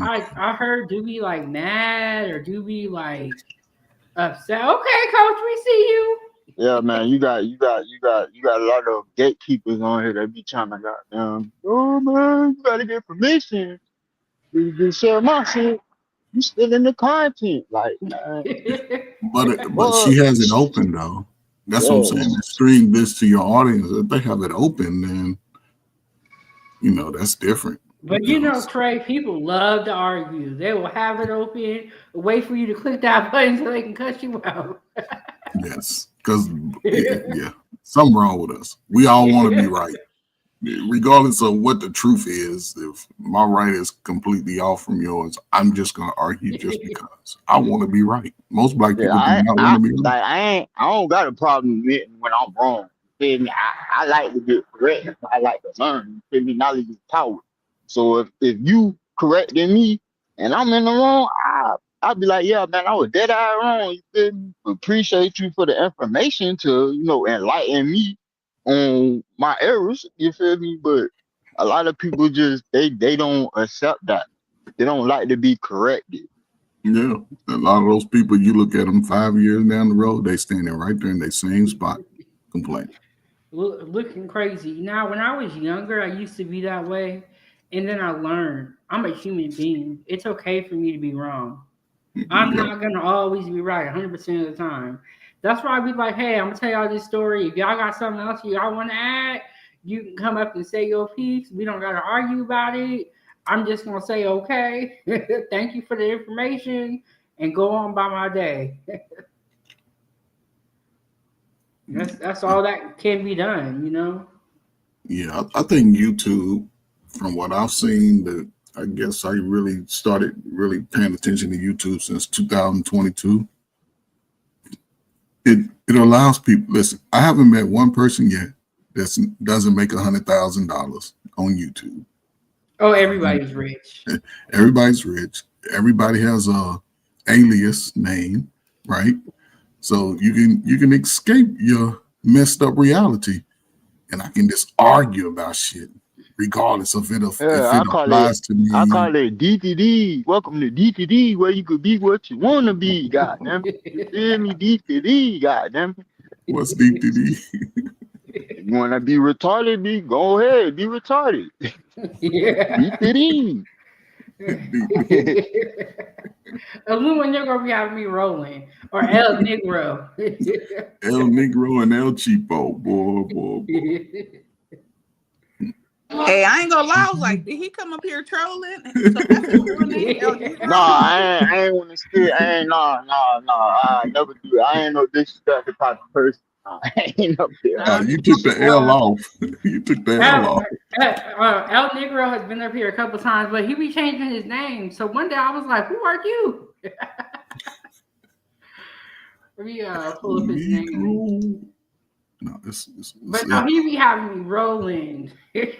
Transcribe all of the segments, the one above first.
I heard do be like mad or do be like upset. Okay, coach, we see you. Yeah, man, you got a lot of gatekeepers on here that be trying to goddamn. Oh man, you gotta get permission to share my shit. You still in the content, like man, But she well, has it open though. That's what I'm yeah, saying. Stream this to your audience. If they have it open, then that's different. But You know, Trey, people love to argue. They will have it open, wait for you to click that button so they can cut you out. yes, because yeah, something wrong with us. We all want to be right, regardless of what the truth is. If my right is completely off from yours, I'm just gonna argue just because I want to be right. Most black yeah. people do not want to be right. I don't got a problem admitting when I'm wrong. You feel me? I like to get correct. I like to learn. You feel me? Knowledge is power. So if you correcting me and I'm in the wrong, I'll be like, yeah, man, I was dead eye wrong. You feel me? Appreciate you for the information to, enlighten me on my errors. You feel me? But a lot of people just they don't accept that. They don't like to be corrected. Yeah, a lot of those people, you look at them 5 years down the road, they standing right there in the same spot, complaining. Looking crazy. Now, when I was younger, I used to be that way. And then I learned I'm a human being. It's okay for me to be wrong. I'm Yeah, not going to always be right 100% of the time. That's why I be like, hey, I'm going to tell y'all this story. If y'all got something else y'all want to add, you can come up and say your piece. We don't got to argue about it. I'm just going to say, okay, thank you for the information and go on by my day. That's all that can be done. yeah. I think YouTube, from what I've seen, that I guess I really started really paying attention to YouTube since 2022. It allows people. Listen, I haven't met one person yet that doesn't make $100,000 on YouTube. Oh, everybody's rich. Everybody's rich. Everybody has a alias name, right? So you can escape your messed up reality, and I can just argue about shit, regardless of if Yeah, it applies to I me. call it DTD. Welcome to DTD, where you could be what you want to be. Goddamn, you feel me? DTD. Goddamn. What's DTD? You want to be retarded? Go ahead, be retarded. Yeah. DTD. Aluminum, you're gonna be having me rolling. Or El Negro. El Negro and El Cheapo, boy. Hey, I ain't gonna lie. I was like, did he come up here trolling? So that's his real name, El No, Negro? I ain't want to steal. I ain't no. I never do it. I ain't no disrespectful type of person. I ain't up there. You took the L off. You took the L off. El Negro has been up here a couple times, but he be changing his name. So one day I was like, "Who are you?" Let me pull up his name. No, But no, he be having me rolling. And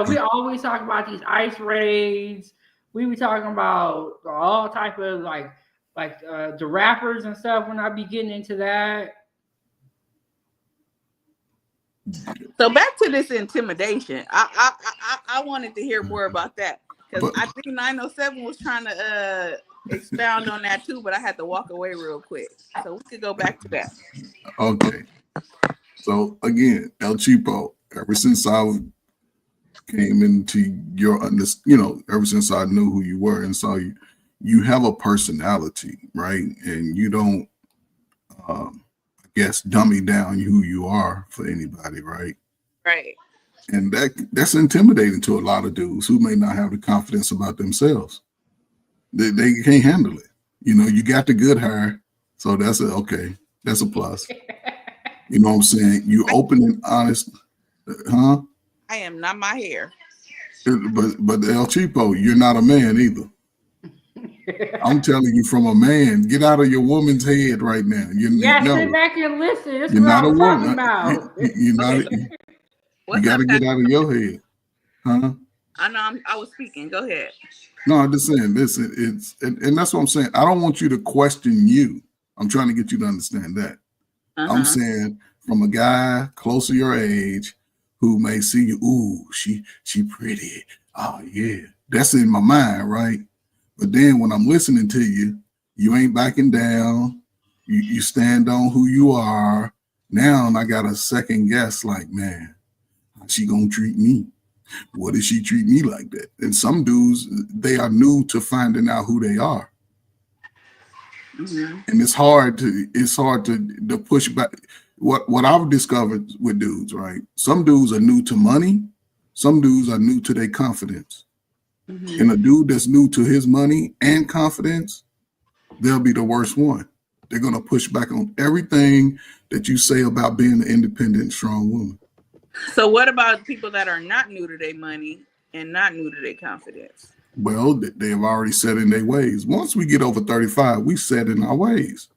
we always talk about these ice raids. We be talking about all type of like the rappers and stuff when I be getting into that. So back to this intimidation. I wanted to hear more about that because I think 907 was trying to expound on that too, but I had to walk away real quick. So we could go back to that. Okay. So again, El Cheapo, ever since I came into your ever since I knew who you were and saw you, you have a personality, right? And you don't I guess dummy down who you are for anybody, right? Right. And that's intimidating to a lot of dudes who may not have the confidence about themselves. They can't handle it. You got the good hair, so that's that's a plus. You know what I'm saying? You open and honest, huh? I am not my hair. But El Cheapo, you're not a man either. I'm telling you, from a man, get out of your woman's head right now. Sit back and listen. That's You're what not I'm a talking woman. about. You're not. You got to get out of your head, huh? I know. I was speaking. Go ahead. No, I'm just saying this. And that's what I'm saying. I don't want you to question you. I'm trying to get you to understand that. I'm saying from a guy close to your age who may see you. Ooh, she pretty. Oh yeah. That's in my mind, right? But then when I'm listening to you, you ain't backing down. You stand on who you are. Now I got a second guess, like, man, how's she gonna treat me? What if she treat me like that? And some dudes, they are new to finding out who they are. Mm-hmm. And it's hard to push back. What I've discovered with dudes, right? Some dudes are new to money. Some dudes are new to their confidence. Mm-hmm. And a dude that's new to his money and confidence, they'll be the worst one. They're going to push back on everything that you say about being an independent, strong woman. So what about people that are not new to their money and not new to their confidence? Well, they have already set in their ways. Once we get over 35, we set in our ways.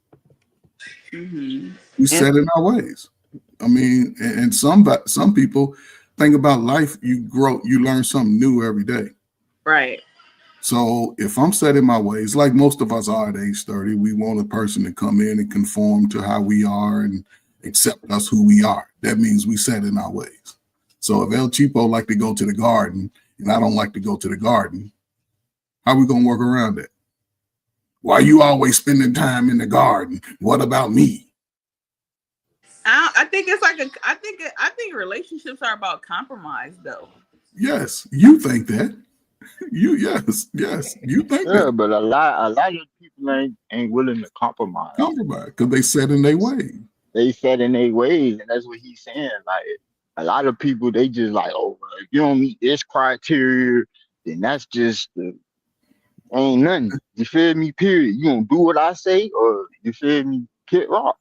Mm-hmm. We set in our ways. I mean, and some people think about life. You grow, you learn something new every day. Right. So if I'm set in my ways, like most of us are at age 30, we want a person to come in and conform to how we are and accept us who we are. That means we set in our ways. So if El Cheapo like to go to the garden and I don't like to go to the garden, how we gonna work around that? Why are you always spending time in the garden? What about me? I think it's like I think relationships are about compromise, though. Yes, you think that. Yes, you think that. But a lot of people ain't willing to compromise. Compromise because they set in their ways. They set in their ways, and that's what he's saying. Like a lot of people, they just like, oh, if you don't meet this criteria, then that's just ain't nothing. You feel me? Period. You gonna do what I say, or you feel me? Get rocked.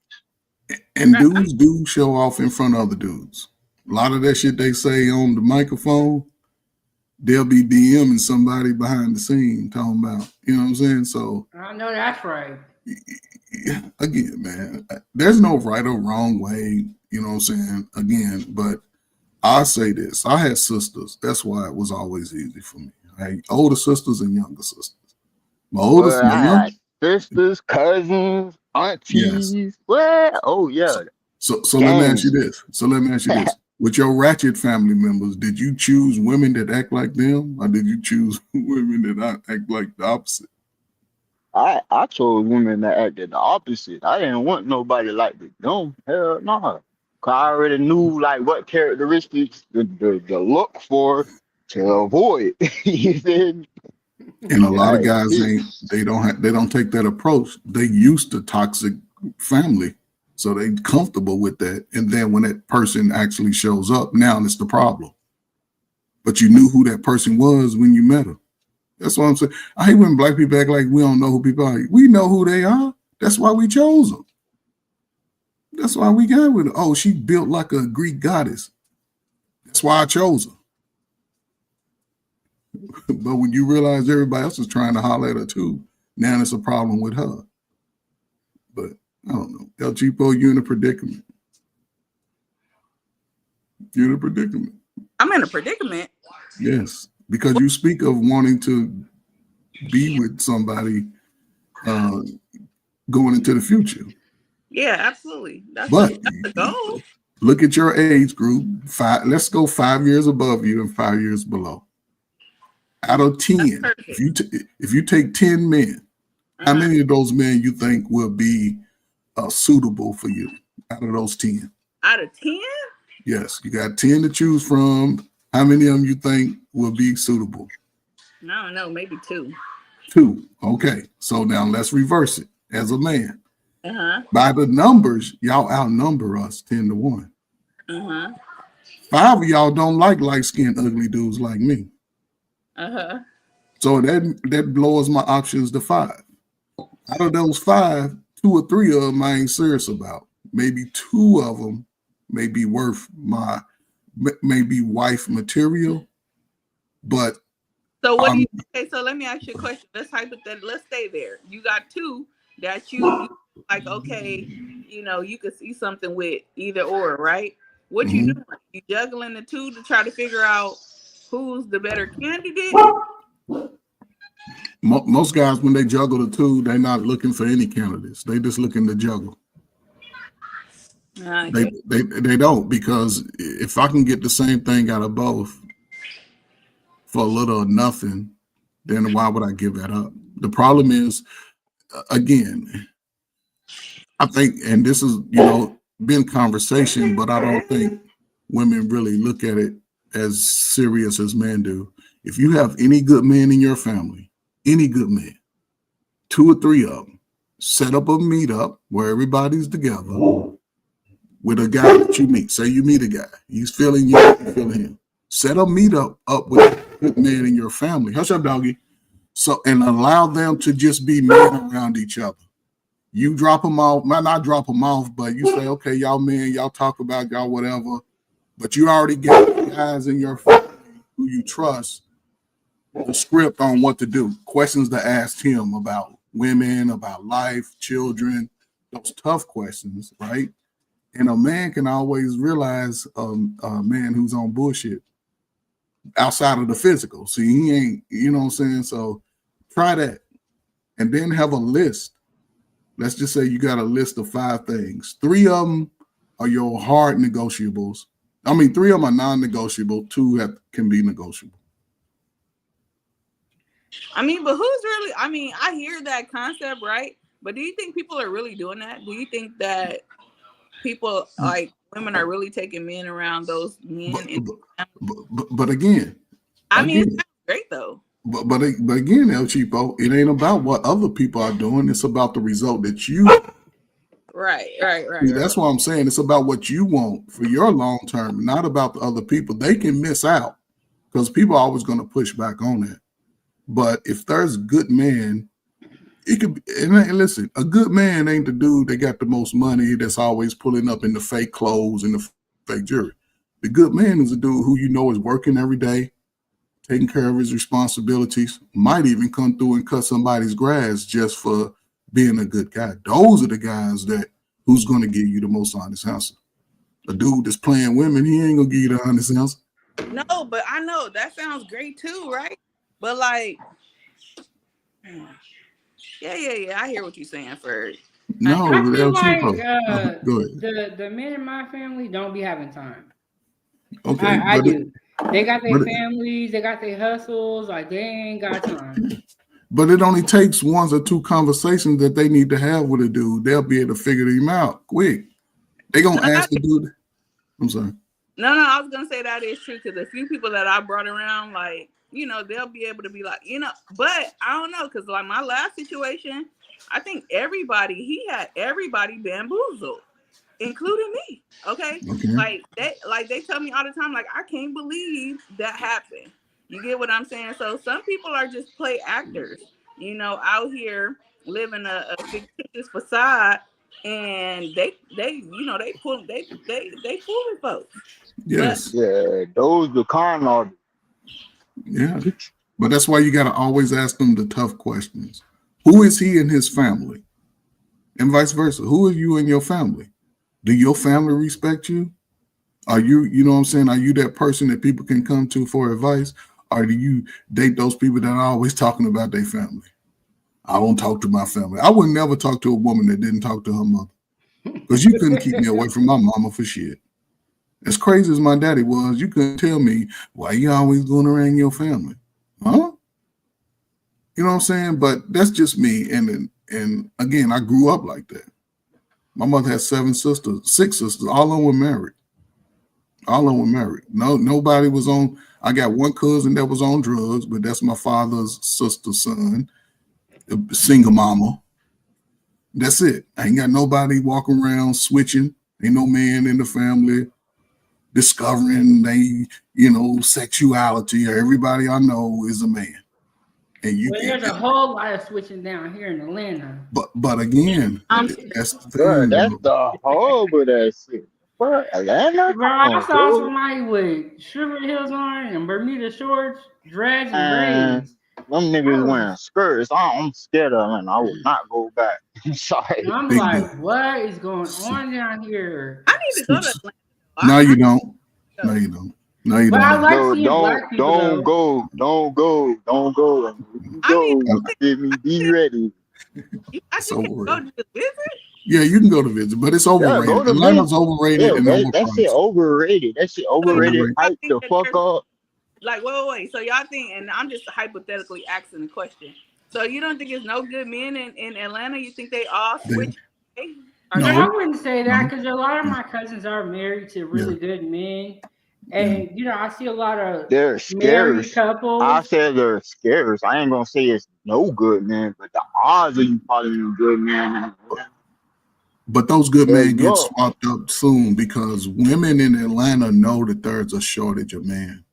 And dudes do show off in front of other dudes. A lot of that shit they say on the microphone, they'll be DMing somebody behind the scene talking about, you know what I'm saying? So I know that's right. Again, man, there's no right or wrong way, you know what I'm saying? Again, but I'll say this. I had sisters. That's why it was always easy for me. I had older sisters and younger sisters. My oldest, my young sisters, cousins, aunties. Yes. Well, oh yeah. So let me ask you this. With your ratchet family members, did you choose women that act like them, or did you choose women that act like the opposite? I chose women that acted the opposite. I didn't want nobody like them. Hell no. Cause I already knew like what characteristics to look for to avoid. You feel me? And a lot of guys they don't take that approach. They used to toxic family, so they comfortable with that. And then when that person actually shows up, now it's the problem. But you knew who that person was when you met her. That's what I'm saying. I hate when black people act like we don't know who people are. We know who they are. That's why we chose them. That's why we got with her. Oh, she built like a Greek goddess. That's why I chose her. But when you realize everybody else is trying to holler at her too, now it's a problem with her. But I don't know. El Cheapo, you're in a predicament. You're in a predicament. I'm in a predicament. Yes, because you speak of wanting to be with somebody going into the future. Yeah, absolutely. That's the goal. Look at your age group. Let's go 5 years above you and 5 years below. Out of 10, if you take 10 men, how many of those men you think will be suitable for you out of those 10? Out of 10? Yes, you got 10 to choose from. How many of them you think will be suitable? I don't know, maybe 2. 2. Okay, so now let's reverse it as a man. Uh-huh. By the numbers, y'all outnumber us 10-1. Uh-huh. 5 of y'all don't like light-skinned, ugly dudes like me. Uh-huh. So that lowers my options to 5. Out of those 5, 2 or 3 of them I ain't serious about. Maybe 2 of them may be worth my maybe wife material. But so what do you okay? So let me ask you a question. Let's stay there. You got 2 that you like. Okay, you know you could see something with either or, right? What you doing? You juggling the 2 to try to figure out who's the better candidate? Most guys, when they juggle the 2, they're not looking for any candidates. They just looking to juggle. Okay. They don't, because if I can get the same thing out of both for a little or nothing, then why would I give that up? The problem is, again, I think, and this is, been conversation, but I don't think women really look at it as serious as men do. If you have any good men in your family, any good men, 2 or 3 of them, set up a meetup where everybody's together with a guy that you meet. Say you meet a guy, he's feeling you, you feeling him. Set a meetup up with a good man in your family. Hush up, doggy. So, and allow them to just be men around each other. You drop them off, might not drop them off, but you say, okay, y'all men, y'all talk about y'all whatever. But you already got guys in your family who you trust the script on what to do, questions to ask him about women, about life, children, those tough questions, right? And a man can always realize a man who's on bullshit outside of the physical. See, he ain't, you know what I'm saying? So try that. And then have a list. Let's just say you got a list of 5 things. 3 of them are your hard negotiables. 3 of them are non-negotiable. 2 can be negotiable. But who's really, I hear that concept, right? But do you think people are really doing that? Do you think that people, like women, are really taking men around those men? But again, it sounds great though. But again, El Cheapo, it ain't about what other people are doing. It's about the result that you. Right. That's what I'm saying. It's about what you want for your long term, not about the other people. They can miss out because people are always going to push back on that. But if there's good men, it could be, and listen, a good man ain't the dude that got the most money that's always pulling up in the fake clothes and the fake jewelry. The good man is a dude who is working every day, taking care of his responsibilities, might even come through and cut somebody's grass just for being a good guy. Those are the guys who's going to give you the most honest answer. A dude that's playing women, he ain't going to give you the honest answer. No, but I know that sounds great too, right? But like, yeah, I hear what you're saying, Ferg. No, I feel like go ahead. the men in my family don't be having time. Okay, I do. They got their families, they got their hustles, like they ain't got time. But it only takes 1 or 2 conversations that they need to have with a dude. They'll be able to figure him out quick. They're going to ask the dude. I'm sorry. No, I was going to say that is true because a few people that I brought around, like, they'll be able to be like, but I don't know. Because like my last situation, I think he had everybody bamboozled, including me. Okay. Like they tell me all the time, like, I can't believe that happened. You get what I'm saying? So some people are just play actors, out here living a fictitious facade, and they fooling folks. Yes. Yeah, those the con artists. Yeah. But that's why you got to always ask them the tough questions. Who is he and his family? And vice versa. Who are you and your family? Do your family respect you? Are you, what I'm saying? Are you that person that people can come to for advice? Or do you date those people that are always talking about their family? I don't talk to my family. I would never talk to a woman that didn't talk to her mother. Because you couldn't keep me away from my mama for shit. As crazy as my daddy was, you couldn't tell me why you always going around your family. Huh? You know what I'm saying? But that's just me. And again, I grew up like that. My mother had 6 sisters, all of them were married. No, nobody was on. I got 1 cousin that was on drugs, but that's my father's sister's son, a single mama. That's it. I ain't got nobody walking around switching. Ain't no man in the family discovering sexuality. Everybody I know is a man. And there's a whole lot of switching down here in Atlanta. But again, that's the thing. That's the horrible that shit. What, Atlanta? Bro, I saw somebody with Sugar Hills on and Bermuda shorts, dreads, and braids. Them niggas wearing skirts. I'm scared of them. I will not go back. I'm sorry. I'm like, what is going on down here? I need to go to Atlanta. No, you don't. No, you don't. No, you don't. I like seeing black people, don't go. Be ready. I can go to visit. Yeah, you can go to visit, but it's overrated. Atlanta's overrated. That shit overrated. That shit overrated. Hype the fuck up. like, wait. So y'all think, and I'm just hypothetically asking the question. So you don't think there's no good men in Atlanta? You think they all switch? No, No. I wouldn't say that No. because a lot of my cousins are married to really good men, and I see a lot of They're married scarce. couples. I said they're scarce. I ain't gonna say it's no good man, but the odds of you finding a good man, But those good men get look, swapped up soon because women in Atlanta know that there's a shortage of men.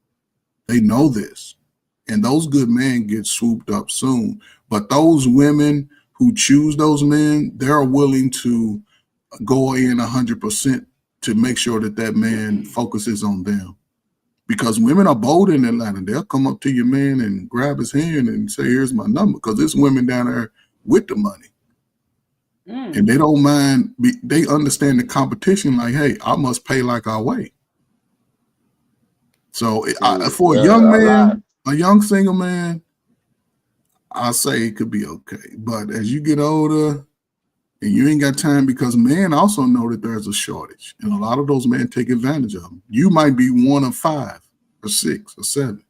They know this. And those good men get swooped up soon. But those women who choose those men, they're willing to go in 100% to make sure that that man focuses on them. Because women are bold in Atlanta. They'll come up to your man and grab his hand and say, here's my number. Because there's women down there with the money. And they don't mind. They understand the competition. Like, hey, I must pay like I weigh. So for a young man, a young single man, I say it could be okay. But as you get older and you ain't got time, because men also know that there's a shortage. And a lot of those men take advantage of them. You might be one of 5 or 6 or 7.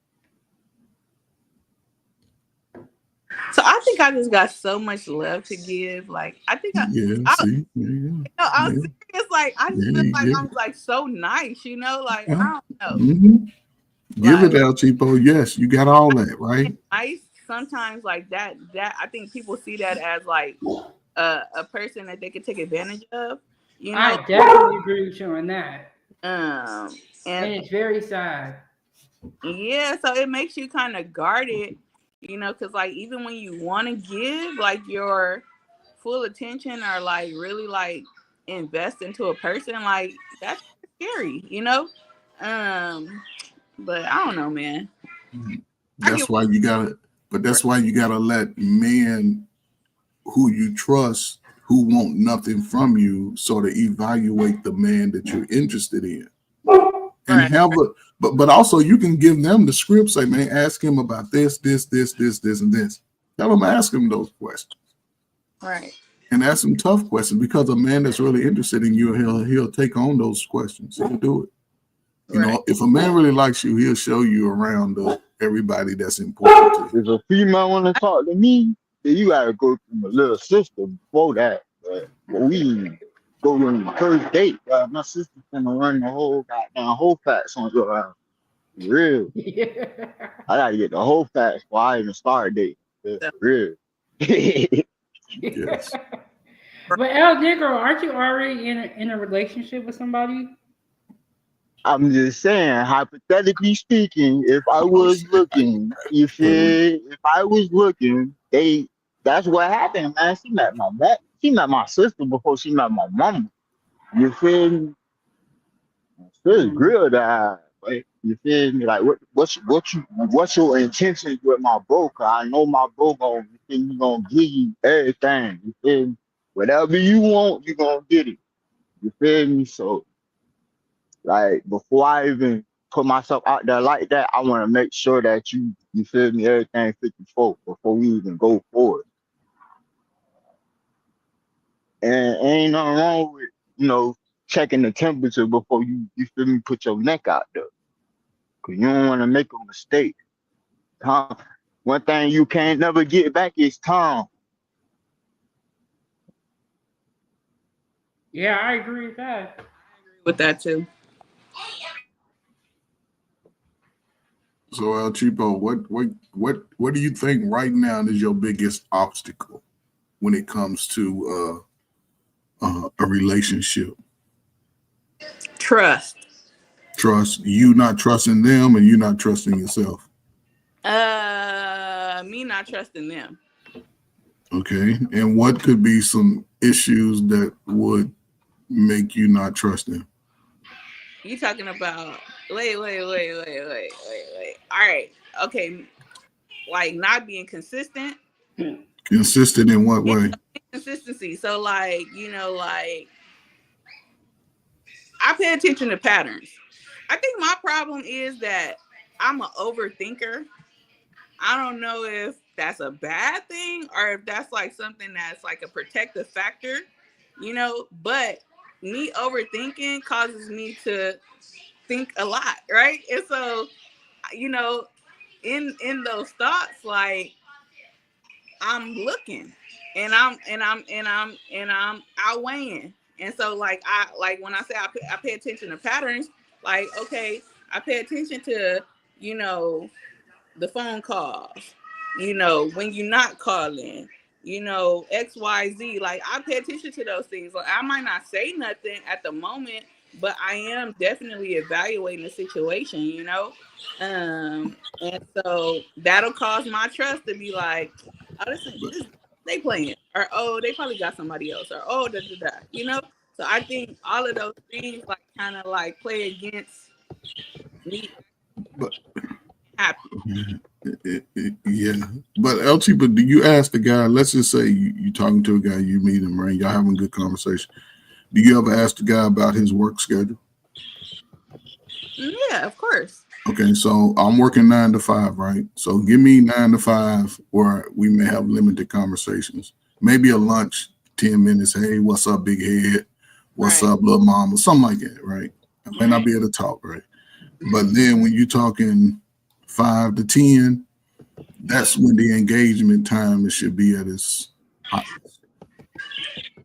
So I think I just got so much love to give. Like I think I'm serious. Like I just feel like I'm like so nice, like I don't know. Give it El Cheapo. Yes, you got all that, right? Nice sometimes like that I think people see that as like a person that they could take advantage of. I definitely agree with you on that. And it's very sad. Yeah, so it makes you kind of guarded, because like even when you want to give like your full attention or like really like invest into a person, like that's scary, but I don't know, man. That's why you gotta let men who you trust, who want nothing from you, sort of evaluate the man that you're interested in. And but also you can give them the script, say, man, ask him about this, and this. Tell him, ask him those questions. Right. And ask him tough questions, because a man that's really interested in you, he'll take on those questions. He'll do it. If a man really likes you, he'll show you around everybody that's important to you. If a female want to talk to me, then you gotta go through my little sister before that. But we go on the first date. My sister's gonna run the whole facts on your house. Real. I gotta get the whole facts before I even start a date. Real. Yes. But El Negro, aren't you already in a relationship with somebody? I'm just saying, hypothetically speaking, if I was looking, if I was looking, that's what happened, man. She met my sister before she met my mama. You feel me? It's real that, right? You feel me? Like what's your intentions with my broker? I know my broker gonna give you everything. You feel me? Whatever you want, you gonna get it. You feel me? So like before I even put myself out there like that, I want to make sure that you feel me, everything 54 before we even go forward. And ain't nothing wrong with checking the temperature before you feel me, put your neck out there, cause you don't want to make a mistake. One thing you can't never get back is time. Yeah, I agree with that. I agree with that too. So El Cheapo, what do you think right now is your biggest obstacle when it comes to a relationship? Trust. You not trusting them, and you not trusting yourself. Me not trusting them. Okay, and what could be some issues that would make you not trust them? You talking about? Wait. All right. Okay. Like not being consistent. Consistent in what way? Consistency. So like, like I pay attention to patterns. I think my problem is that I'm an overthinker. I don't know if that's a bad thing or if that's like something that's like a protective factor, but me overthinking causes me to think a lot, right? And so you know, in those thoughts, like I'm looking and I'm outweighing. And so like when I say I pay attention to patterns, like, okay, I pay attention to, you know, the phone calls, you know, when you're not calling, you know, XYZ. Like I pay attention to those things. Like I might not say nothing at the moment, but I am definitely evaluating the situation, you know. And so that'll cause my trust to be like, oh, this they playing, or oh, they probably got somebody else, or oh, you know. So I think all of those things like kind of like play against me. But happy. Yeah, but LT, but do you ask the guy? Let's just say you talking to a guy, you meet him, right? Y'all having a good conversation. Do you ever ask the guy about his work schedule? Yeah, of course. Okay, so I'm working 9 to 5, right? So give me 9 to 5 where we may have limited conversations. Maybe a lunch, 10 minutes. Hey, what's up, big head? What's up, little mama? Something like that, right? I may not be able to talk, right? But then when you're talking 5 to 10, that's when the engagement time should be at its highest.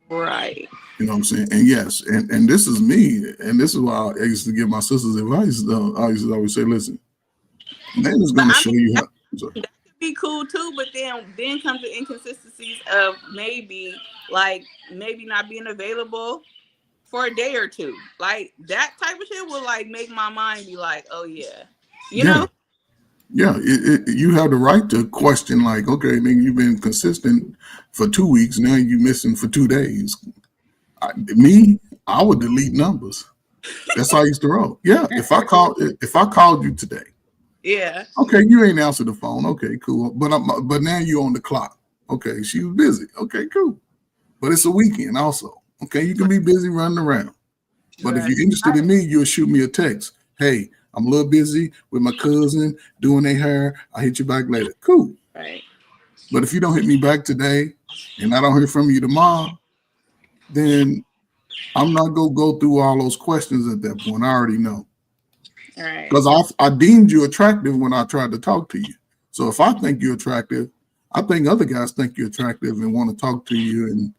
Right. You know what I'm saying? And yes, and this is me, and this is why I used to give my sisters advice. Though I used to always say, "Listen, man is going to show you how." That could be cool too, but then comes the inconsistencies of maybe not being available for a day or two. Like that type of shit will like make my mind be like, "Oh yeah," you know. Yeah, you have the right to question, like, okay, nigga, you've been consistent for 2 weeks, now you missing for 2 days. I would delete numbers. That's how I used to roll. Yeah, if I called you today, yeah, okay, you ain't answered the phone. Okay, cool. But now you're on the clock. Okay, she was busy. Okay, cool. But it's a weekend also. Okay, you can be busy running around. But if you're interested in me, you'll shoot me a text. Hey, I'm a little busy with my cousin doing their hair. I'll hit you back later. Cool. Right. But if you don't hit me back today and I don't hear from you tomorrow, then I'm not going to go through all those questions at that point. I already know. All right. Because I deemed you attractive when I tried to talk to you. So if I think you're attractive, I think other guys think you're attractive and want to talk to you. And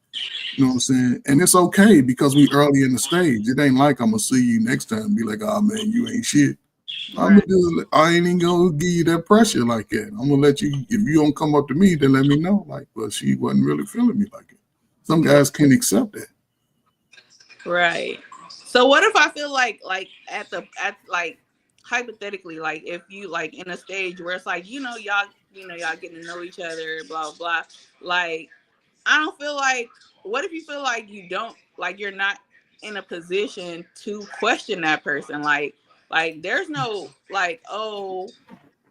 you know what I'm saying? And it's okay because we early in the stage. It ain't like I'm going to see you next time and be like, oh, man, you ain't shit. Right. I ain't even gonna give you that pressure like that. I'm gonna let you, if you don't come up to me, then let me know. Like, well, she wasn't really feeling me like it. Some guys can't accept that. Right. So what if I feel like hypothetically, like if you like in a stage where it's like, y'all getting to know each other, blah, blah. Like, I don't feel like, what if you feel like you're not in a position to question that person? Like there's no like, oh,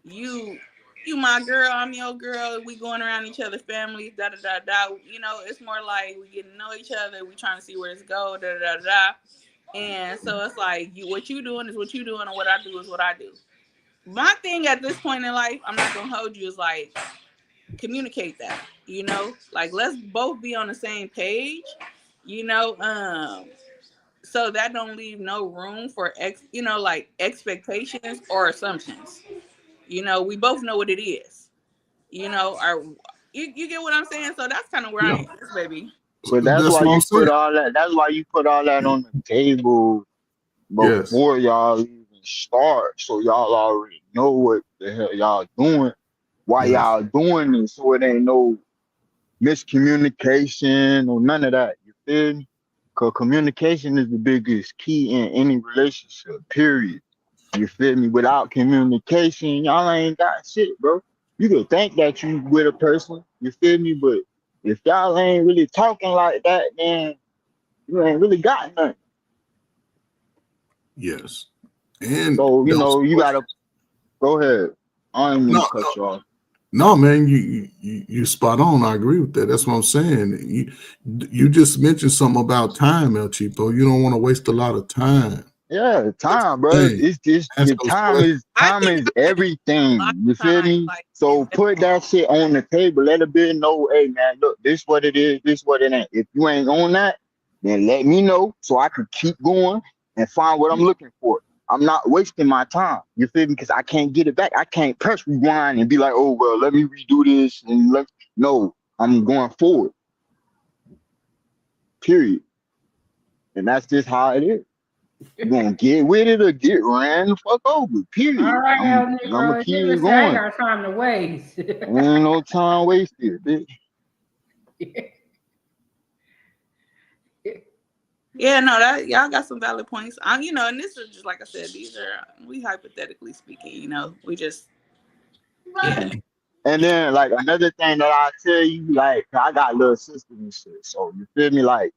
you my girl, I'm your girl, we going around each other's families, da da da da. It's more like we get to know each other, we trying to see where it's go, da da da da. And so it's like what you doing is what you doing, and what I do is what I do. My thing at this point in life, I'm not gonna hold you, is like communicate that, like let's both be on the same page, so that don't leave no room for expectations or assumptions. We both know what it is. Or you get what I'm saying? So that's kind of where I am, baby. But that's why you put all that. That's why you put all that on the table before y'all even start, so y'all already know what the hell y'all doing, why y'all doing it, so it ain't no miscommunication or none of that. You feel me? Because communication is the biggest key in any relationship, period. You feel me? Without communication, y'all ain't got shit, bro. You can think that you with a person, you feel me? But if y'all ain't really talking like that, then you ain't really got nothing. Yes. And so, you got to go ahead. I ain't going to cut you off. No, man, you spot on. I agree with that. That's what I'm saying. You just mentioned something about time, El Cheapo. You don't want to waste a lot of time. Yeah, time, bro. It's just time is everything. You feel me? So put that shit on the table. Let a bit know, hey man, look, this what it is, this what it ain't. If you ain't on that, then let me know so I can keep going and find what I'm looking for. I'm not wasting my time. You feel me? Because I can't get it back. I can't press rewind and be like, oh well, let me redo this and no, I'm going forward. Period. And that's just how it is. You gonna get with it or get ran the fuck over. Period. All right, I'm Negro. gonna keep it I going. got time to waste. Ain't no time wasted, bitch. Yeah, no, that y'all got some valid points. You know, and this is just like I said, these are we hypothetically speaking. You know, we just yeah. And then like another thing that I tell you, like I got little sisters and shit. So you feel me? Like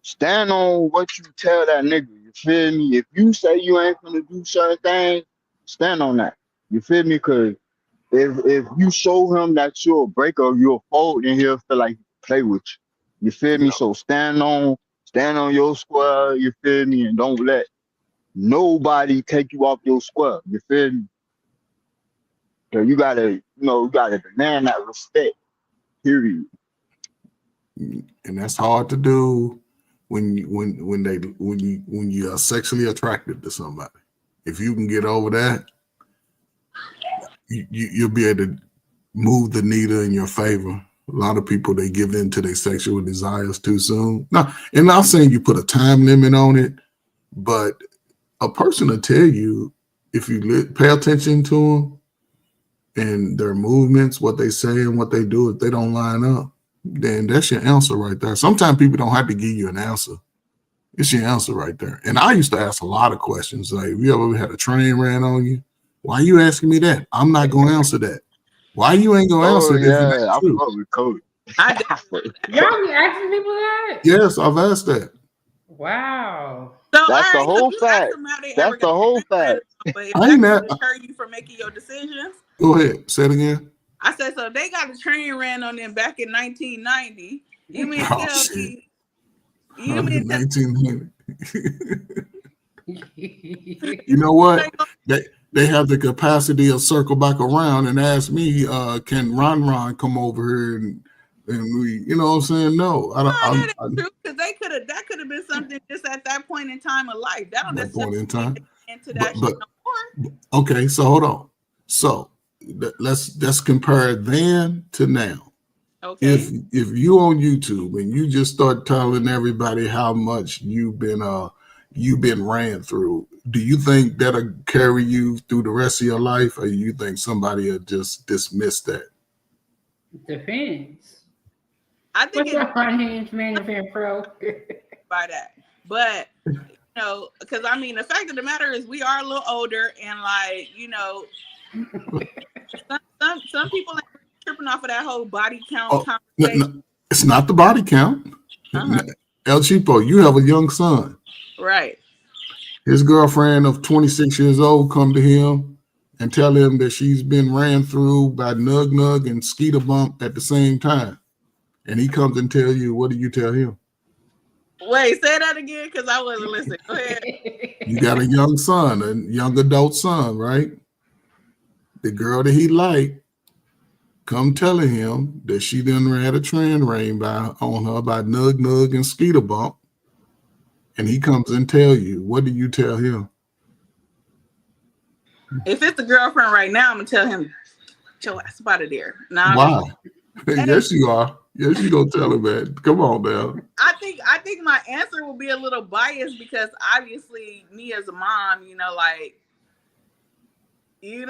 stand on what you tell that nigga. You feel me? If you say you ain't gonna do certain things, stand on that. You feel me? Cause if you show him that you're a breaker or you're a fold, then he'll feel like he can play with you. You feel me? So stand on your square, you feel me, and don't let nobody take you off your square. You feel me? So you gotta demand that respect. Period. And that's hard to do when you are sexually attracted to somebody. If you can get over that, you'll be able to move the needle in your favor. A lot of people, they give in to their sexual desires too soon. Now, and I'm not saying you put a time limit on it, but a person will tell you if you pay attention to them and their movements, what they say and what they do, if they don't line up, then that's your answer right there. Sometimes people don't have to give you an answer. It's your answer right there. And I used to ask a lot of questions. Like, you ever had a train ran on you? Why are you asking me that? I'm not going to answer that. Why you ain't going to answer that? Yeah, I fuck with Cody. Y'all be asking people that? Yes, I've asked that. Wow. So That's the whole fact. That's the whole fact. But if that doesn't deter you from making your decisions, go ahead. Say it again. I said, so they got a train ran on them back in 1990. You mean tell me? You mean 1990? You know what? They have the capacity to circle back around and ask me, can Ron come over here and we, you know what I'm saying? No, that's true, because that could have been something just at that point in time of life. That don't necessarily point in time into that shit no more. Okay, so hold on. So let's compare then to now. Okay. If you on YouTube and you just start telling everybody how much you've been ran through, do you think that'll carry you through the rest of your life, or you think somebody will just dismiss that? Depends. I think it's pro by that, but you know, because I mean, the fact of the matter is, we are a little older, and like, you know, some people ain't tripping off of that whole body count conversation. No, it's not the body count. El Cheapo, you have a young son, right? His girlfriend of 26 years old come to him and tell him that she's been ran through by Nug Nug and Skeeter Bump at the same time. And he comes and tell you, what do you tell him? Wait, say that again, because I wasn't listening. Go ahead. You got a young son, a young adult son, right? The girl that he liked come telling him that she done had a train ran on her by Nug Nug and Skeeter Bump. And he comes and tell you, what do you tell him? If it's the girlfriend right now, I'm gonna tell him, your ass up out of there. Nah, wow. Yes, you are. Yes, you gonna tell him that. Come on now. I think my answer will be a little biased, because obviously me as a mom, you know, like, yeah.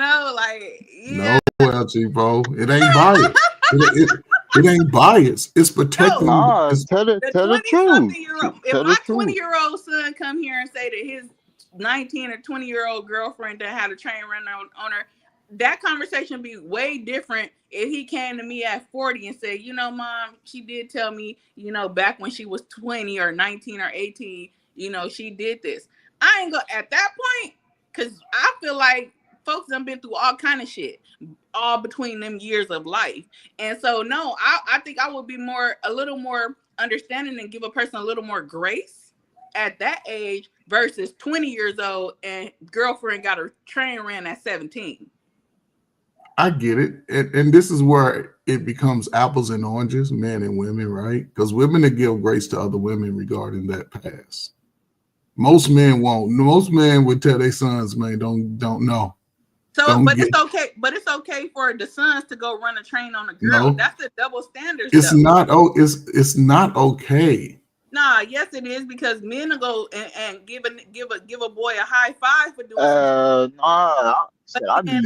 No, El Cheapo, it ain't biased. It ain't biased. It's protecting. No, tell the truth. If my 20-year-old son come here and say that his 19 or 20-year-old girlfriend that had a train run on her, that conversation be way different if he came to me at 40 and said, you know, Mom, she did tell me, you know, back when she was 20 or 19 or 18, you know, she did this. I ain't go at that point, because I feel like folks done been through all kind of shit, all between them years of life. And so, no, I think I would be a little more understanding and give a person a little more grace at that age versus 20 years old and girlfriend got her train ran at 17. I get it. And this is where it becomes apples and oranges, men and women, right? Because women that give grace to other women regarding that past. Most men won't. Most men would tell their sons, man, don't know. So, Don't but get- it's okay. But it's okay for the sons to go run a train on a girl. No. That's the double standard. It's stuff. not. Oh, it's not okay. Nah, yes, it is because men will go and give a boy a high five for doing. Nah. I be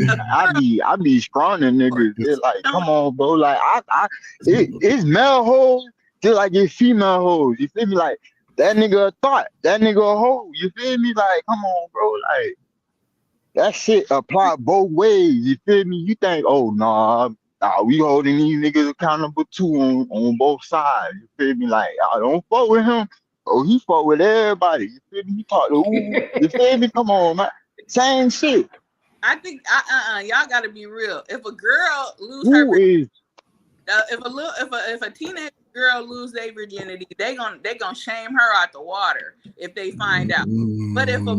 scrawny niggas. It's like, come on, bro. Like it's male hoes just like it's female hoes. You feel me? Like that nigga a thought. That nigga a hoe. You feel me? Like, come on, bro. Like that shit apply both ways. You feel me? You think, oh nah, we holding these niggas accountable too on both sides. You feel me? Like, I don't fuck with him. Oh, he fuck with everybody. You feel me? He talk to who? You feel me? Come on, man. Same shit. I think y'all gotta be real. If a girl lose her if a teenage girl lose their virginity, they gonna shame her out the water if they find out. But if a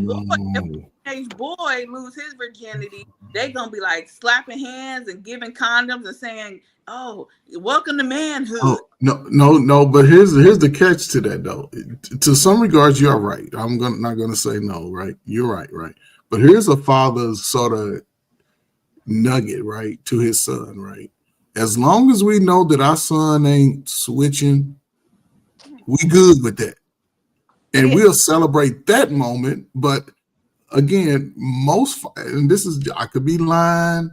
teenage boy lose his virginity, they gonna be like slapping hands and giving condoms and saying, "Oh, welcome to manhood." Oh, no. But here's the catch to that though. To some regards, you're right. I'm not gonna say no. Right? You're right. But here's a father's sort of nugget, right, to his son, right? As long as we know that our son ain't switching, we good with that. And we'll celebrate that moment. But again, I could be lying,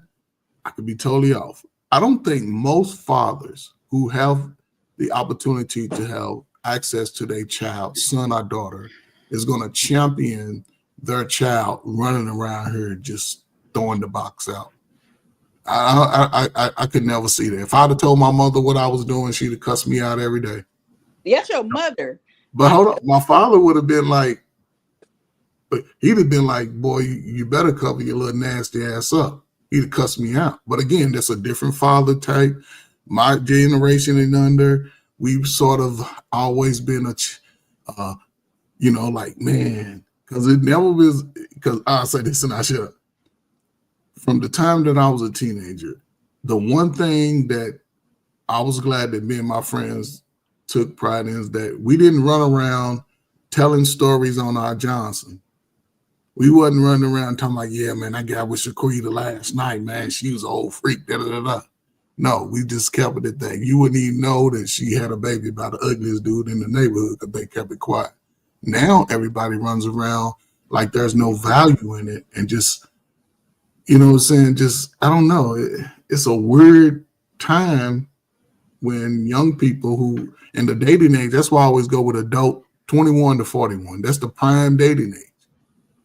I could be totally off. I don't think most fathers who have the opportunity to have access to their child, son or daughter, is going to champion their child running around here just throwing the box out. I could never see that. If I'd have told my mother what I was doing, she'd have cussed me out every day. That's your mother. But hold on, my father would have been like, he'd have been like, boy, you better cover your little nasty ass up. He'd have cussed me out. But again, that's a different father type. My generation and under, we've sort of always been like, man, because it never was, because I'll say this and I shut up. From the time that I was a teenager, the one thing that I was glad that me and my friends took pride in is that we didn't run around telling stories on our Johnson. We wasn't running around talking like, yeah, man, I got with Shaquita last night, man. She was an old freak, da-da-da-da. No, we just kept it at that. You wouldn't even know that she had a baby by the ugliest dude in the neighborhood because they kept it quiet. Now everybody runs around like there's no value in it and just, you know what I'm saying? Just, I don't know. It's a weird time when young people who, in the dating age, that's why I always go with adult 21 to 41. That's the prime dating age.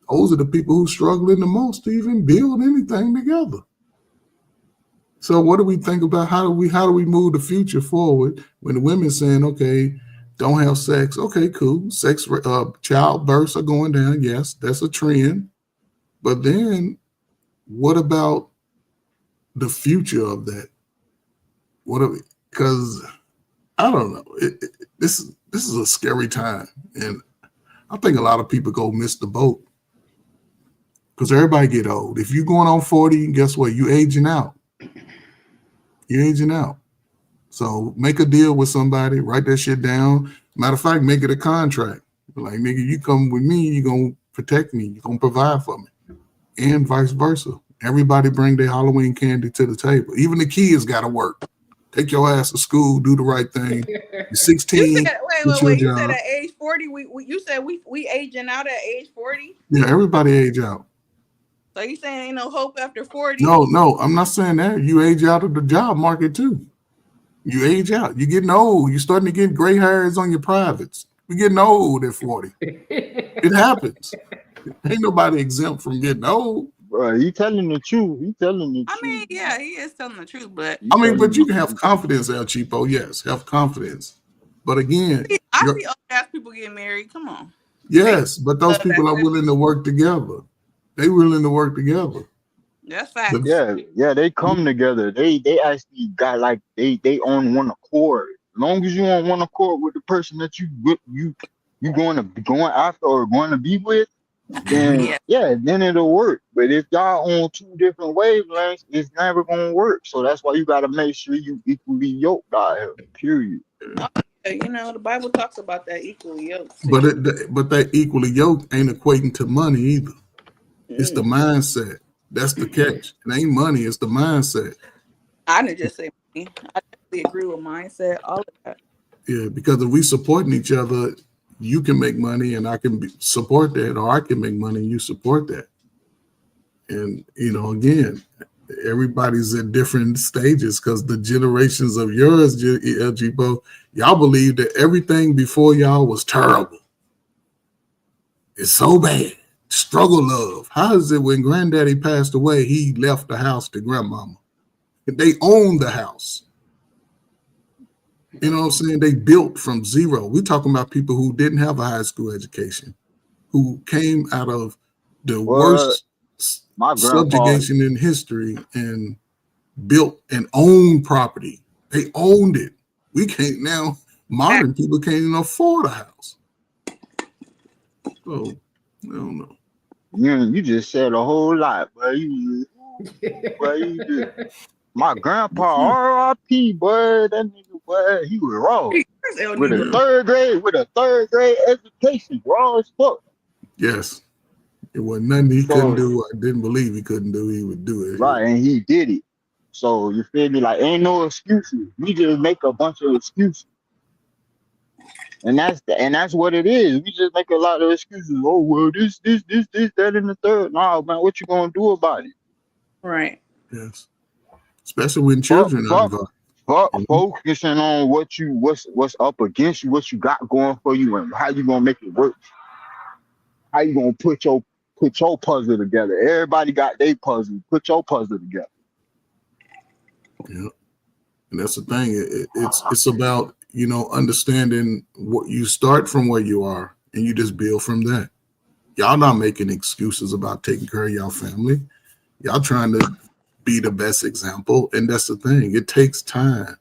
Those are the people who struggling the most to even build anything together. So what do we think about how do we move the future forward when the women saying, okay, don't have sex? Okay, cool. Sex, childbirths are going down. Yes, that's a trend. But then what about the future of that? Because I don't know. This is a scary time, and I think a lot of people go miss the boat because everybody get old. If you're going on 40, guess what? You aging out. You're aging out. So make a deal with somebody. Write that shit down. Matter of fact, make it a contract. Like, nigga, you come with me, you're gonna protect me. You're gonna provide for me, and vice versa. Everybody bring their Halloween candy to the table. Even the kids got to work. Take your ass to school, do the right thing. You're 16. You said, wait. You said at age 40, you said we aging out at age 40? Yeah, everybody age out. So you saying ain't no hope after 40? No, I'm not saying that. You age out of the job market too. You age out. You're getting old. You're starting to get gray hairs on your privates. We're getting old at 40. It happens. Ain't nobody exempt from getting old. Bro, he telling the truth. I mean, yeah, he is telling the truth, but but you can have confidence, El Cheapo. Yes, have confidence. But again, I see old ass people getting married. Come on. Yes, but those people are willing to work together. They willing to work together. That's fact. Yeah, they come together. They actually got like they on one accord. As long as you on one accord with the person that you going to be going after or going to be with, then then it'll work. But if y'all on two different wavelengths, it's never gonna work. So that's why you gotta make sure you equally yoked out here. Period. You know, the Bible talks about that equally yoked. But that equally yoked ain't equating to money either. It's the mindset. That's the catch. It ain't money. It's the mindset. I didn't just say money. I definitely agree with mindset. All of that. Yeah, because if we supporting each other, you can make money and I can support that, or I can make money and you support that. And, you know, again, everybody's at different stages because the generations of yours, LG, y'all believe that everything before y'all was terrible. It's so bad. Struggle love. How is it when granddaddy passed away, he left the house to grandmama? They owned the house. You know what I'm saying? They built from zero. We're talking about people who didn't have a high school education, who came out of the worst subjugation in history and built and owned property. They owned it. We can't now. Modern people can't even afford a house. So I don't know. You just said a whole lot, but you did. My grandpa, R.I.P. boy, that nigga, boy, he was raw. With a third grade education, raw as fuck. Yes. It wasn't nothing he couldn't do. I didn't believe he couldn't do. He would do it. Right, and he did it. So you feel me? Like, ain't no excuses. We just make a bunch of excuses. And that's what it is. We just make a lot of excuses. Oh, well, this, that, and the third. Nah, man, what you gonna do about it? Right. Yes. Especially when children are involved. Focusing on what's up against you, what you got going for you, and how you gonna make it work. How you gonna put your puzzle together? Everybody got their puzzle. Put your puzzle together. Yeah, and that's the thing. It's about, you know, understanding what you start from where you are, and you just build from that. Y'all not making excuses about taking care of y'all family. Y'all trying to be the best example, and that's the thing. It takes time.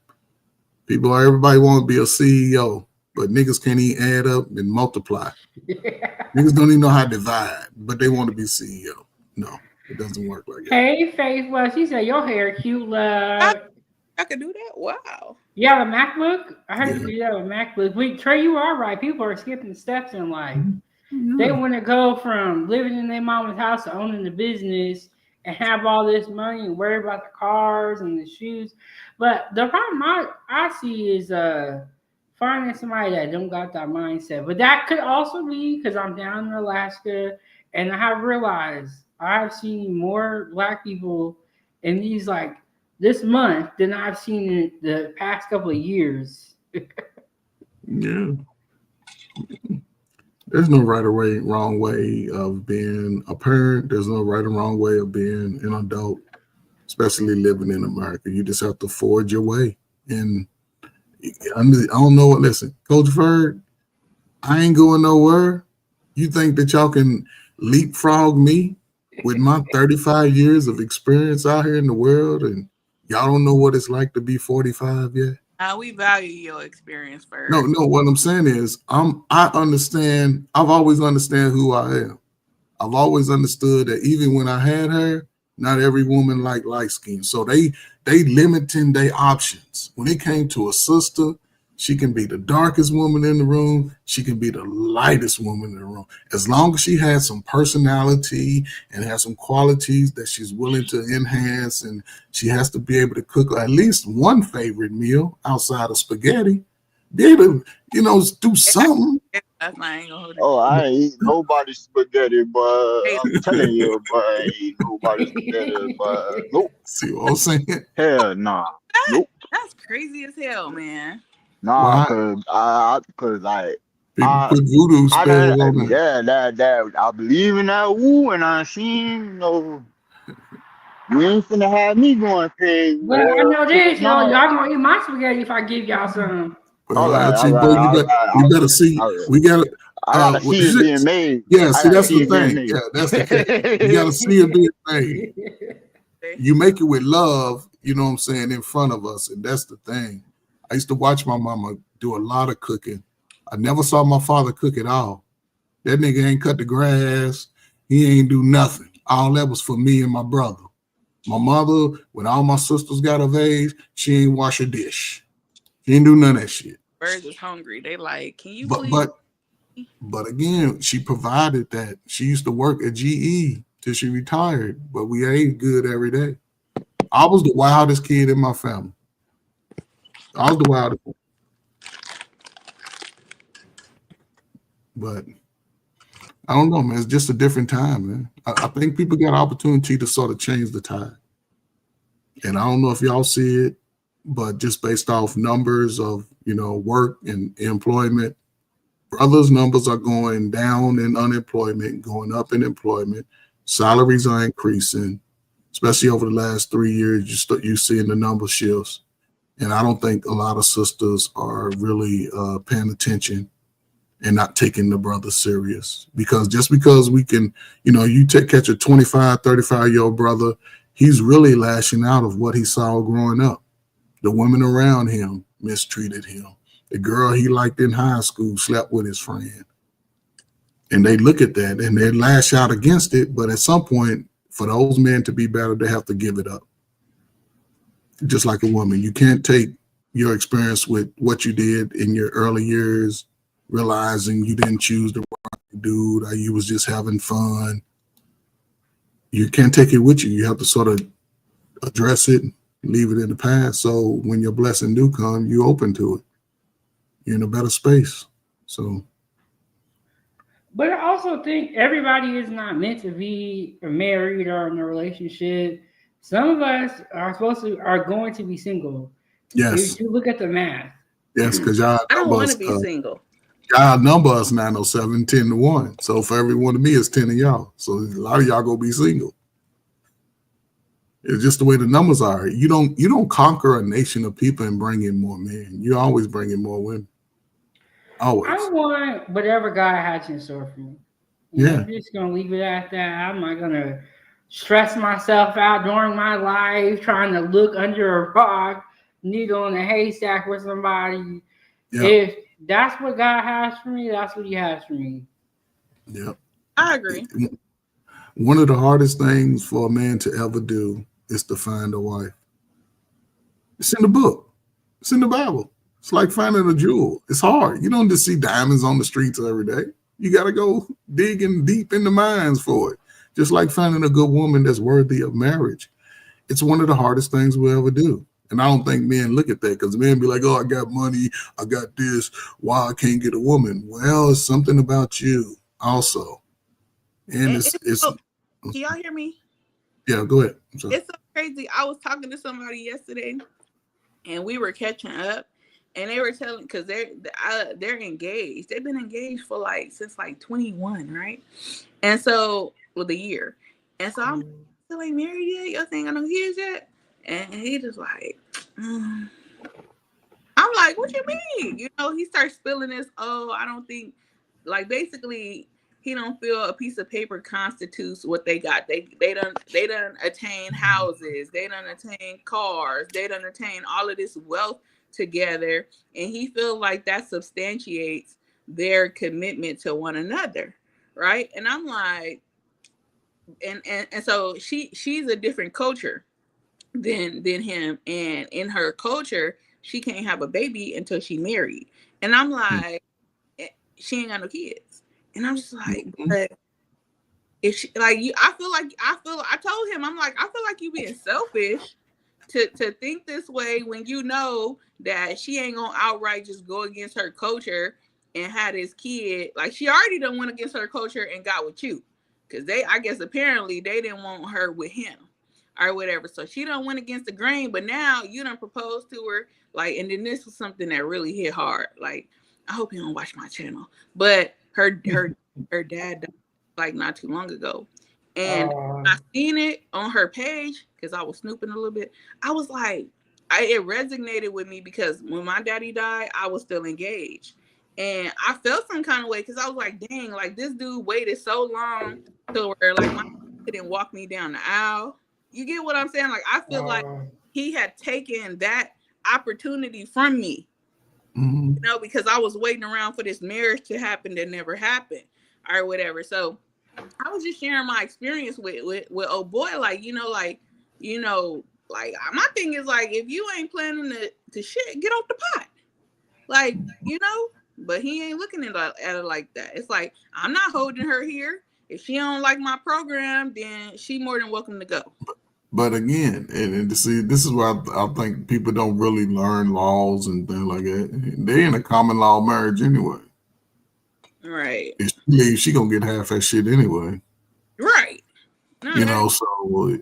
Everybody want to be a CEO, but niggas can't even add up and multiply. Niggas don't even know how to divide, but they want to be CEO. No, it doesn't work like that. Hey, Faith, well, she said your hair cute, love. I can do that? Wow. You have a MacBook? I heard you do that with MacBook. Trey, you are right. People are skipping steps in life. Mm-hmm. They want to go from living in their mama's house to owning the business and have all this money and worry about the cars and the shoes. But the problem I see is finding somebody that don't got that mindset. But that could also be because I'm down in Alaska and I have realized I've seen more Black people in these this month than I've seen in the past couple of years. Yeah. There's no right or wrong way of being a parent. There's no right or wrong way of being an adult, especially living in America. You just have to forge your way. And I don't know what, listen, Coach Ferg, I ain't going nowhere. You think that y'all can leapfrog me with my 35 years of experience out here in the world, and y'all don't know what it's like to be 45 yet? We value your experience first. No. What I'm saying is, I understand. I've always understand who I am. I've always understood that even when I had her, not every woman like light skin. So they limiting their options. When it came to a sister, she can be the darkest woman in the room. She can be the lightest woman in the room. As long as she has some personality and has some qualities that she's willing to enhance, and she has to be able to cook at least one favorite meal outside of spaghetti. Be able to, do something. I ain't eat nobody's spaghetti, but I'm telling you, but I ain't eat nobody's spaghetti, but nope. See what I'm saying? Hell nah. Nope. That's crazy as hell, man. Nah, cause people put voodoo spells on me. Yeah, that I believe in that woo, and I seen, you ain't finna have me going crazy. Well, I know this, y'all gonna eat my spaghetti if I give y'all some. You better see. We gotta. I gotta see it being made. Yeah, see, that's the thing. Yeah, that's the thing. You gotta see it being made. You make it with love, you know what I'm saying, in front of us, and that's the thing. I used to watch my mama do a lot of cooking. I never saw my father cook at all. That nigga ain't cut the grass. He ain't do nothing. All that was for me and my brother. My mother, when all my sisters got of age, she ain't wash a dish. She ain't do none of that shit. birds is hungry. They like, can you But please? but again, she provided that. She used to work at GE till she retired, but we ate good every day. I was the wildest kid in my family. I was the wildest one. But I don't know, man. It's just a different time, man. I think people got opportunity to sort of change the tide. And I don't know if y'all see it, but just based off numbers of, work and employment, brothers' numbers are going down in unemployment, going up in employment. Salaries are increasing, especially over the last 3 years. You seeing the number shifts. And I don't think a lot of sisters are really paying attention and not taking the brother serious. Because just because we can, you catch a 25, 35-year-old brother, he's really lashing out of what he saw growing up. The women around him mistreated him. The girl he liked in high school slept with his friend. And they look at that and they lash out against it. But at some point, for those men to be better, they have to give it up. Just like a woman, you can't take your experience with what you did in your early years, realizing you didn't choose the right dude or you was just having fun. You can't take it with you. You have to sort of address it, leave it in the past. So when your blessing do come, you open to it. You're in a better space. So. But I also think everybody is not meant to be married or in a relationship. Some of us are going to be single. Yes. If you look at the math. Yes, because y'all. I don't want to be single. Y'all number us 907, 10 to 1. So for every one of me, it's 10 of y'all. So a lot of y'all gonna be single. It's just the way the numbers are. You don't conquer a nation of people and bring in more men. You always bring in more women. Always. I want whatever God has in store for me. I'm just gonna leave it at that. I'm not gonna stress myself out during my life trying to look under a rock, needle in a haystack with somebody. Yeah. If that's what God has for me, that's what He has for me. Yeah, I agree. One of the hardest things for a man to ever do is to find a wife. It's in the book. It's in the Bible. It's like finding a jewel. It's hard. You don't just see diamonds on the streets every day. You got to go digging deep in the mines for it. Just like finding a good woman that's worthy of marriage. It's one of the hardest things we'll ever do. And I don't think men look at that because men be like, oh, I got money. I got this. Why I can't get a woman? Well, it's something about you also. And it's can y'all hear me? Yeah, go ahead. It's so crazy. I was talking to somebody yesterday and we were catching up. And they were telling, because they're engaged. They've been engaged for since 21, right? And so, the year. And so I'm still ain't married yet. Y'all think I know kids yet? And he just like, I'm like, what you mean? He starts spilling this. Oh, I don't think, basically, he don't feel a piece of paper constitutes what they got. They done attain houses. They done attain cars. They done attain all of this wealth together, and he feels like that substantiates their commitment to one another, right? And I'm like, and so she's a different culture than him, and in her culture, she can't have a baby until she married. And I'm like, she ain't got no kids, and I'm just like, but if she I told him, I'm like, I feel like you being selfish to think this way when you know that she ain't gonna outright just go against her culture and have this kid. She already done went against her culture and got with you. Because I guess apparently they didn't want her with him or whatever. So she done went against the grain, but now you done proposed to her. And then this was something that really hit hard. I hope you don't watch my channel. But her dad died not too long ago. And I seen it on her page because I was snooping a little bit. I was like, it resonated with me because when my daddy died, I was still engaged. And I felt some kind of way because I was like, dang, this dude waited so long to where my dad didn't walk me down the aisle. You get what I'm saying? I feel like he had taken that opportunity from me, because I was waiting around for this marriage to happen that never happened or whatever. So I was just sharing my experience with old boy, my thing is if you ain't planning to shit, get off the pot. Like, you know, but he ain't looking at it like that. It's like, I'm not holding her here. If she don't like my program, then she more than welcome to go. But again, and to see, this is why I think people don't really learn laws and things like that. They in a common law marriage anyway. Right. If she leaves, she gonna get half that shit anyway. Right. No, You know, so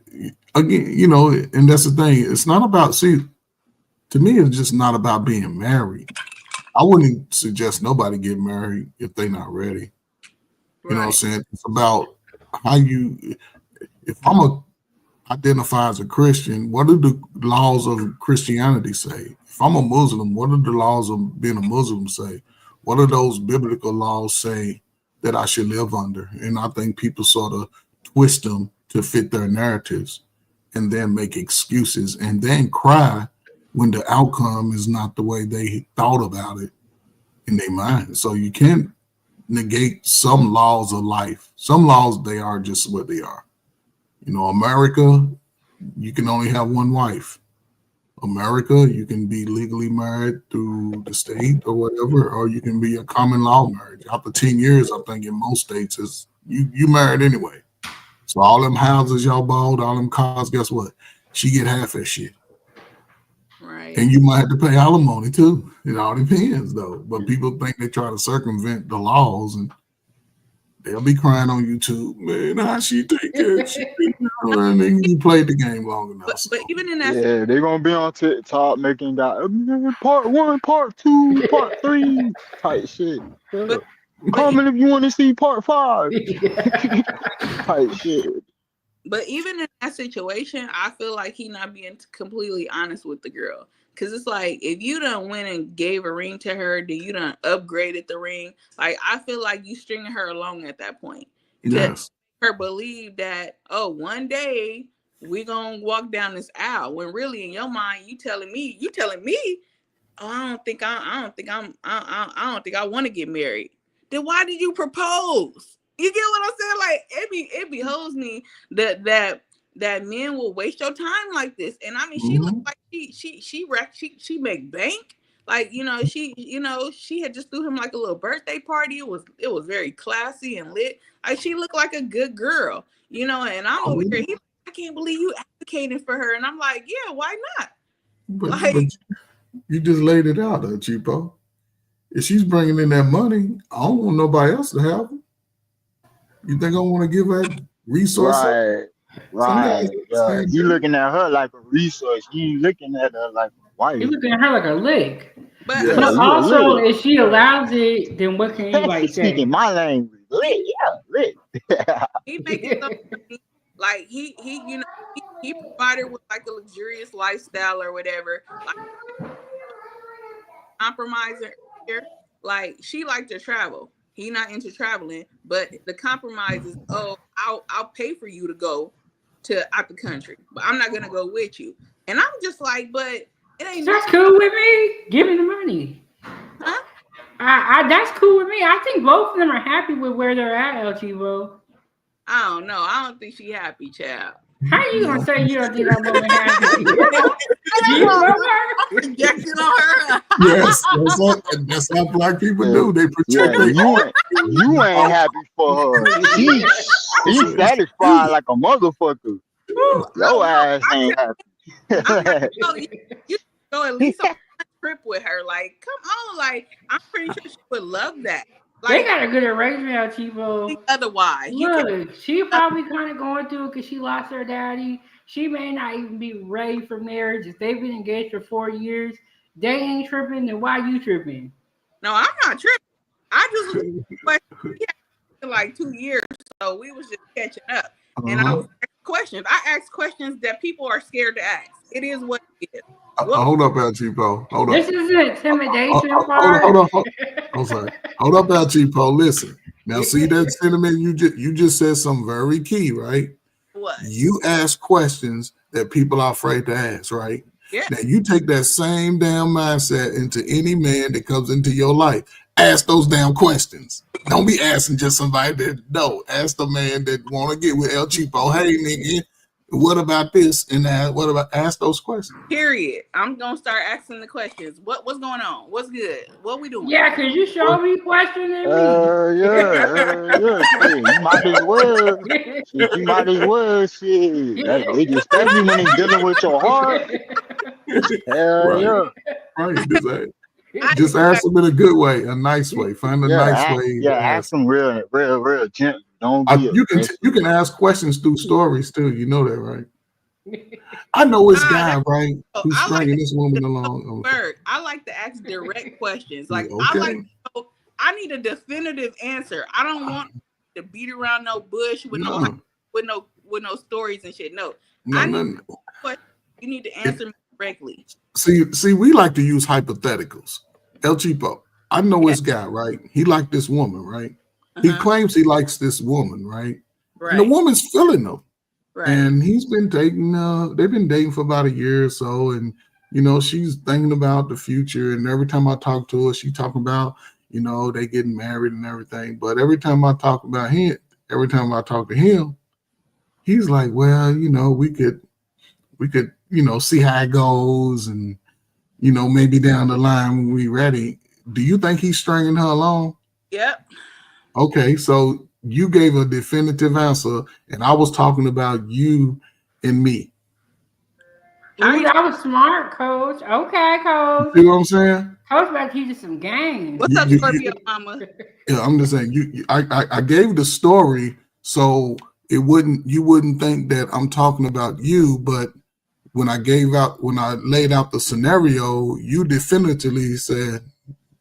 again, you know, and that's the thing. It's not about, see, to me, it's just not about being married. I wouldn't suggest nobody get married if they're not ready. You know what I'm saying? It's about how you, if I'm identify as a Christian, what do the laws of Christianity say? If I'm a Muslim, what do the laws of being a Muslim say? What do those biblical laws say that I should live under? And I think people sort of twist them to fit their narratives and then make excuses and then cry when the outcome is not the way they thought about it in their mind. So you can't negate some laws of life. Some laws, they are just what they are. You know, America, you can only have one wife. America, you can be legally married through the state or whatever, or you can be a common law marriage. After 10 years, I think in most states, is you married anyway. So all them houses y'all bought, all them cars, guess what? She get half that shit. Right. And you might have to pay alimony too. It all depends though. But people think they try to circumvent the laws and they'll be crying on YouTube, man, how she take care of shit. And then you played the game long enough. But even in that, Yeah, they're gonna be on TikTok making that part 1, part 2, part 3 type shit. Comment if you want to see part 5 type shit. But even in that situation, I feel like he not being completely honest with the girl. Because it's like, if you done went and gave a ring to her, then you done upgraded the ring. Like, I feel like you stringing her along at that point. Yes. Her believe that, oh, one day we gonna walk down this aisle. When really in your mind, you telling me, oh, I don't think I want to get married. Then why did you propose? You get what I'm saying? Like, it behoves me that men will waste your time like this. And I mean, she looked like she make bank. Like, she had just threw him like a little birthday party. It was very classy and lit. Like, she looked like a good girl, and I'm over here. I can't believe you advocating for her. And I'm like, yeah, why not? But you just laid it out, Cheapo. If she's bringing in that money, I don't want nobody else to have them. You think I want to give her resources? Right. You looking at her like a resource. You ain't looking at her like a wife. You looking at her like a lick. But also, if she allows it, then what can anybody say? Speaking my language. Lit. He making something like he provided with like a luxurious lifestyle or whatever. Like, compromising here. Like, she liked to travel. He not into traveling, but the compromise is, oh, I'll pay for you to go out the country, but I'm not gonna go with you. And I'm just like, but it ain't. That's cool with me. Give me the money. Huh? That's cool with me. I think both of them are happy with where they're at, El Chivo. I don't know. I don't think she happy, child. How you gonna say you don't think that woman happy? You know her? Projecting on her. Yes, that's how black people do. They project. You ain't happy for her. She's satisfied like a motherfucker. Your ass ain't happy. You go at least on a trip with her. Like, come on. Like, I'm pretty sure she would love that. Like, They got a good arrangement, El Chivo. Otherwise, Look, she probably kind of going through it because she lost her daddy. She may not even be ready for marriage. If they've been engaged for 4 years, they ain't tripping. Then why you tripping? no, I'm not tripping. I just like 2 years, so we was just catching up. And I was asking questions. I asked questions that people are scared to ask. It is what it is. Hold up, El Cheapo. Hold up. This is an intimidation part. Hold up. I'm sorry. Hold up, El Cheapo. Listen. Now, see that sentiment you just said something very key, right? What? You ask questions that people are afraid to ask, right? Yeah. Now, you take that same damn mindset into any man that comes into your life. Ask those damn questions. Don't be asking just somebody that no. Ask the man that want to get with El Cheapo. Hey, nigga, What about this? And what about ask those questions? Period. I'm gonna start asking the questions. What's going on? What's good? What we doing? Yeah, cause you show me questioning me. Yeah. Shit, you might as well. Shit, you might as well. Shit, especially when it's dealing with your heart. Hell Right. yeah. Right. Just ask them in a good way, a nice way. Find a nice way. Yeah, ask them real gently. Don't be you can ask questions through stories too. You know that, right? I know this guy, right, who's stringing this woman along. I like to ask direct questions. Like okay. I need a definitive answer. I don't want to beat around no bush with no stories and shit. No. You need to answer me directly. See, we like to use hypotheticals. El Cheapo, I know this guy, right? He liked this woman, right? He claims he likes this woman, right? And the woman's feeling him. Right. And he's been dating, they've been dating for about a year or so. And, you know, she's thinking about the future. And every time I talk to her, she talking about, you know, they getting married and everything. But every time I talk to him, he's like, well, you know, we could, you know, see how it goes. And, you know, maybe down the line when we ready. Do you think he's stringing her along? Yep. Okay, so you gave a definitive answer, and I was talking about you and me. Ooh, that was smart, Coach. Okay, Coach. You know what I'm saying? Coach about to teach you some games. What's up, Scorpio Mama? Yeah, I'm just saying. I gave the story so you wouldn't think that I'm talking about you, but when I laid out the scenario, you definitively said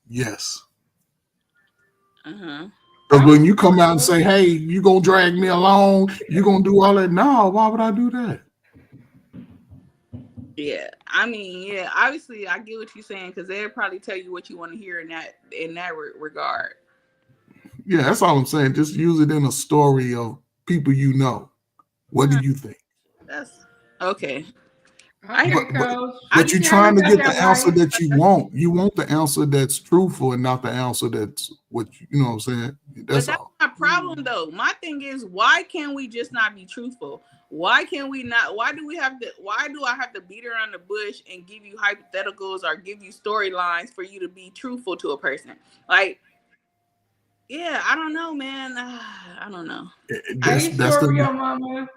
yes. Because when you come out and say, hey, you gonna drag me along, you gonna do all that. No, why would I do that? Yeah, I mean, yeah, obviously I get what you're saying, because they'll probably tell you what you want to hear in that regard. Yeah, that's all I'm saying. Just use it in a story of people you know. What do you think? That's okay. But you're trying to get the answer that you want. You want the answer that's truthful and not the answer that's what you know what I'm saying. That's all. My problem though. My thing is, why can't we just not be truthful? Why can't we not? Why do I have to beat around the bush and give you hypotheticals or give you storylines for you to be truthful to a person? Like, yeah, I don't know, man. I don't know. That's the mama.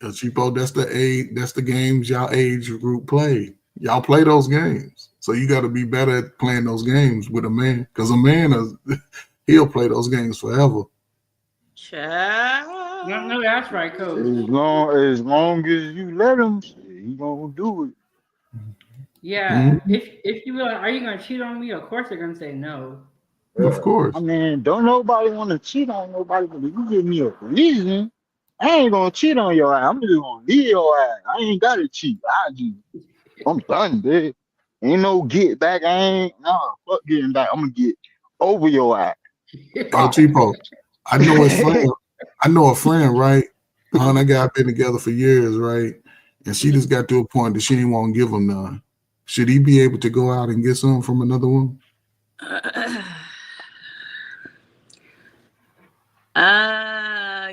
Cheapo, that's the games y'all age group play. Y'all play those games. So you got to be better at playing those games with a man. Because a man, he'll play those games forever. Child. No, that's right, Coach. As long as you let him, he gonna do it. Yeah. If you are you gonna cheat on me? Of course they're gonna say no. Of course. I mean, don't nobody want to cheat on nobody, but if you give me a reason, I ain't gonna cheat on your ass. I'm just gonna leave your ass. I ain't gotta cheat. I'm done, dude. Ain't no get back. Fuck getting back. I'm gonna get over your ass. Oh, Cheapo, I know a friend, right? Her and that guy been together for years, right? And she just got to a point that she didn't want to give him none. Should he be able to go out and get some from another woman?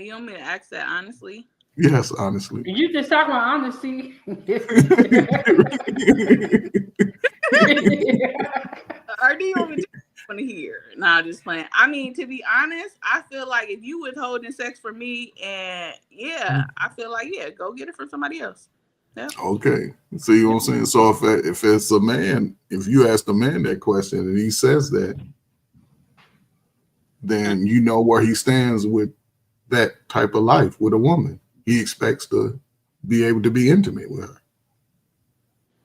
You want me to ask that honestly? Yes, honestly. You just talk about honesty. Or do you want me to hear? Nah, just playing. I mean, to be honest, I feel like if you withholding sex for me, and I feel like go get it from somebody else. Yeah. Okay. See what I'm saying? So if it's a man, if you ask the man that question and he says that, then you know where he stands with that type of life with a woman. He expects to be able to be intimate with her.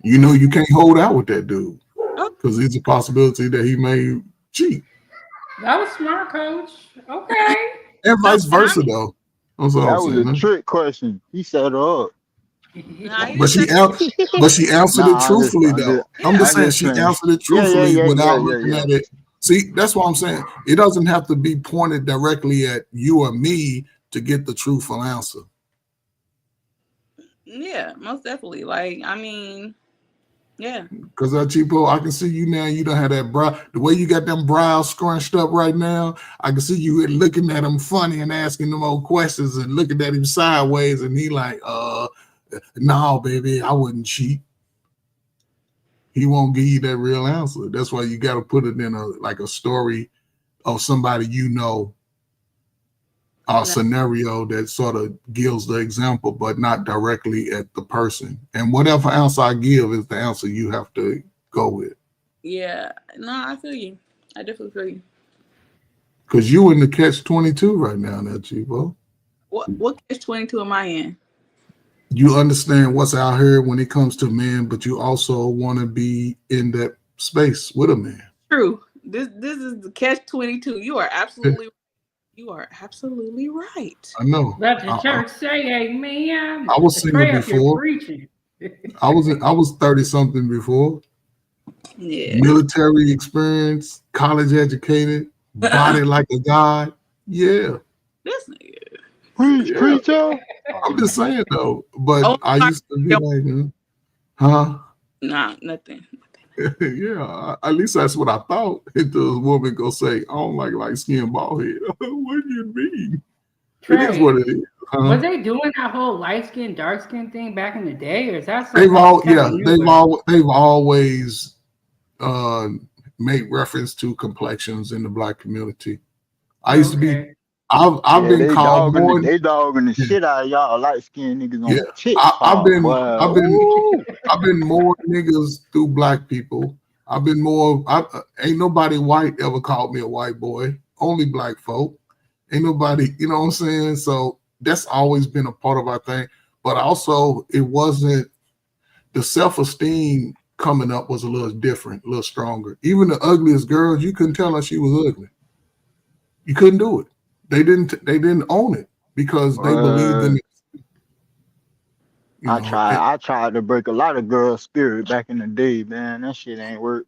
You know, you can't hold out with that dude because there's a possibility that he may cheat. That was smart, Coach. Okay. And vice versa, though. That was a trick question. He set her up. But she answered it truthfully, though. I'm just saying she answered it truthfully without looking at it. See, that's what I'm saying. It doesn't have to be pointed directly at you or me to get the truthful answer. Yeah, most definitely. Like, I mean, Yeah. Because Cheapo, I can see you now. You don't have that brow. The way you got them brows scrunched up right now, I can see you looking at him funny and asking them old questions and looking at him sideways. And he like, no, baby, I wouldn't cheat. He won't give you that real answer. That's why you got to put it in a story of somebody you know, a scenario that sort of gives the example, but not directly at the person. And whatever answer I give is the answer you have to go with. Yeah. No, I feel you. I definitely feel you. Because you in the catch-22 right now, Cheapo. What catch-22 am I in? You understand what's out here when it comes to men, but you also want to be in that space with a man. True. This is the catch-22. You are absolutely right. I know. Let the church say amen. I was single before. I was 30-something before. Yeah. Military experience, college educated, body like a god. Yeah. This nigga. Preacher. I'm just saying though. But I used to be like, huh? Nah, nothing. Yeah, at least that's what I thought. Until a woman go say, I don't like light skin, bald head. What do you mean? Trey, it is what it is. Was they doing that whole light skin, dark skin thing back in the day, or is that they've always made reference to complexions in the Black community. I used to be. I've been called more. They dogging the shit out of y'all light skinned niggas on TikTok. I've been more niggas through Black people. I've been more. Ain't nobody white ever called me a white boy. Only Black folk. Ain't nobody. You know what I'm saying? So that's always been a part of our thing. But also, it wasn't the self-esteem coming up was a little different, a little stronger. Even the ugliest girls, you couldn't tell her she was ugly. You couldn't do it. They didn't own it because they believed in it. I tried to break a lot of girls' spirit back in the day, man. That shit ain't work.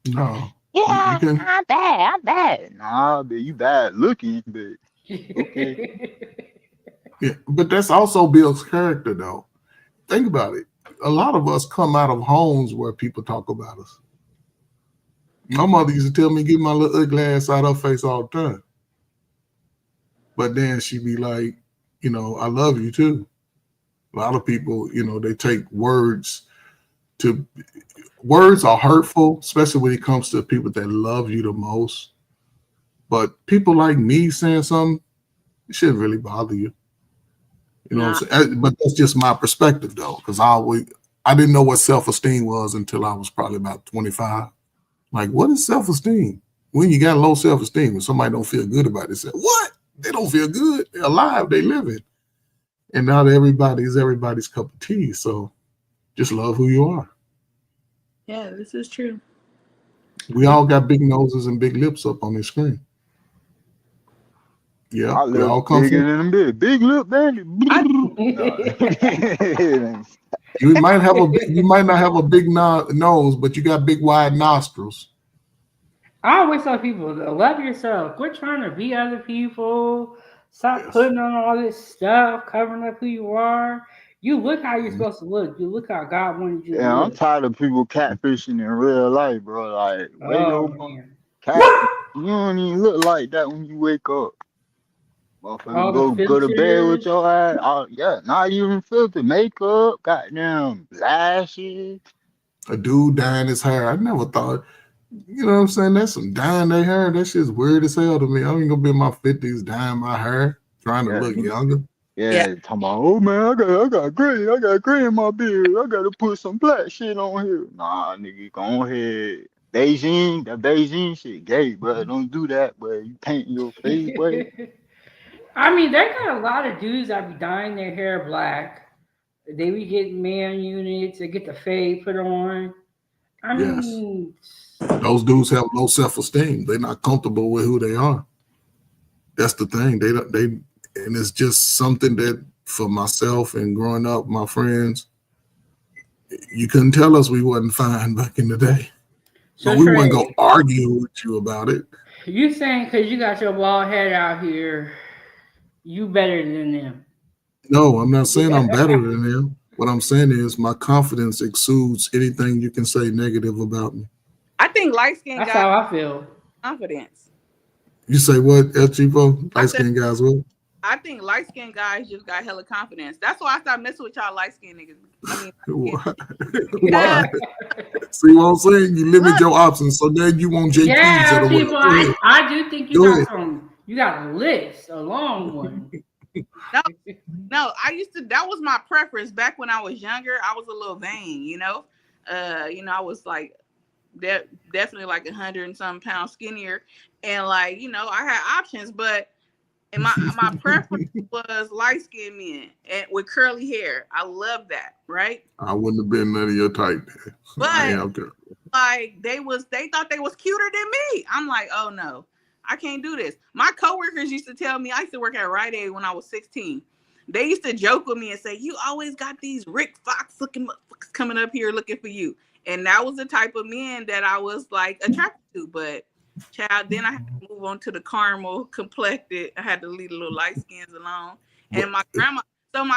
No. Yeah, I'm bad. Nah, but you bad looking, but okay. Yeah, but that's also builds character though. Think about it. A lot of us come out of homes where people talk about us. My mother used to tell me, get my little ugly ass out of her face all the time. But then she'd be like, I love you too. A lot of people, they take words are hurtful, especially when it comes to people that love you the most. But people like me saying something, it shouldn't really bother you. You know what I'm saying? But that's just my perspective though, because I didn't know what self-esteem was until I was probably about 25. Like, what is self-esteem? When you got low self-esteem, when somebody don't feel good about it, say, what? They don't feel good. They're alive. They living. And not everybody is everybody's cup of tea. So just love who you are. Yeah, this is true. We all got big noses and big lips up on the screen. Yeah, we all come bigger than them big lip, baby. You might not have a big nose, but you got big wide nostrils. I always tell people, love yourself. Quit trying to be other people. Stop putting on all this stuff, covering up who you are. You look how you're supposed to look. You look how God wanted you to look. I'm tired of people catfishing in real life, bro. Like, cat, you don't even look like that when you wake up. Motherfucker, go to bed with your ass. Not even filter, makeup, goddamn lashes. A dude dyeing his hair. I never thought, you know what I'm saying? That's some dyeing their hair. That shit's weird as hell to me. I ain't gonna be in my 50s dyeing my hair, trying to look younger. Yeah, talking about, oh man, I got gray in my beard. I gotta put some black shit on here. Nah, nigga, go ahead. That Beijing shit gay, bro. Don't do that, bro. You paint your face, bro. I mean, they got a lot of dudes that be dyeing their hair black. They be getting man units. They get the fade put on. I mean, those dudes have low self-esteem. They're not comfortable with who they are. That's the thing. And it's just something that for myself and growing up, my friends, you couldn't tell us we wasn't fine back in the day. So we wouldn't go argue with you about it. You saying because you got your bald head out here, you better than them? No, I'm not saying I'm better than them. What I'm saying is my confidence exudes anything you can say negative about me. I think light skinned That's guys how I feel. confidence. You say what, El Chivo? I Light said- skinned guys, what? I think light skinned guys just got hella confidence. That's why I stopped messing with y'all light skinned niggas. I mean, Why? Yeah. See what I'm saying? You limit your options, so then you want JPs Yeah, that are people, what? I do think you Go got ahead. some. You got a list, a long one. no, I used to. That was my preference back when I was younger. I was a little vain, you know. I was like definitely like 100 and some pounds skinnier, and like I had options, but and my preference was light skinned men and with curly hair. I love that, right? I wouldn't have been none of your type there. But like they thought they was cuter than me. I'm like, oh no, I can't do this. My coworkers used to tell me, I used to work at Rite Aid when I was 16. They used to joke with me and say, you always got these Rick Fox looking motherfuckers coming up here looking for you. And that was the type of men that I was like attracted to. But child, then I had to move on to the caramel complected. I had to leave the little light skins alone. And my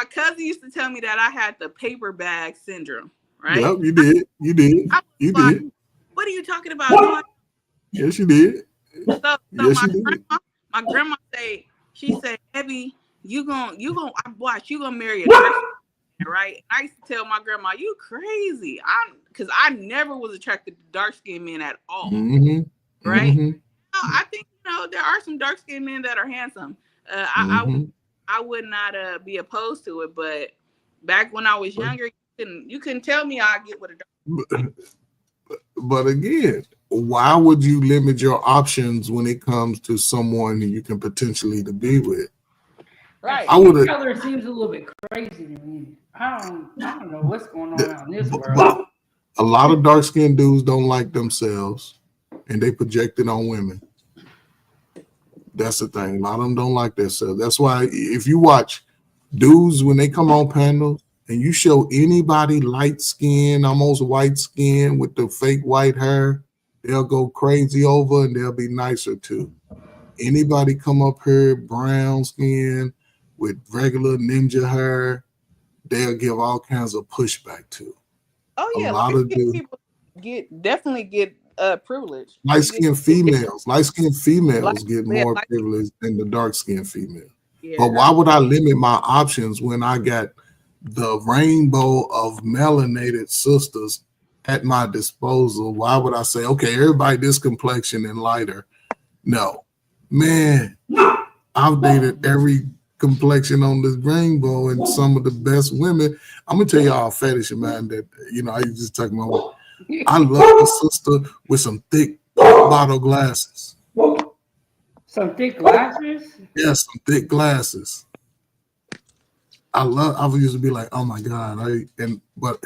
cousin used to tell me that I had the paper bag syndrome, right? Yep, you did. You did. You like, did. What are you talking about? Yes, you did. So Yes, you did. my grandma she said, Abby, you gonna watch, you gonna marry a dark skin, right? And I used to tell my grandma, you crazy. Because I never was attracted to dark skinned men at all. Mm-hmm. Right? Mm-hmm. I think there are some dark skinned men that are handsome. I would not be opposed to it, but back when I was younger, you couldn't tell me I'd get with a dark. But again, why would you limit your options when it comes to someone you can potentially to be with? Right. I would. Color seems a little bit crazy to me. I don't know what's going on out in this world. A lot of dark skinned dudes don't like themselves, and they project it on women. That's the thing. A lot of them don't like themselves. That's why if you watch dudes when they come on panels and you show anybody light skin, almost white skin with the fake white hair, they'll go crazy over and they'll be nicer too. Anybody come up here brown skin with regular ninja hair, they'll give all kinds of pushback to. Oh yeah, a lot of people definitely get privilege. Light skinned females get more privilege than the dark skinned female. Yeah. But why would I limit my options when I got the rainbow of melanated sisters at my disposal? Why would I say, okay, everybody this complexion and lighter? No, man, I've dated every complexion on this rainbow and some of the best women. I'm gonna tell y'all a fetish of mine that I used to talk about. I love a sister with some thick bottle glasses. Some thick glasses? Yeah, some thick glasses. I used to be like, oh my God. But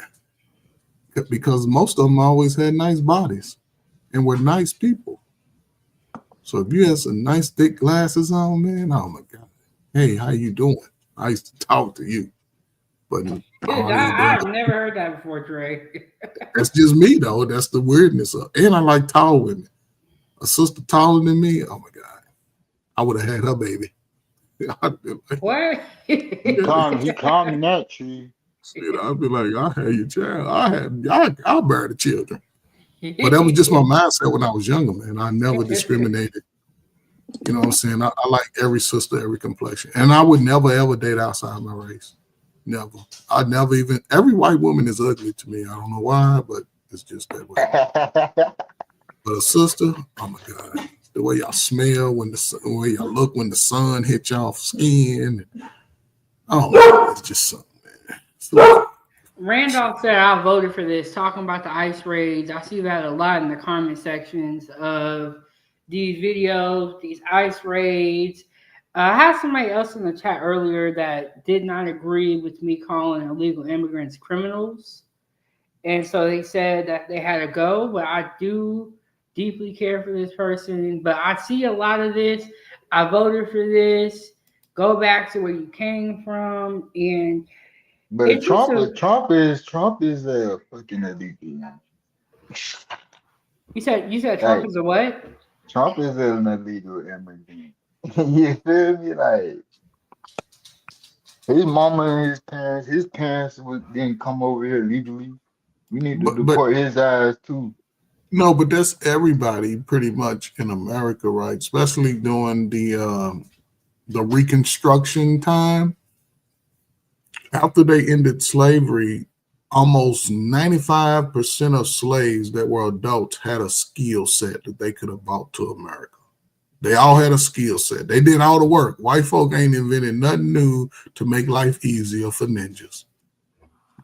because most of them always had nice bodies and were nice people. So if you had some nice thick glasses on, man, oh my God. Hey, how you doing? I used to talk to you. But I've never heard that before, Trey. That's just me though. That's the weirdness of it. And I like tall women. A sister taller than me, oh my God. I would have had her baby. What? He calm that tree. I'd be like, I had your child. I'll bear the children. But that was just my mindset when I was younger, man. I never discriminated. You know what I'm saying? I like every sister, every complexion. And I would never, ever date outside my race. Never. I'd never even, every white woman is ugly to me. I don't know why, but it's just that way. But a sister, oh my God. The way y'all smell, the way y'all look when the sun hits y'all skin. Oh, it's just something, man. So, Randolph said I voted for this, talking about the ICE raids. I see that a lot in the comment sections of these videos, these ICE raids. I had somebody else in the chat earlier that did not agree with me calling illegal immigrants criminals. And so they said that they had to go, but I do deeply care for this person. But I see a lot of this. I voted for this. Go back to where you came from. And but Trump is a fucking illegal. You said Trump is a what? Trump is an illegal immigrant. You feel me? Like His mama and his parents didn't come over here legally. We need to But deport his ass too. no, but that's everybody pretty much in America, right? Especially during the Reconstruction time. After they ended slavery, almost 95% of slaves that were adults had a skill set that they could have brought to America. They all had a skill set. They did all the work. White folk ain't invented nothing new to make life easier for ninjas.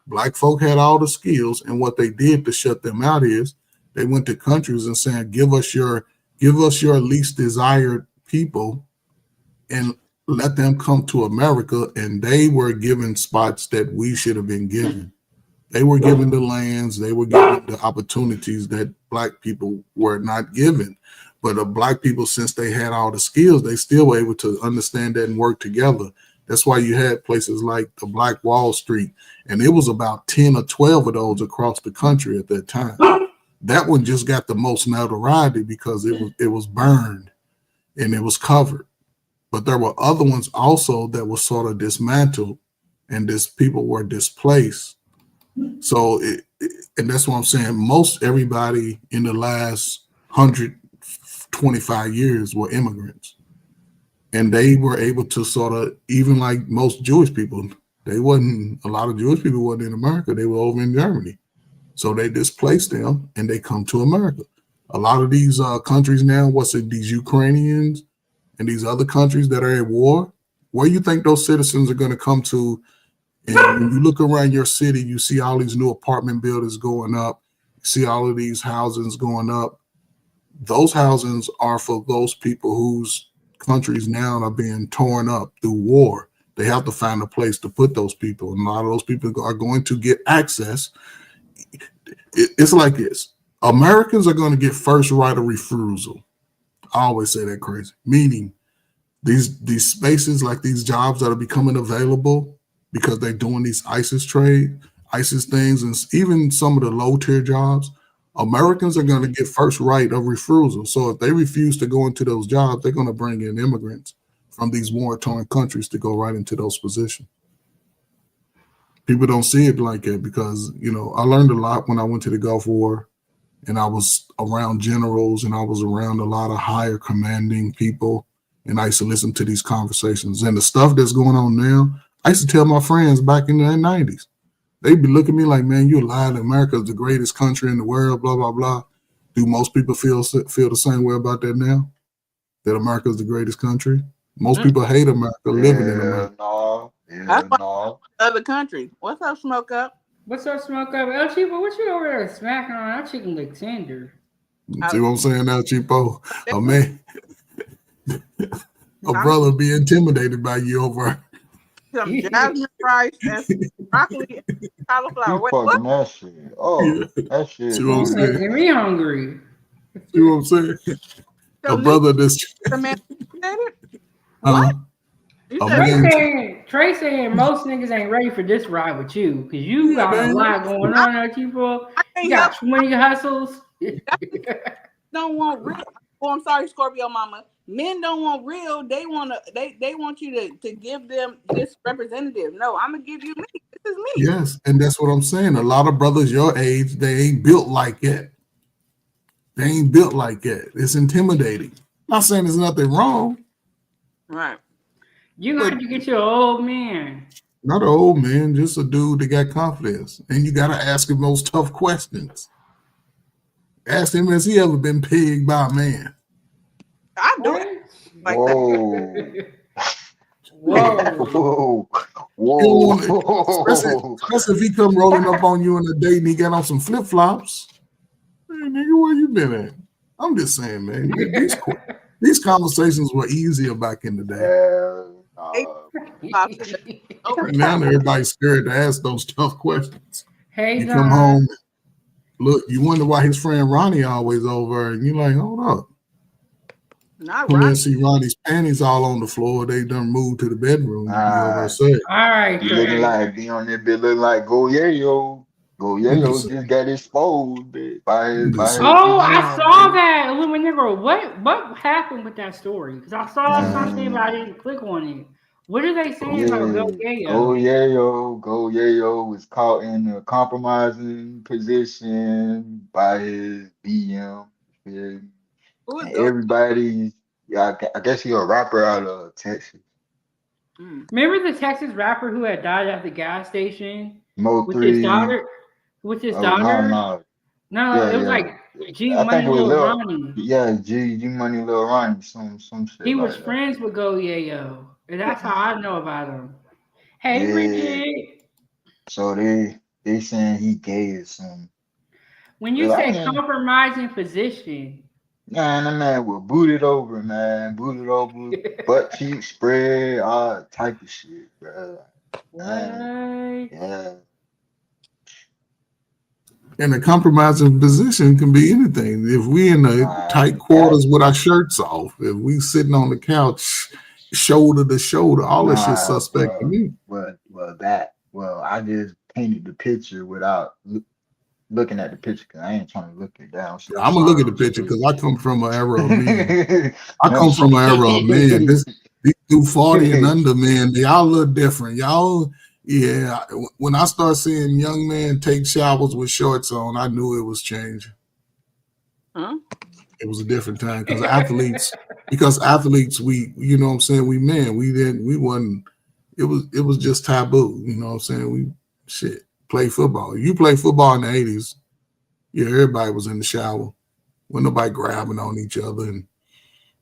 Black folk had all the skills, and what they did to shut them out is they went to countries and saying, give us your least desired people and let them come to America. And they were given spots that we should have been given. They were given the lands, they were given the opportunities that Black people were not given. But the Black people, since they had all the skills, they still were able to understand that and work together. That's why you had places like the Black Wall Street, and it was about 10 or 12 of those across the country at that time. That one just got the most notoriety because it was burned and it was covered. But there were other ones also that were sort of dismantled, and people were displaced. So, and that's what I'm saying. Most everybody in the last 125 years were immigrants, and they were able to sort of, even like most Jewish people, a lot of Jewish people wasn't in America. They were over in Germany. So they displaced them and they come to America. A lot of these countries now, these Ukrainians and these other countries that are at war, where you think those citizens are going to come to? And when you look around your city, you see all these new apartment buildings going up, you see all of these housings going up. Those housings are for those people whose countries now are being torn up through war. They have to find a place to put those people. And a lot of those people are going to get access. It's like this. Americans are going to get first right of refusal. I always say that crazy. Meaning these spaces, like these jobs that are becoming available because they're doing these ISIS things, and even some of the low tier jobs, Americans are going to get first right of refusal. So if they refuse to go into those jobs, they're going to bring in immigrants from these war-torn countries to go right into those positions. People don't see it like that because, I learned a lot when I went to the Gulf War, and I was around generals and I was around a lot of higher commanding people, and I used to listen to these conversations. And the stuff that's going on now, I used to tell my friends back in the 90s. They'd be looking at me like, man, you're lying. America is the greatest country in the world, blah, blah, blah. Do most people feel the same way about that now? That America is the greatest country? Most people hate America, living in America. No. Other country. What's up, Smoke Up? What's up, Smoke Up? El Cheapo, what you over there smacking on? That chicken lick tender. See what I'm saying now, Cheapo? A man, a brother be intimidated by you over. Some jasmine rice and broccoli and cauliflower. What? That shit. Oh, that shit. See what I'm saying? Making me hungry. See what I'm saying? A brother that's the man said it? Trey saying most niggas ain't ready for this ride with you because you got a lot going on there, people. You got 20 hustles. Don't want real. Oh, I'm sorry, Scorpio Mama. Men don't want real. They want you to give them this representative. No, I'm gonna give you me. This is me. Yes, and that's what I'm saying. A lot of brothers your age, they ain't built like that. They ain't built like that. It's intimidating. Not saying there's nothing wrong. Right. You got to get your old man. Not an old man, just a dude that got confidence. And you got to ask him those tough questions. Ask him, has he ever been pegged by a man? I do it like that. Whoa. Especially if he come rolling up on you on a date and he got on some flip-flops. Hey, nigga, where you been at? I'm just saying, man. These conversations were easier back in the day. Now everybody's scared to ask those tough questions. Hey, you come home, look, you wonder why his friend Ronnie always over, and you're like, hold up. Not Come Ronnie. and see Ronnie's panties all on the floor. They done moved to the bedroom. All right, you looking like be on that bit looking like Go Yayo. Go Yayo just got exposed by his I saw that Illuminegro. What happened with that story? Because I saw something but I didn't click on it. What are they saying about Go Yayo? Go Yayo was caught in a compromising position by his BM. Yeah. Who is And Go? everybody, yeah, I guess he's a rapper out of Texas. Remember the Texas rapper who had died at the gas station with his Mo3. daughter? With his Oh, daughter? no. No, Yeah, it was yeah. like G I Money think it was Lil Lil. Ronnie. Yeah, G Money Lil Ronnie, some shit He like was that. friends with Go Yayo, and that's how I know about him. Hey, Yeah. Bridget. So they saying he gay or something. When you But say compromising position, man, that man was booted over, butt cheek spread, all type of shit, bro. what? Yeah. And a compromising position can be anything. If we in the tight quarters with our shirts off, if we sitting on the couch, shoulder to shoulder, all that shit suspect to me. Well, I just painted the picture without looking at the picture because I ain't trying to look it down. So I'm gonna look at the picture because I come from an era of men. I come from an era of men. These 240 and under men, they all look different. Y'all, yeah. When I start seeing young men take showers with shorts on, I knew it was changing. Huh? It was a different time because athletes, we, you know what I'm saying, we men, we wasn't. It was just taboo. You know what I'm saying? We play football. You play football in the 80s. Yeah, everybody was in the shower. When nobody grabbing on each other and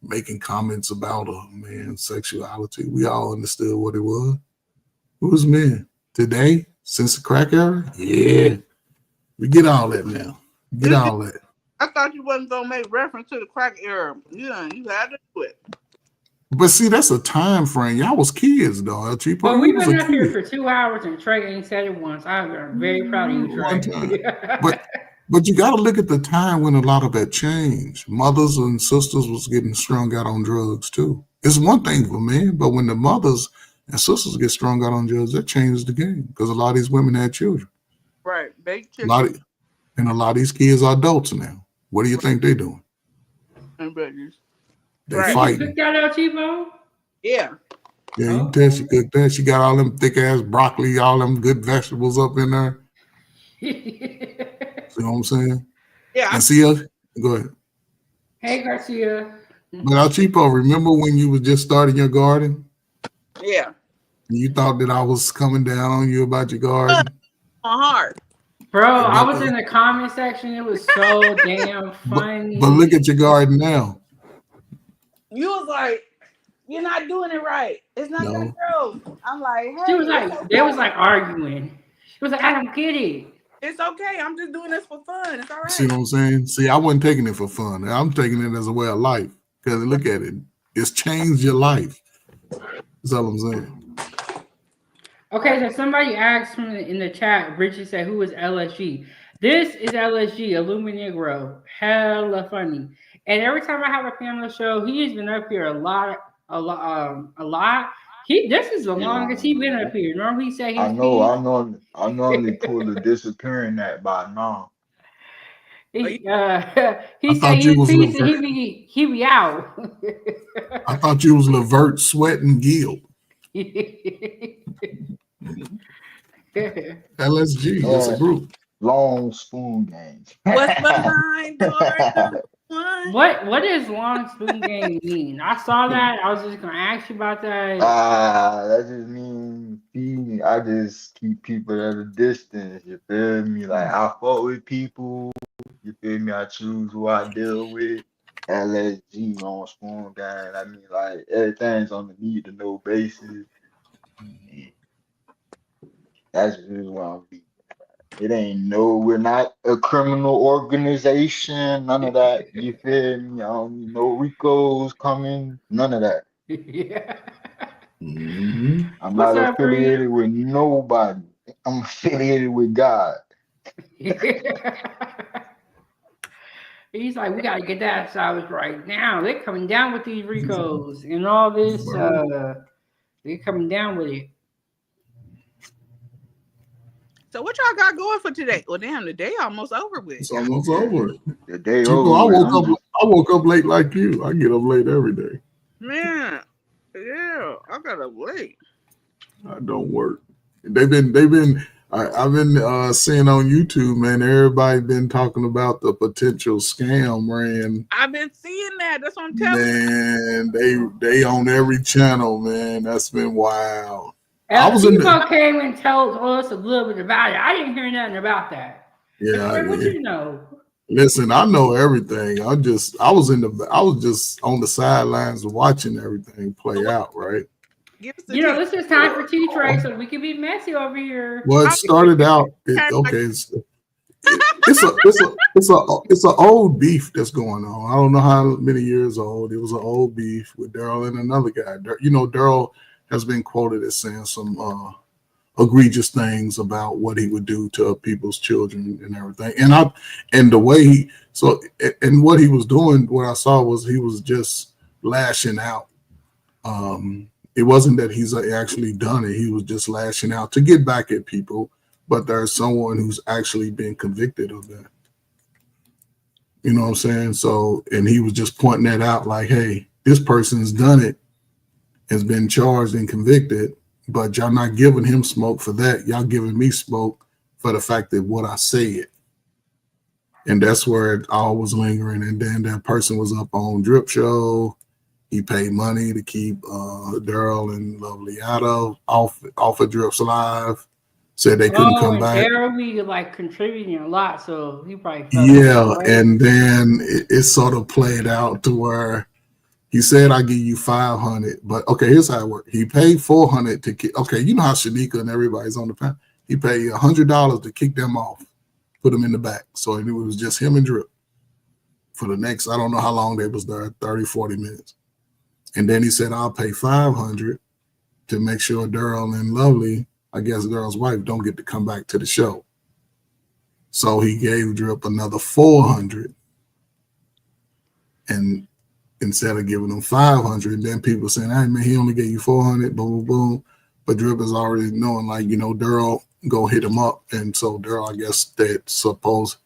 making comments about man's sexuality. We all understood what it was. It was men. Today, since the crack era, yeah, we get all that now. Get all that. I thought you wasn't gonna make reference to the crack era. Yeah, you had to do it. But see, that's a time frame. Y'all was kids, though. El Cheapo, But we've been up here for 2 hours and Trey ain't said it once. I'm very proud of you, Trey. But you got to look at the time when a lot of that changed. Mothers and sisters was getting strung out on drugs too. It's one thing for men, but when the mothers and sisters get strung out on drugs, that changes the game because a lot of these women had children. Right. A lot of these kids are adults now. What do you think they're doing? They fighting. You cook that El Cheapo? Yeah. Yeah, you tell she cooked that. She got all them thick ass broccoli, all them good vegetables up in there. You know what I'm saying? Yeah. And see us? Go ahead. Hey, Garcia. But El Cheapo, remember when you was just starting your garden? Yeah. And you thought that I was coming down on you about your garden? My heart. Bro, I was in the comment section. It was so damn funny. But look at your garden now. You was like, you're not doing it right. It's not gonna grow. I'm like, hey. She was like, they was like arguing. She was like, I don't get it. It's okay. I'm just doing this for fun. It's all right. See what I'm saying? See, I wasn't taking it for fun. I'm taking it as a way of life. Because look at it. It's changed your life. That's all I'm saying. Okay, so somebody asked in the chat, Richard said, who is LSG? This is LSG, Illuminegro. Hella funny. And every time I have a panel show, he's been up here a lot. This is the longest he's been up here. Normally he say I normally pull the disappearing act by now. He said he be out. I thought you was Levert, Sweat, and Gill. LSG, that's a group. Long spoon game. What's behind door? What does long spoon game mean? I saw that. I was just gonna ask you about that. That just means feeding. I just keep people at a distance. You feel me? Like I fuck with people. You feel me? I choose who I deal with. LSG, long spoon game. I mean, like everything's on the need to know basis. That's just what I'm be. It ain't we're not a criminal organization, none of that. You feel me? I don't need no Ricos coming, none of that. Yeah. Mm-hmm. I'm not affiliated with nobody. I'm affiliated with God. He's like, we gotta get that established right now. They're coming down with these Ricos and all this. They're coming down with it. So what y'all got going for today? Well, damn, the day almost over with. It's almost over. The day over. I woke up late like you. I get up late every day. Man, yeah. I gotta wait. Don't work. I've been seeing on YouTube, man, everybody been talking about the potential scam ran. I've been seeing that. That's what I'm telling you. Man, they on every channel, man. That's been wild. I was people came and told us a little bit about it. I didn't hear nothing about that. Yeah, what you know? Listen, I know everything. I was just on the sidelines watching everything play out, right? This is time for tea tray, so we can be messy over here. Well, it started out. It's an old beef that's going on. I don't know how many years old. It was an old beef with Daryl and another guy. Daryl has been quoted as saying some egregious things about what he would do to people's children and everything. And the way what he was doing, what I saw was he was just lashing out. It wasn't that he's actually done it. He was just lashing out to get back at people. But there's someone who's actually been convicted of that. You know what I'm saying? So, and he was just pointing that out like, hey, this person's done it, has been charged and convicted, but y'all not giving him smoke for that. Y'all giving me smoke for the fact that what I said. And that's where it all was lingering. And then that person was up on Drip Show. He paid money to keep Daryl and Lovely off of Drip's Live. Said they couldn't come back. Daryl be like contributing a lot, so he probably and then it sort of played out to where he said, "I give you $500," but okay, here's how it worked. He paid $400 to kick. Okay, you know how Shanika and everybody's on the panel. He paid $100 to kick them off, put them in the back. So it was just him and Drip for the next, I don't know how long they was there, 30, 40 minutes. And then he said, "I'll pay $500 to make sure Daryl and Lovely, I guess Daryl's wife, don't get to come back to the show." So he gave Drip another $400, and instead of giving them $500, then people saying, "Hey man, he only gave you $400, boom, boom, boom." But Drip is already knowing, like, Daryl go hit him up, and so Daryl, I guess, that's supposed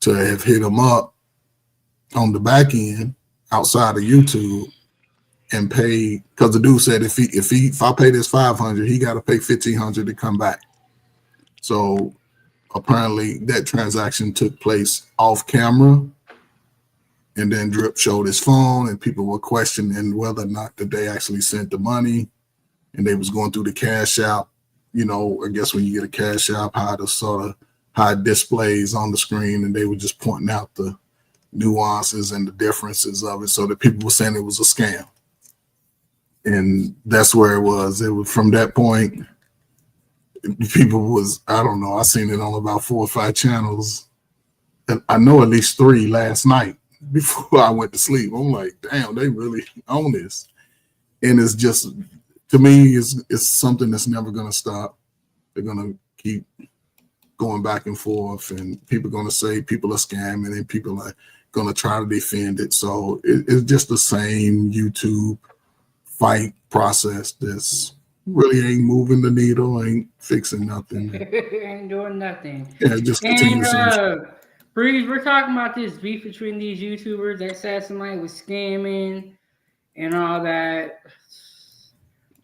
to have hit him up on the back end outside of YouTube and pay, because the dude said if I pay this $500, he got to pay $1,500 to come back. So apparently that transaction took place off camera, and then Drip showed his phone, and people were questioning whether or not that they actually sent the money, and they was going through the cash app. I guess when you get a cash app, how it displays on the screen, and they were just pointing out the nuances and the differences of it, so that people were saying it was a scam. And that's where it was. It was from that point, people was, I don't know, I seen it on about 4 or 5 channels. And I know at least 3 last night before I went to sleep. I'm like, damn, they really own this. And it's just, to me, it's something that's never going to stop. They're going to keep going back and forth, and people are going to say people are scamming, and people are going to try to defend it. So it's just the same YouTube fight process that's really ain't moving the needle, ain't fixing nothing. Ain't doing nothing. Yeah, just continues. Breeze, we're talking about this beef between these YouTubers that said somebody was scamming and all that.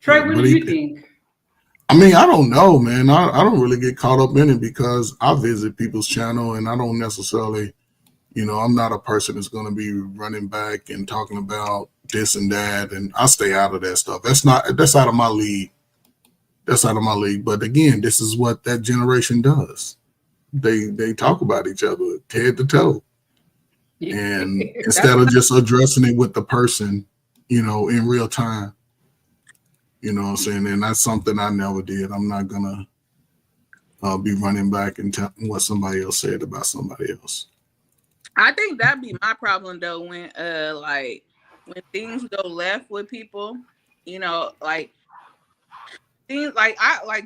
Trey, what do you think? I mean, I don't know, man. I don't really get caught up in it because I visit people's channel, and I don't necessarily, I'm not a person that's going to be running back and talking about this and that, and I stay out of that stuff. That's out of my league. That's out of my league. But again, this is what that generation does. They talk about each other head to toe, and instead of just addressing it with the person, in real time. You know what I'm saying? And that's something I never did. I'm not gonna be running back and telling what somebody else said about somebody else. I think that'd be my problem though, when things go left with people, like things like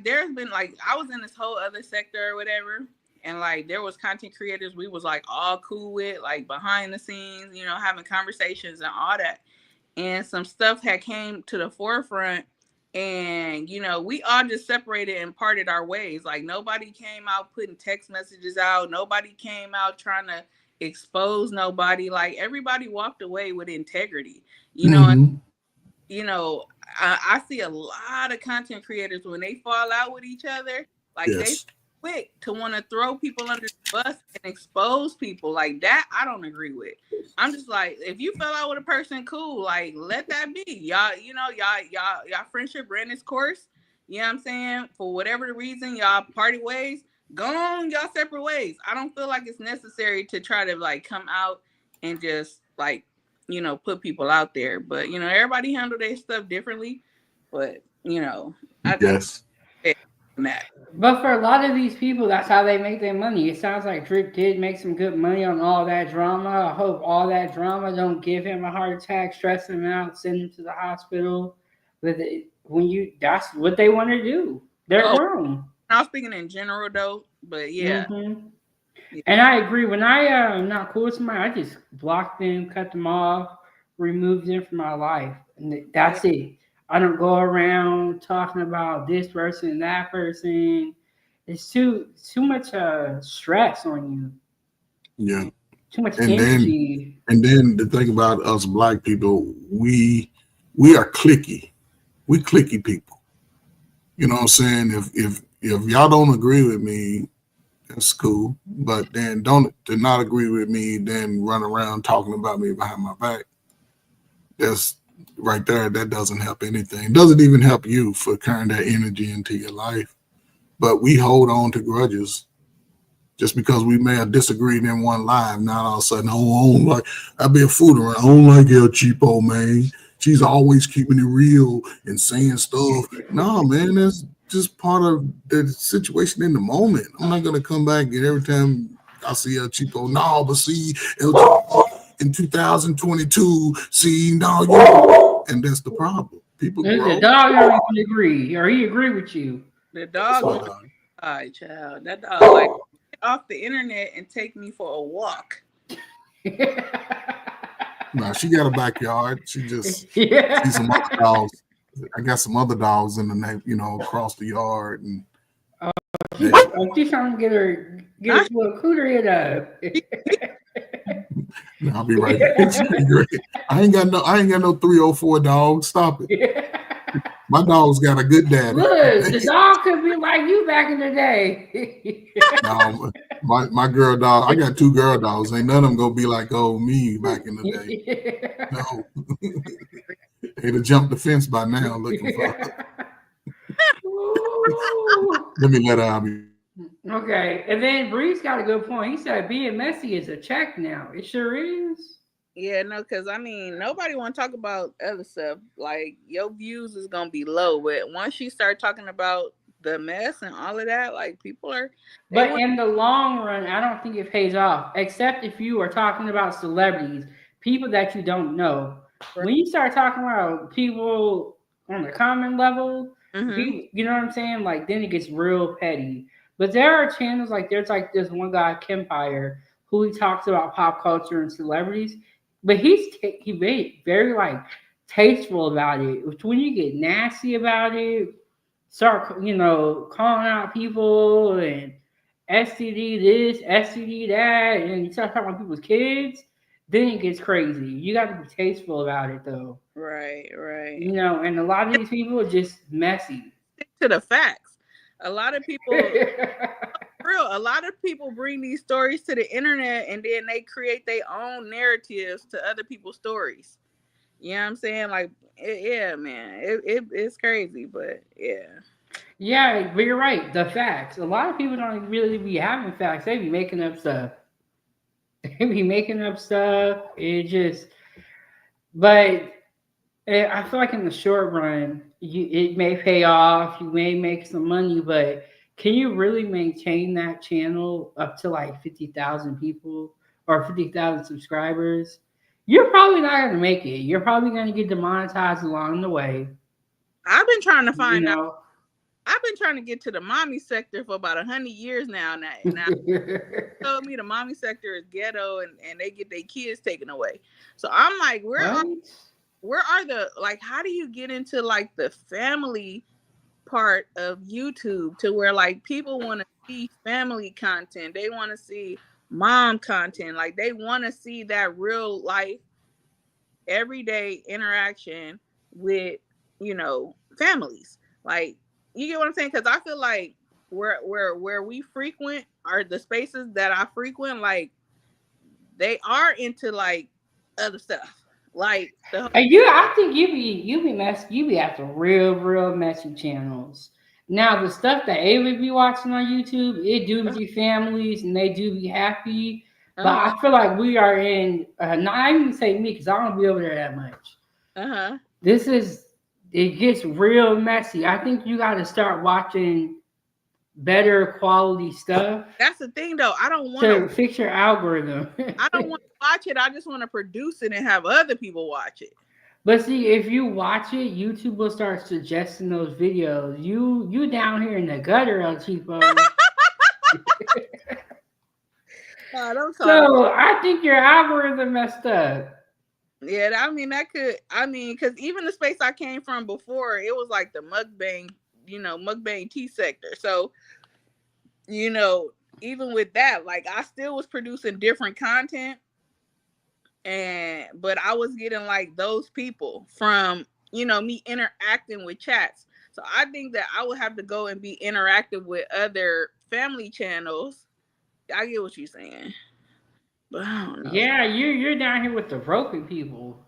there's been like I was in this whole other sector or whatever, and like there was content creators we was like all cool with, like behind the scenes, having conversations and all that. And some stuff had came to the forefront, and we all just separated and parted our ways. Like nobody came out putting text messages out, nobody came out trying to expose nobody. Like everybody walked away with integrity, Mm-hmm. you know, I see a lot of content creators when they fall out with each other, like they Yes. quick to want to throw people under the bus and expose people like that. I don't agree with. I'm just like, if you fell out with a person, cool, like let that be. Y'all, you know, y'all friendship ran its course. You know what I'm saying? For whatever the reason, y'all party ways, go on y'all separate ways. I don't feel like it's necessary to try to like come out and just like, you know, put people out there. But you know, everybody handle their stuff differently. But you know, I Yes. that. But for a lot of these people, that's how they make their money. It sounds like Drake did make some good money on all that drama. I hope all that drama don't give him a heart attack, stress him out, send him to the hospital. But that's what they want to do. They're Oh, grown. I was speaking in general though, but yeah. Mm-hmm. And I agree. When I am not cool with somebody, I just block them, cut them off, remove them from my life, and that's it. I don't go around talking about this person, that person. It's too much stress on you. Yeah. Too much And energy. then the thing about us black people, we are cliquey. We cliquey people. You know what I'm saying? If y'all don't agree with me, that's cool. But then to not agree with me, then run around talking about me behind my back. That's right there. That doesn't help anything. It doesn't even help you for carrying that energy into your life. But we hold on to grudges just because we may have disagreed in one line. Now all of a sudden, oh, I don't like, I be a fool around. I don't like El Cheapo, man. She's always keeping it real and saying stuff. No, man, that's just part of the situation in the moment. I'm not gonna come back and every time I see El Cheapo, no, but see El Cheapo in 2022, see, no, you, and that's the problem. People The grow. dog don't even agree, or he agree with you. The dog Fuck was dog. like, child. That dog like get off the internet and take me for a walk. No, she got a backyard. She just Yeah. see some other dogs. I got some other dogs in the name, across the yard, and She's trying to get her little cootery up. I'll be right back. I ain't got no 304 dogs. Stop it. My dog's got a good daddy. Look, the dog could be like you back in the day. No, my girl dog. I got 2 girl dogs. Ain't none of them gonna be like me back in the day. No, they'd have jumped the fence by now looking for. Let me let her out. Okay, and then Breeze got a good point. He said being messy is a check now. It sure is. Yeah, no, because I mean, nobody want to talk about other stuff. Like your views is gonna be low, but once you start talking about the mess and all of that, like people are. But in the long run, I don't think it pays off, except if you are talking about celebrities, people that you don't know. When you start talking about people on the common level, Mm-hmm. you know what I'm saying? Like then it gets real petty. But there are channels there's like this one guy, Kempire, who he talks about pop culture and celebrities, but he very like tasteful about it. Which when you get nasty about it, start calling out people and STD this, STD that, and you start talking about people's kids, then it gets crazy. You got to be tasteful about it, though. Right. And a lot of these people are just messy. Stick to the facts. A lot of people, a lot of people bring these stories to the internet and then they create their own narratives to other people's stories. You know what I'm saying? Like, yeah, man, it's crazy, but yeah. Yeah, but you're right. The facts. A lot of people don't really be having facts. They be making up stuff. It just, but I feel like in the short run, it may pay off. You may make some money, but can you really maintain that channel up to like 50,000 people or 50,000 subscribers? You're probably not going to make it. You're probably going to get demonetized along the way. I've been trying to find out. I've been trying to get to the mommy sector for about 100 years now. Now told me the mommy sector is ghetto and they get their kids taken away. So I'm like, where are the, like, how do you get into like the family part of YouTube to where like people want to see family content? They want to see mom content. Like they want to see that real life, everyday interaction with, you know, families. Like, you get what I'm saying? Because I feel like where we frequent are the spaces that I frequent, like they are into like other stuff. Like I think you be messy. You be after real messy channels. Now the stuff that Ava be watching on YouTube, it do be families and they do be happy. But I feel like we are in. Not I even say me because I don't be over there that much. It gets real messy. I think you got to start watching better quality stuff. That's the thing, though. I don't want to fix your algorithm. I don't want to watch it. I just want to produce it and have other people watch it. But see, if you watch it, YouTube will start suggesting those videos. You down here in the gutter, El Cheapo. So I think your algorithm messed up. Yeah, I mean because even the space I came from before, it was like the mukbang, mukbang tea sector. So, even with that, like I still was producing different content, but I was getting like those people from, me interacting with chats. So I think that I would have to go and be interactive with other family channels. I get what you're saying. But I don't know. Yeah, you're down here with the broken people.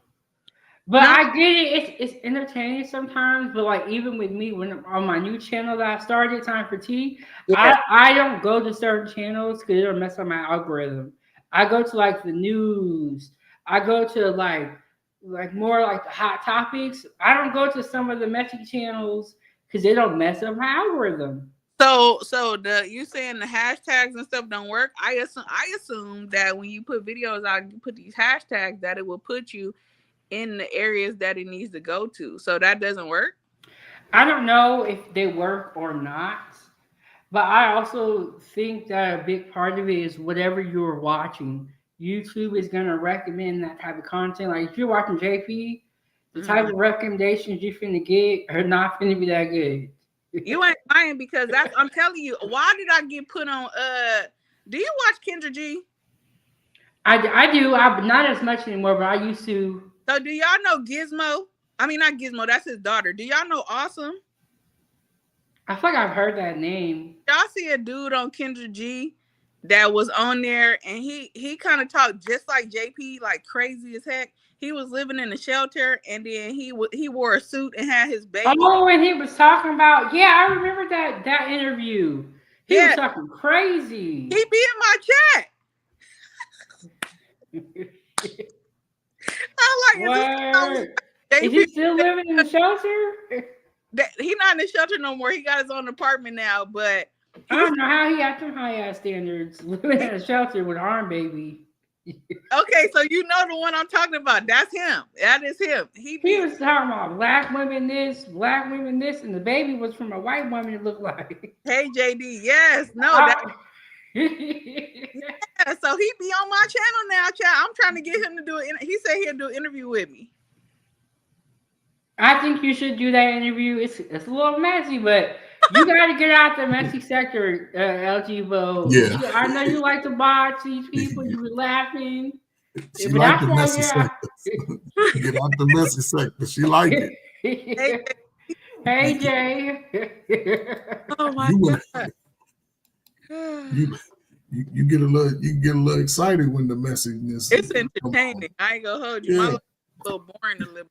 But I get it. It's entertaining sometimes. But like even with me, when on my new channel that I started, Time for Tea, I don't go to certain channels because it'll mess up my algorithm. I go to like the news. I go to like more like the hot topics. I don't go to some of the messy channels because they don't mess up my algorithm. So you saying the hashtags and stuff don't work? I assume that when you put videos out, you put these hashtags that it will put you in the areas that it needs to go to. So that doesn't work? I don't know if they work or not, but I also think that a big part of it is whatever you're watching. YouTube is going to recommend that type of content. Like if you're watching JP, the type of recommendations you're finna get are not finna be that good. You ain't lying because I'm telling you, why did I get put on do you watch Kendra G? I do. I'm not as much anymore, but I used to. So do y'all know Gizmo? I mean not Gizmo, that's his daughter. Do y'all know Awesome? I feel like I've heard that name. Y'all see a dude on Kendra G that was on there and he kind of talked just like JP, like crazy as heck. He was living in a shelter, and then he wore a suit and had his baby. Oh, and he was talking about, I remember that interview. He was talking crazy. He be in my chat. I'm like, is he still living in the shelter? He's not in the shelter no more. He got his own apartment now, but I don't know how he got them high ass standards living in a shelter with an arm baby. Okay, so you know the one I'm talking about. That's him. That is him. He was talking about black women this, and the baby was from a white woman, it looked like. Hey, JD, yes. No, yeah, so he be on my channel now, chat. I'm trying to get him to do it. He said he'll do an interview with me. I think you should do that interview. It's a little messy, but you got to get out the messy sector, LG Bo. Yeah. I know you like to watch these people. You were laughing. She liked the messy sector. Get out the messy sector. She liked it. Hey, Jay. Oh my God. You get a little excited when the messiness. It's entertaining. I ain't gonna hold you. My life is a little boring a little.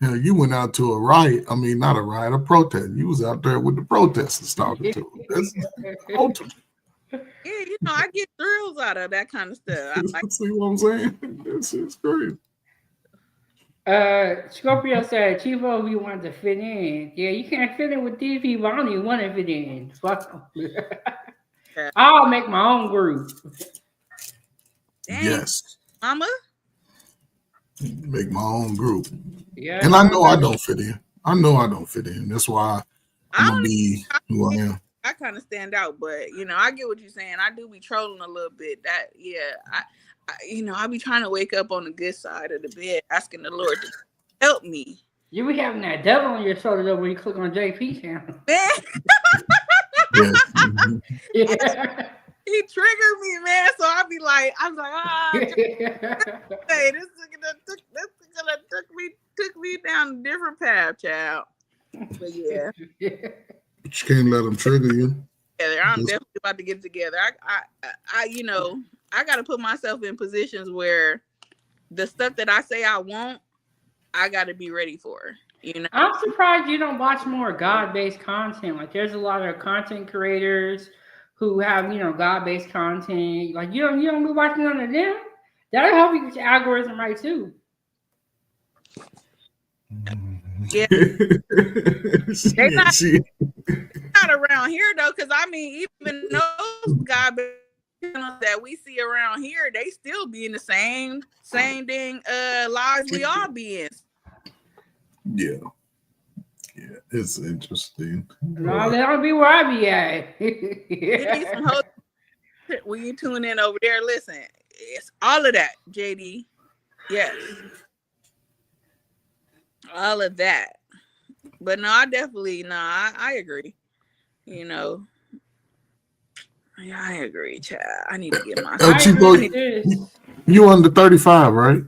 Yeah, you went out to a riot. I mean, not a riot, a protest. You was out there with the protesters talking to them. That's ultimate. Yeah, I get thrills out of that kind of stuff. See what I'm saying? This is great. Scorpio said, Chivo, we wanted to fit in. Yeah, you can't fit in with these people. I don't even want to fit in. Fuck them. I'll make my own group. Dang. Yes. Mama? Make my own group. Yeah. And I know I don't fit in. That's why I'm going to be who I am. I kind of stand out, but I get what you're saying. I do be trolling a little bit. I be trying to wake up on the good side of the bed, asking the Lord to help me. You be having that devil on your shoulder though when you click on JP channel. Yes. Mm-hmm. Yeah. He triggered me, man. So I was like, hey, this is gonna took me took me down a different path, child. But yeah. But you can't let them trigger you. I'm definitely about to get together. I you know, I got to put myself in positions where the stuff that I say I want, I got to be ready for. You know, I'm surprised you don't watch more God-based content. Like, there's a lot of content creators who have, God-based content. Like, you don't be watching none of them. That'll help you get your algorithm right too. Yeah, they're not around here though, because I mean, even those God-based that we see around here, they still be in the same dang lives we all be in. Yeah, it's interesting. No, that'll be where I be at. You need some hoes when you tune in over there. Listen, it's all of that, JD. Yes, all of that. But no, I definitely I agree. You know, yeah, I agree, Chad. I need to get my. You under 35, right?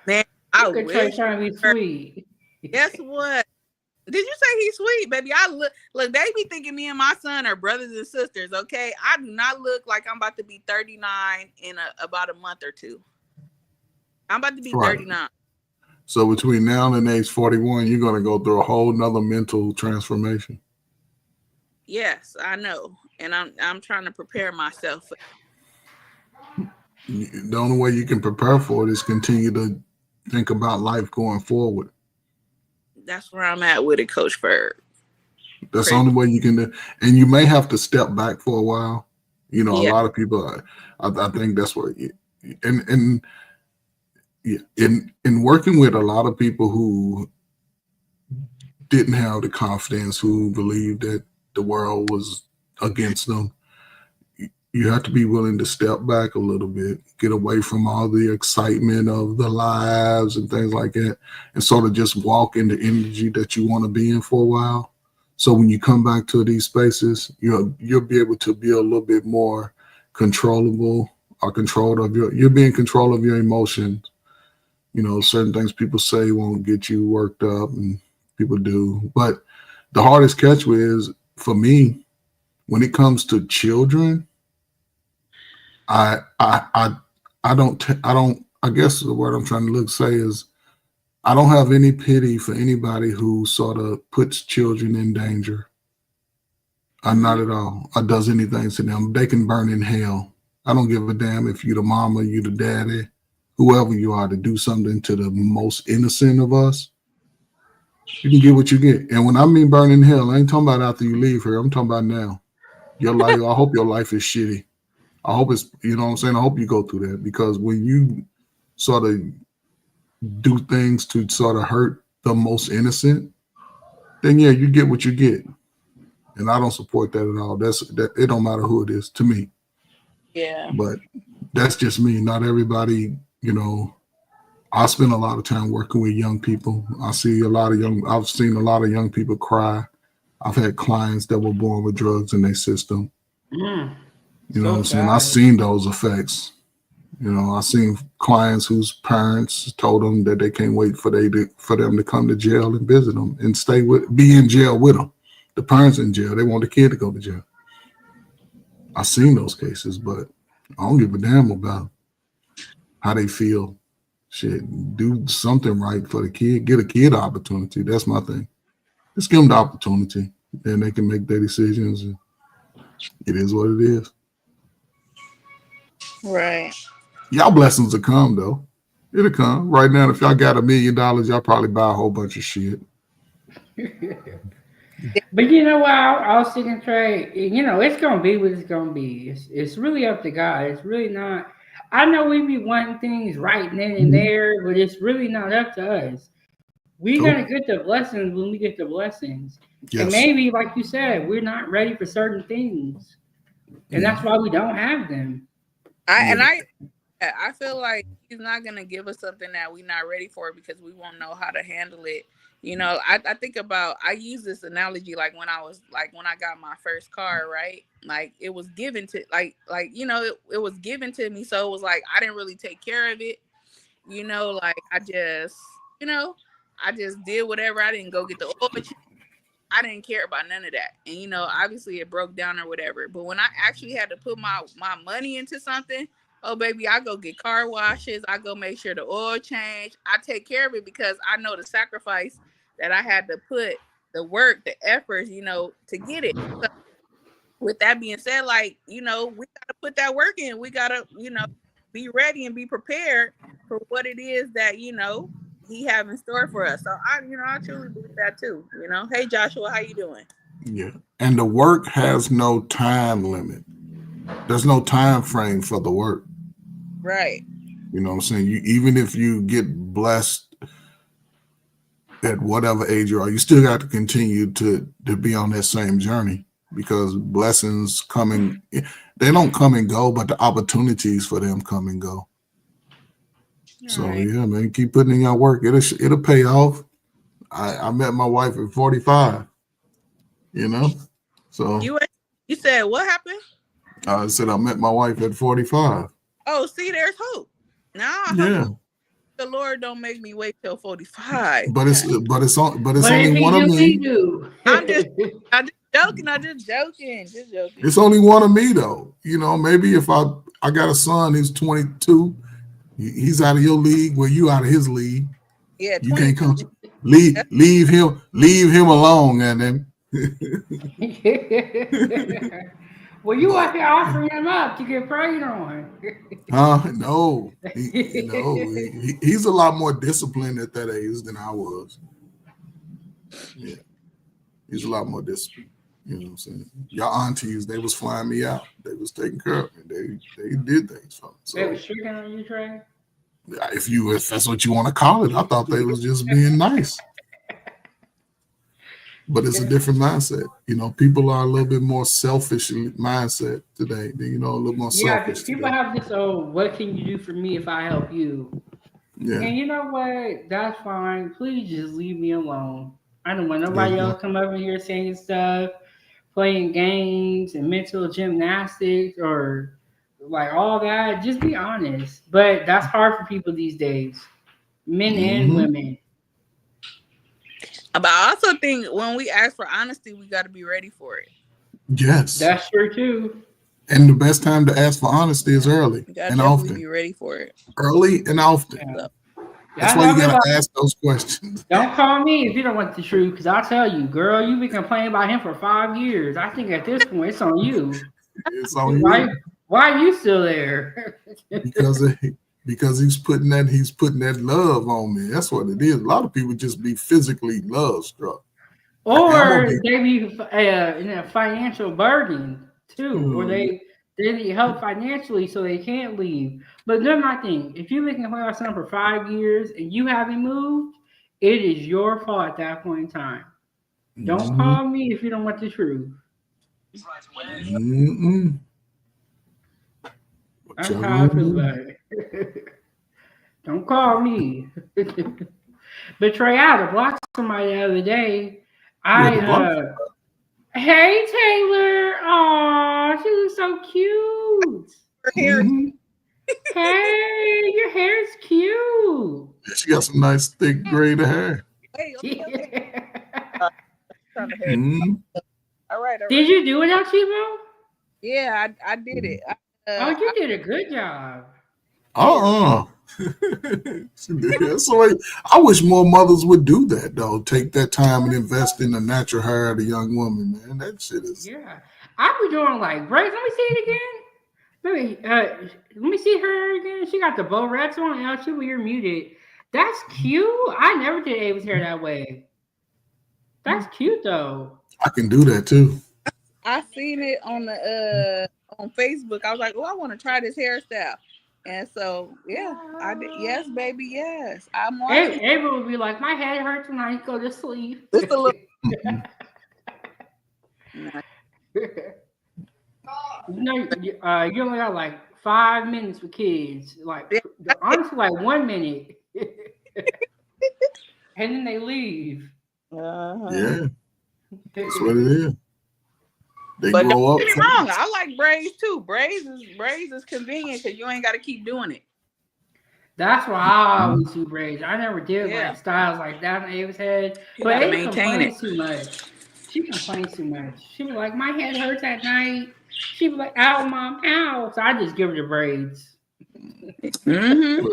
Man, I wish. Trying to be sweet. Guess what? Did you say he's sweet, baby? I look. They be thinking me and my son are brothers and sisters. Okay, I do not look like I'm about to be 39 in about a month or two. I'm about to be 39. So between now and age 41, you're gonna go through a whole nother mental transformation. Yes, I know, and I'm trying to prepare myself. The only way you can prepare for it is continue to think about life going forward. That's where I'm at with it, Coach Ferg. That's the only way you can do. And you may have to step back for a while. A lot of people, I think that's what, in working with a lot of people who didn't have the confidence, who believed that the world was against them, you have to be willing to step back a little bit, get away from all the excitement of the lives and things like that, and sort of just walk in the energy that you want to be in for a while. So when you come back to these spaces, you'll be able to be a little bit more controllable or you'll be in control of your emotions. Certain things people say won't get you worked up, and people do. But the hardest catch is, for me, when it comes to children, I guess the word I'm trying to say is, I don't have any pity for anybody who sort of puts children in danger. Not at all. Or does anything to them. They can burn in hell. I don't give a damn if you the mama, you the daddy, whoever you are, to do something to the most innocent of us. You can get what you get. And when I mean burn in hell, I ain't talking about after you leave here. I'm talking about now. Your life, I hope your life is shitty. I hope it's, what I'm saying? I hope you go through that, because when you sort of do things to sort of hurt the most innocent, then yeah, you get what you get. And I don't support that at all. That it don't matter who it is to me. Yeah. But that's just me. Not everybody, I spend a lot of time working with young people. I've seen a lot of young people cry. I've had clients that were born with drugs in their system. You know what I'm saying? I've seen those effects. I've seen clients whose parents told them that they can't wait for them to come to jail and visit them and be in jail with them. The parents in jail, they want the kid to go to jail. I've seen those cases, but I don't give a damn about how they feel. Shit, do something right for the kid. Get a kid opportunity. That's my thing. Just give them the opportunity, then they can make their decisions. And it is what it is. Right. Y'all blessings will come, though. It'll come. Right now, if y'all got $1 million, y'all probably buy a whole bunch of shit. But you know what? I was thinking, Trey, it's going to be what it's going to be. It's really up to God. It's really not. I know we be wanting things right then and there, but it's really not up to us. We're going to get the blessings when we get the blessings. Yes. And maybe, like you said, we're not ready for certain things. And that's why we don't have them. I feel like he's not going to give us something that we're not ready for, because we won't know how to handle it. I think about, I use this analogy when I got my first car, right? Like, it was given to, it was given to me. So it was like, I didn't really take care of it. I just you know, I just did whatever. I didn't go get the oil change. I didn't care about none of that. And, you know, obviously it broke down or whatever. But when I actually had to put my money into something, oh, baby, I go get car washes. I go make sure the oil change. I take care of it because I know the sacrifice that I had to put, the work, the efforts, you know, to get it. So with that being said, like, you know, we got to put that work in. We got to, you know, be ready and be prepared for what it is that, you know, he have in store for us. So I truly believe that too. You know, hey Joshua, how you doing? Yeah, and the work has no time limit. There's no time frame for the work. Right. You know what I'm saying? Even if you get blessed at whatever age you are, you still got to continue to be on that same journey, because blessings coming, they don't come and go, but the opportunities for them come and go. So right. yeah, man, keep putting in your work. It'll pay off. I met my wife at 45. You know, so You said what happened? I said I met my wife at 45. Oh, see, there's hope. Now, Yeah, the Lord don't make me wait till 45. but it's only But only one of me. Do. I'm just joking. Just joking. It's only one of me though. You know, maybe if I got a son who's 22. He's out of your league, well, you out of his league. Yeah, you can't come. Leave him alone, and then. Well, you out here offering him up to get preyed on. No, he's a lot more disciplined at that age than I was. Yeah, he's a lot more disciplined. You know what I'm saying? Your aunties, they was flying me out. They was taking care of me. They did things for me. So, they was tricking on you, Trey? If that's what you want to call it, I thought they was just being nice. But it's a different mindset. You know, people are a little bit more selfish mindset today. You know, a little more selfish. People today. have this, what can you do for me if I help you? Yeah. And you know what? That's fine. Please just leave me alone. I don't want nobody else come over here saying stuff, playing games and mental gymnastics or like all that. Just be honest. But that's hard for people these days, men and women. But I also think when we ask for honesty, we got to be ready for it. Yes, that's true too. And the best time to ask for honesty is early and often. Be ready for it. Early and often. Yeah. That's why you gotta ask those questions. Don't call me if you don't want the truth, because I'll tell you, girl, you've been complaining about him for 5 years. I think at this point it's on you. It's on you. Why are you still there? Because he's putting that love on me. That's what it is. A lot of people just be physically love struck, or they be in a financial burden too, or they need help financially so they can't leave. But then my thing, if you've been complaining about something for 5 years and you haven't moved, it is your fault at that point in time. Don't call me if you don't want the truth. That's how I feel about it. Don't call me. But Trey, I had to block somebody the other day. Hey Taylor, oh, she was so cute. Her hair. Hey, your hair's cute. She got some nice thick gray hair. Hey, All right. Did you do it, Chivo? Yeah, I did it. You did a good job. So I wish more mothers would do that though. Take that time and invest in the natural hair of a young woman, man. That shit is. Yeah, I be doing like braids. Let me see it again. Let me see her again. She got the bow rats on. Chivo, you're muted. That's cute. I never did Ava's hair that way. That's cute though. I can do that too. I seen it on the on Facebook. I was like, oh, I want to try this hairstyle. And so, yeah, I did. Yes, baby, yes. I'm on. Ava would be like, my head hurts when I go to sleep. Just a little. You only got like 5 minutes with kids. Like, honestly, like 1 minute. And then they leave. Yeah. That's what it is. They but grow up. Don't get me wrong. I like braids too. Braids is convenient because you ain't got to keep doing it. That's why I always do braids. I never did Yeah. like styles like that on Ava's head. You But gotta Ava maintain it. complains too much. She complains too much. She be like, my head hurts at night. She be like, ow, mom, ow. So I just give her the braids. Mm-hmm.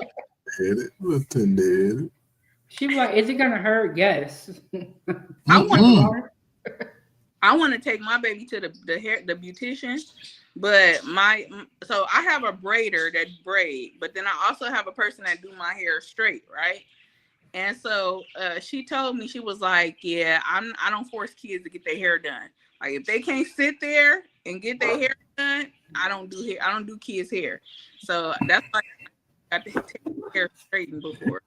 Did it? Listen, did it? She be like, is it gonna hurt? Yes. I want to take my baby to the beautician, but so I have a braider that braid, but then I also have a person that do my hair straight, right? And so she told me, she was like, yeah, I don't force kids to get their hair done. Like if they can't sit there and get their hair done, I don't do kids' hair. So that's why I got to take their hair straightened before.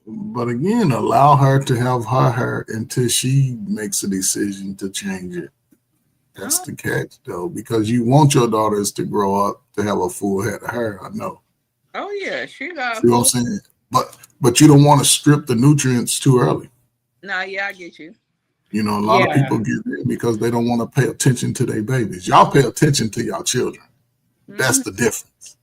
But again, allow her to have her hair until she makes a decision to change it. That's the catch, though, because you want your daughters to grow up to have a full head of hair. I know. Oh yeah, she got. See what I'm saying? But you don't want to strip the nutrients too early. No, yeah, I get you. You know, a lot of people get it because they don't want to pay attention to their babies. Y'all pay attention to y'all children. That's the difference.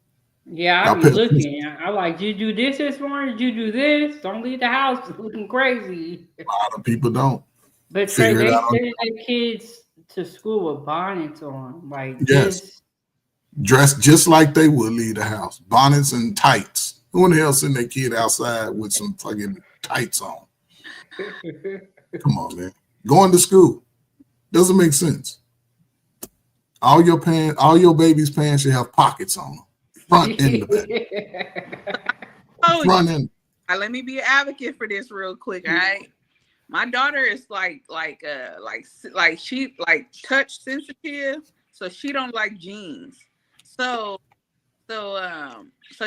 Yeah, I be looking. I like, did you do this morning? Did you do this? Don't leave the house looking crazy. A lot of people don't. But Trey, they send their kids to school with bonnets on. Like, yes. Dressed just like they would leave the house. Bonnets and tights. Who in the hell send their kid outside with some fucking tights on? Come on, man. Going to school. Doesn't make sense. All your baby's pants should have pockets on them. Front and the back. Front end. Let me be an advocate for this real quick, all right? My daughter is like she like touch sensitive, so she don't like jeans. So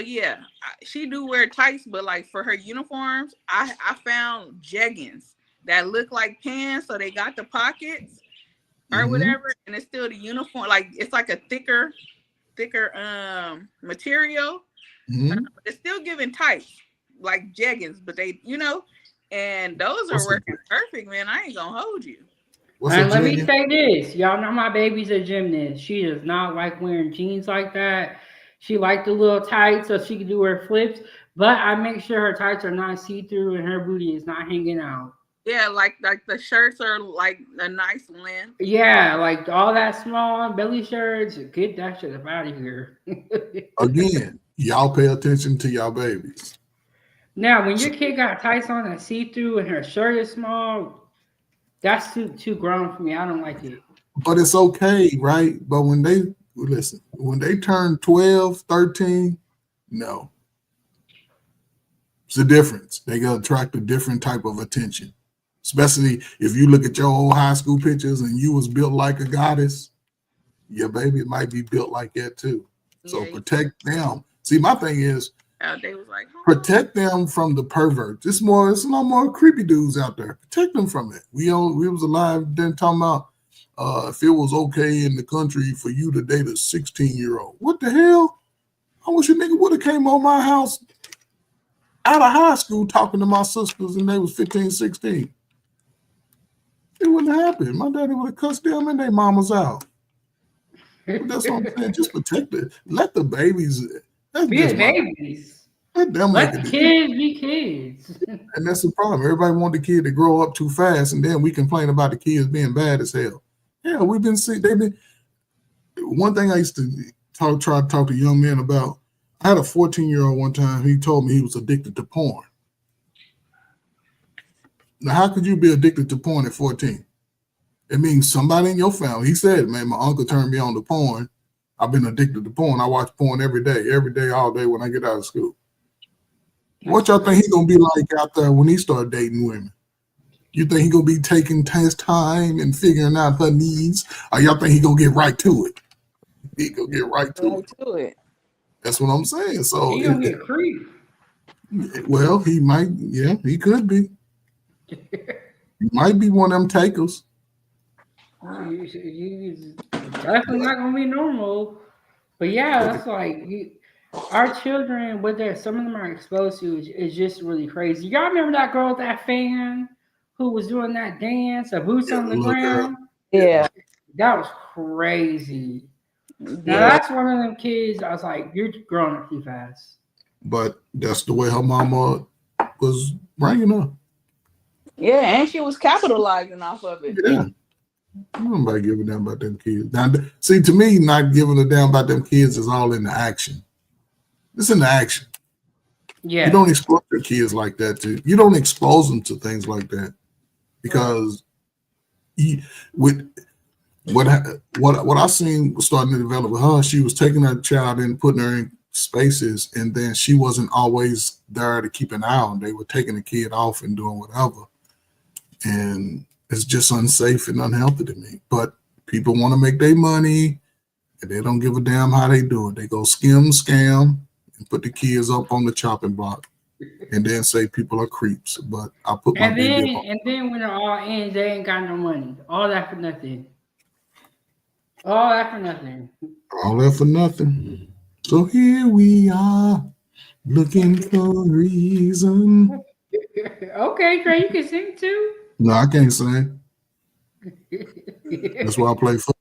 yeah, she do wear tights, but like for her uniforms, I found jeggings that look like pants, so they got the pockets or whatever, and it's still the uniform. Like it's like a thicker material. It's still giving tights like jeggings, but they, and those are working perfect, man. I ain't gonna hold you. And let me say this, y'all know my baby's a gymnast. She does not like wearing jeans like that. She liked the little tights so she can do her flips, but I make sure her tights are not see-through and her booty is not hanging out. Yeah, like the shirts are like a nice length. Yeah, like all that small belly shirts, get that shit up out of here. Again, y'all pay attention to y'all babies. Now, when your kid got tights on and see-through and her shirt is small, that's too grown for me. I don't like it. But it's okay, right? But when they turn 12, 13, no. It's a difference. They gonna attract a different type of attention. Especially if you look at your old high school pictures and you was built like a goddess, your baby might be built like that too. So protect them. See, my thing is, they was like, protect them from the perverts. It's a lot more creepy dudes out there. Protect them from it. We was alive then talking about if it was okay in the country for you to date a 16-year-old. What the hell? I wish a nigga would have came on my house out of high school talking to my sisters and they was 15, 16. It wouldn't happen. My daddy would have cussed them and their mamas out. But that's what I'm saying. Just protect it. Let the babies be babies. Let them let the kids be kids. And that's the problem. Everybody want the kid to grow up too fast, and then we complain about the kids being bad as hell. Yeah, we've been seeing. One thing I used to try to talk to young men about. I had a 14-year-old one time. He told me he was addicted to porn. Now, how could you be addicted to porn at 14? It means somebody in your family. He said, man, my uncle turned me on to porn. I've been addicted to porn. I watch porn every day, all day when I get out of school. What y'all think he gonna be like out there when he start dating women? You think he gonna be taking his time and figuring out her needs? Or y'all think he gonna get right to it? He gonna get right to it. That's what I'm saying. So he gonna get creep. Well, he might. Yeah, he could be. He might be one of them takers. He's definitely not gonna be normal. But yeah, that's like our children. Some of them are exposed to is just really crazy. Y'all remember that girl with that fan who was doing that dance, a boots on the ground? Yeah, that was crazy. Now that's one of them kids. I was like, you're growing up too fast. but that's the way her mama was bringing her. Yeah, and she was capitalizing off of it. Yeah. Nobody giving a damn about them kids. Now, see, to me, not giving a damn about them kids is all in the action. It's in the action. Yeah. You don't expose your kids like that. You don't expose them to things like that because what I seen was starting to develop with her. She was taking her child and putting her in spaces, and then she wasn't always there to keep an eye on. They were taking the kid off and doing whatever, and it's just unsafe and unhealthy to me. But people want to make their money, and they don't give a damn how they do it. They go scam, and put the kids up on the chopping block, and then say people are creeps. But I put my baby up. And then when it all ends, they ain't got no money. All that for nothing. All that for nothing. All that for nothing. So here we are, looking for a reason. Okay, Trey, you can sing too. No, I can't sing. That's why I play football.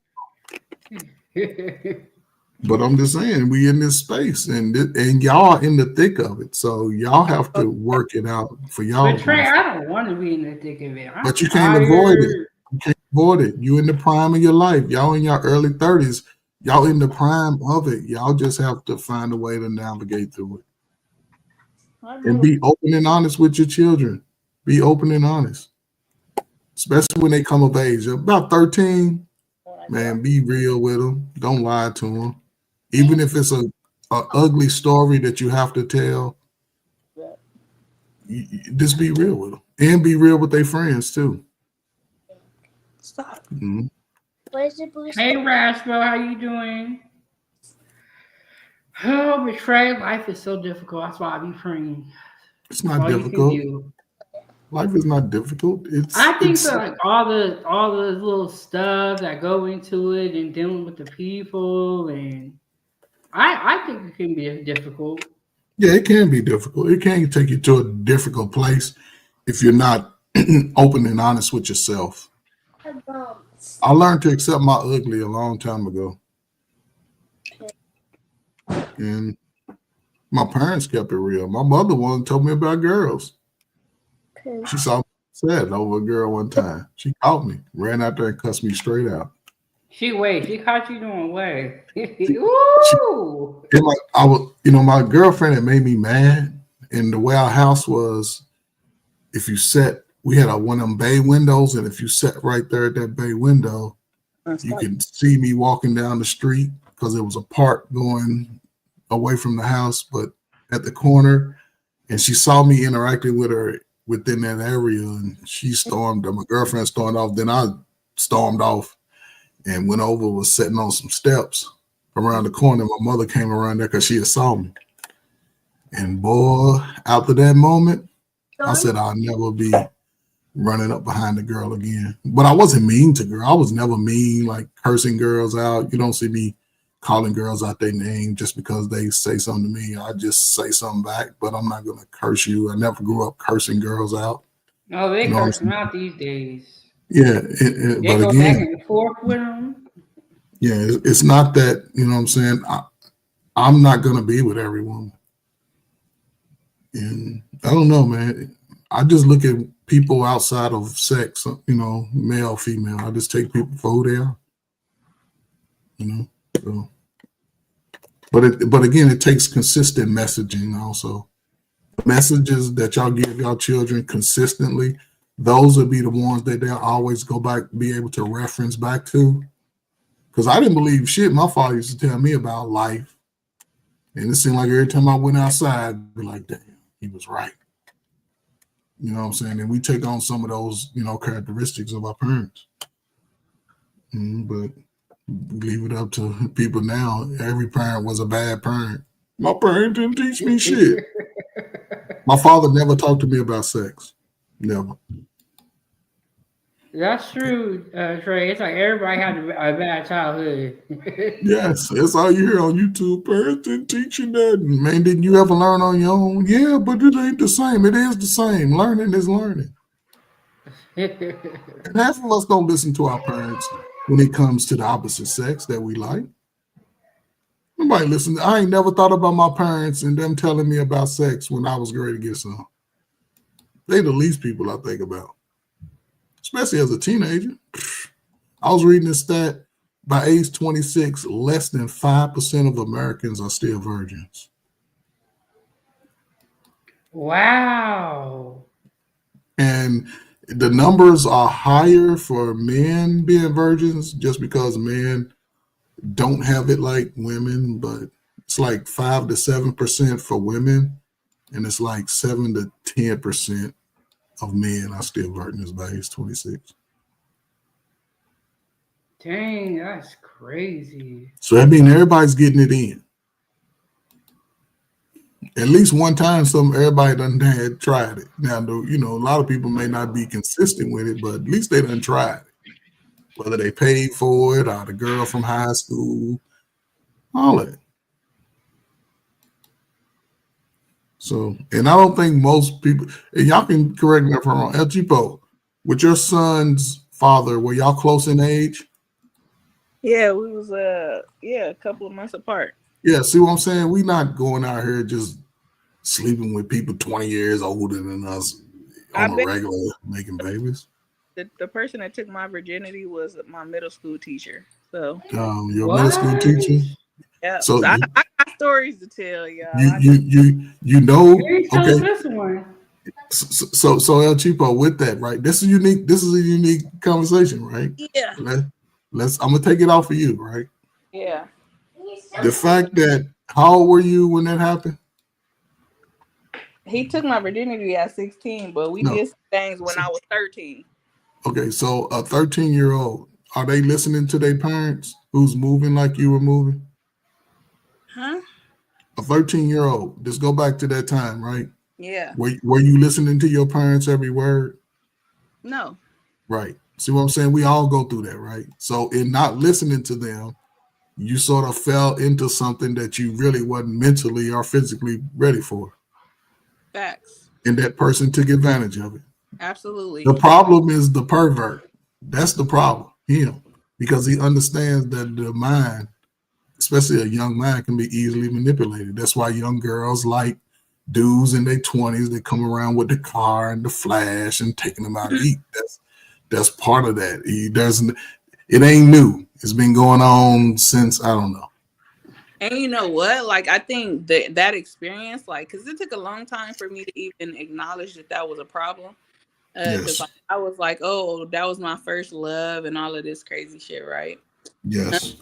But I'm just saying, we in this space, and y'all in the thick of it. So y'all have to work it out for y'all. But Trey, I don't want to be in the thick of it. But you can't avoid it. You can't avoid it. You in the prime of your life. Y'all in your early 30s. Y'all in the prime of it. Y'all just have to find a way to navigate through it. And be open and honest with your children. Be open and honest. Especially when they come of age. About 13, man, be real with them. Don't lie to them. Even if it's a ugly story that you have to tell, just be real with them. And be real with their friends, too. Stop. Mm-hmm. Hey, Rashford, how you doing? Oh, but Trey, life is so difficult. That's why I be praying. It's not difficult. Life is not difficult. I think that like all the little stuff that go into it and dealing with the people, and I think it can be difficult. Yeah, it can be difficult. It can take you to a difficult place if you're not open and honest with yourself. I learned to accept my ugly a long time ago. And my parents kept it real. My mother one told me about girls. She saw me sad over a girl one time. She caught me, ran out there and cussed me straight out. She caught you doing what? Ooh! My girlfriend had made me mad. And the way our house was, if you sat, we had one of them bay windows, and if you sat right there at that bay window, you could see me walking down the street because there was a park going away from the house, but at the corner, and she saw me interacting with her within that area, and my girlfriend stormed off. Then I stormed off and went over, was sitting on some steps around the corner. My mother came around there because she had saw me. And boy, after that moment, I said I'll never be running up behind the girl again. But I wasn't mean to girl. I was never mean, like cursing girls out. You don't see me calling girls out their name just because they say something to me. I just say something back, but I'm not going to curse you. I never grew up cursing girls out. No, they curse them out these days. Yeah. They but go again, back and forth with them. Yeah, it's not that, you know what I'm saying? I'm not going to be with every woman. And I don't know, man. I just look at people outside of sex, male, female. I just take people for who they are. So. But again, it takes consistent messaging also. Messages that y'all give y'all children consistently, those will be the ones that they'll always go back, be able to reference back to. Because I didn't believe shit my father used to tell me about life. And it seemed like every time I went outside, I'd be like, damn, he was right. You know what I'm saying? And we take on some of those, characteristics of our parents. But leave it up to people now. Every parent was a bad parent. My parent didn't teach me shit. My father never talked to me about sex. Never. That's true, Trey. It's like everybody had a bad childhood. Yes, that's all you hear on YouTube. Parents didn't teach you that. Man, didn't you ever learn on your own? Yeah, but it ain't the same. It is the same. Learning is learning. And half of us don't listen to our parents when it comes to the opposite sex that we like. Nobody listen. I ain't never thought about my parents and them telling me about sex when I was ready to get some. They the least people I think about, especially as a teenager. I was reading this stat. By age 26, less than 5% of Americans are still virgins. Wow. And the numbers are higher for men being virgins just because men don't have it like women, but it's like 5 to 7% for women, and it's like 7 to 10% of men are still virgins by age 26. Dang, that's crazy. So that means everybody's getting it in. At least one time, everybody done had tried it. Now, a lot of people may not be consistent with it, but at least they done tried it. Whether they paid for it or the girl from high school, all of it. So, and I don't think most people, and y'all can correct me if I'm wrong, El Cheapo, with your son's father, were y'all close in age? Yeah, we was a couple of months apart. Yeah, see what I'm saying? We not going out here just sleeping with people 20 years older than us on a regular making babies. The person that took my virginity was my middle school teacher. So your middle school teacher? Yeah. So I got stories to tell y'all. You know. Okay. This one. So El Cheapo, with that, right? This is unique. This is a unique conversation, right? Yeah. I'm gonna take it off for you, right? Yeah. The fact that, how old were you when that happened? He took my virginity at 16, but we did some things when I was 13. Okay, so a 13-year-old, are they listening to their parents who's moving like you were moving? Huh? A 13-year-old, just go back to that time, right? Yeah. Were you listening to your parents' every word? No. Right. See what I'm saying? We all go through that, right? So in not listening to them, you sort of fell into something that you really wasn't mentally or physically ready for. Facts. And that person took advantage of it. Absolutely. The problem is the pervert. That's the problem, him, because he understands that the mind, especially a young mind, can be easily manipulated. That's why young girls like dudes in their 20s that come around with the car and the flash and taking them out to eat. That's part of that. It ain't new. It's been going on since, I don't know. And you know what? Like, I think that experience, like, because it took a long time for me to even acknowledge that was a problem. Because I was like, oh, that was my first love and all of this crazy shit, right? Yes.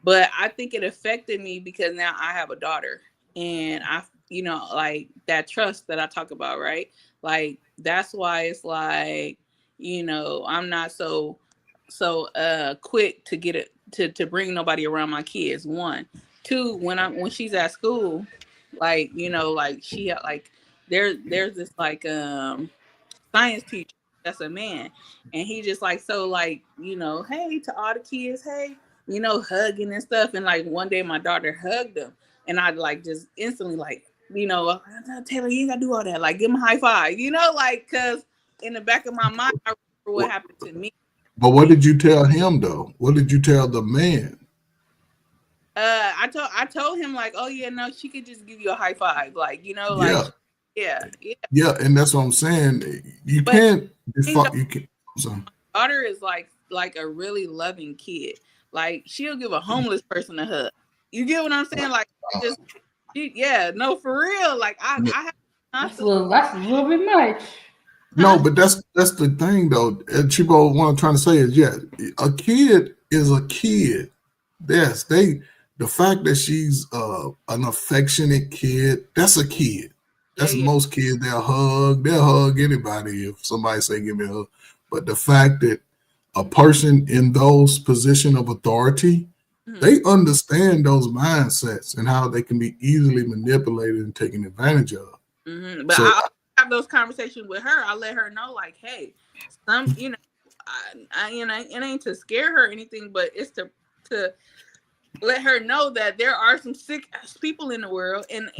But I think it affected me because now I have a daughter, and like that trust that I talk about, right? Like, that's why it's like, I'm not so quick to get it to bring nobody around my kids. 1, 2, when she's at school, like, like she like there's this like science teacher that's a man, and he just like, so like, hey to all the kids, hey, hugging and stuff. And like one day my daughter hugged him, and I like just instantly like, Taylor, you ain't gotta do all that, like give him a high five, like, because in the back of my mind I remember what happened to me. But what did you tell him though? What did you tell the man? I told him like, oh yeah, no, she could just give you a high five, like, like yeah. And that's what I'm saying. You can't. My daughter is like a really loving kid. Like, she'll give a homeless person a hug. You get what I'm saying? Like, for real. Like, I have that's a little bit much. No, but that's the thing though. Cheapo, what I'm trying to say is, a kid is a kid. Yes, the fact that she's an affectionate kid, that's a kid. That's most kids. They'll hug anybody if somebody say give me a hug. But the fact that a person in those position of authority, they understand those mindsets and how they can be easily manipulated and taken advantage of. Mm-hmm. But I have those conversations with her. I let her know, like, hey, it ain't to scare her or anything, but it's to let her know that there are some sick people in the world, and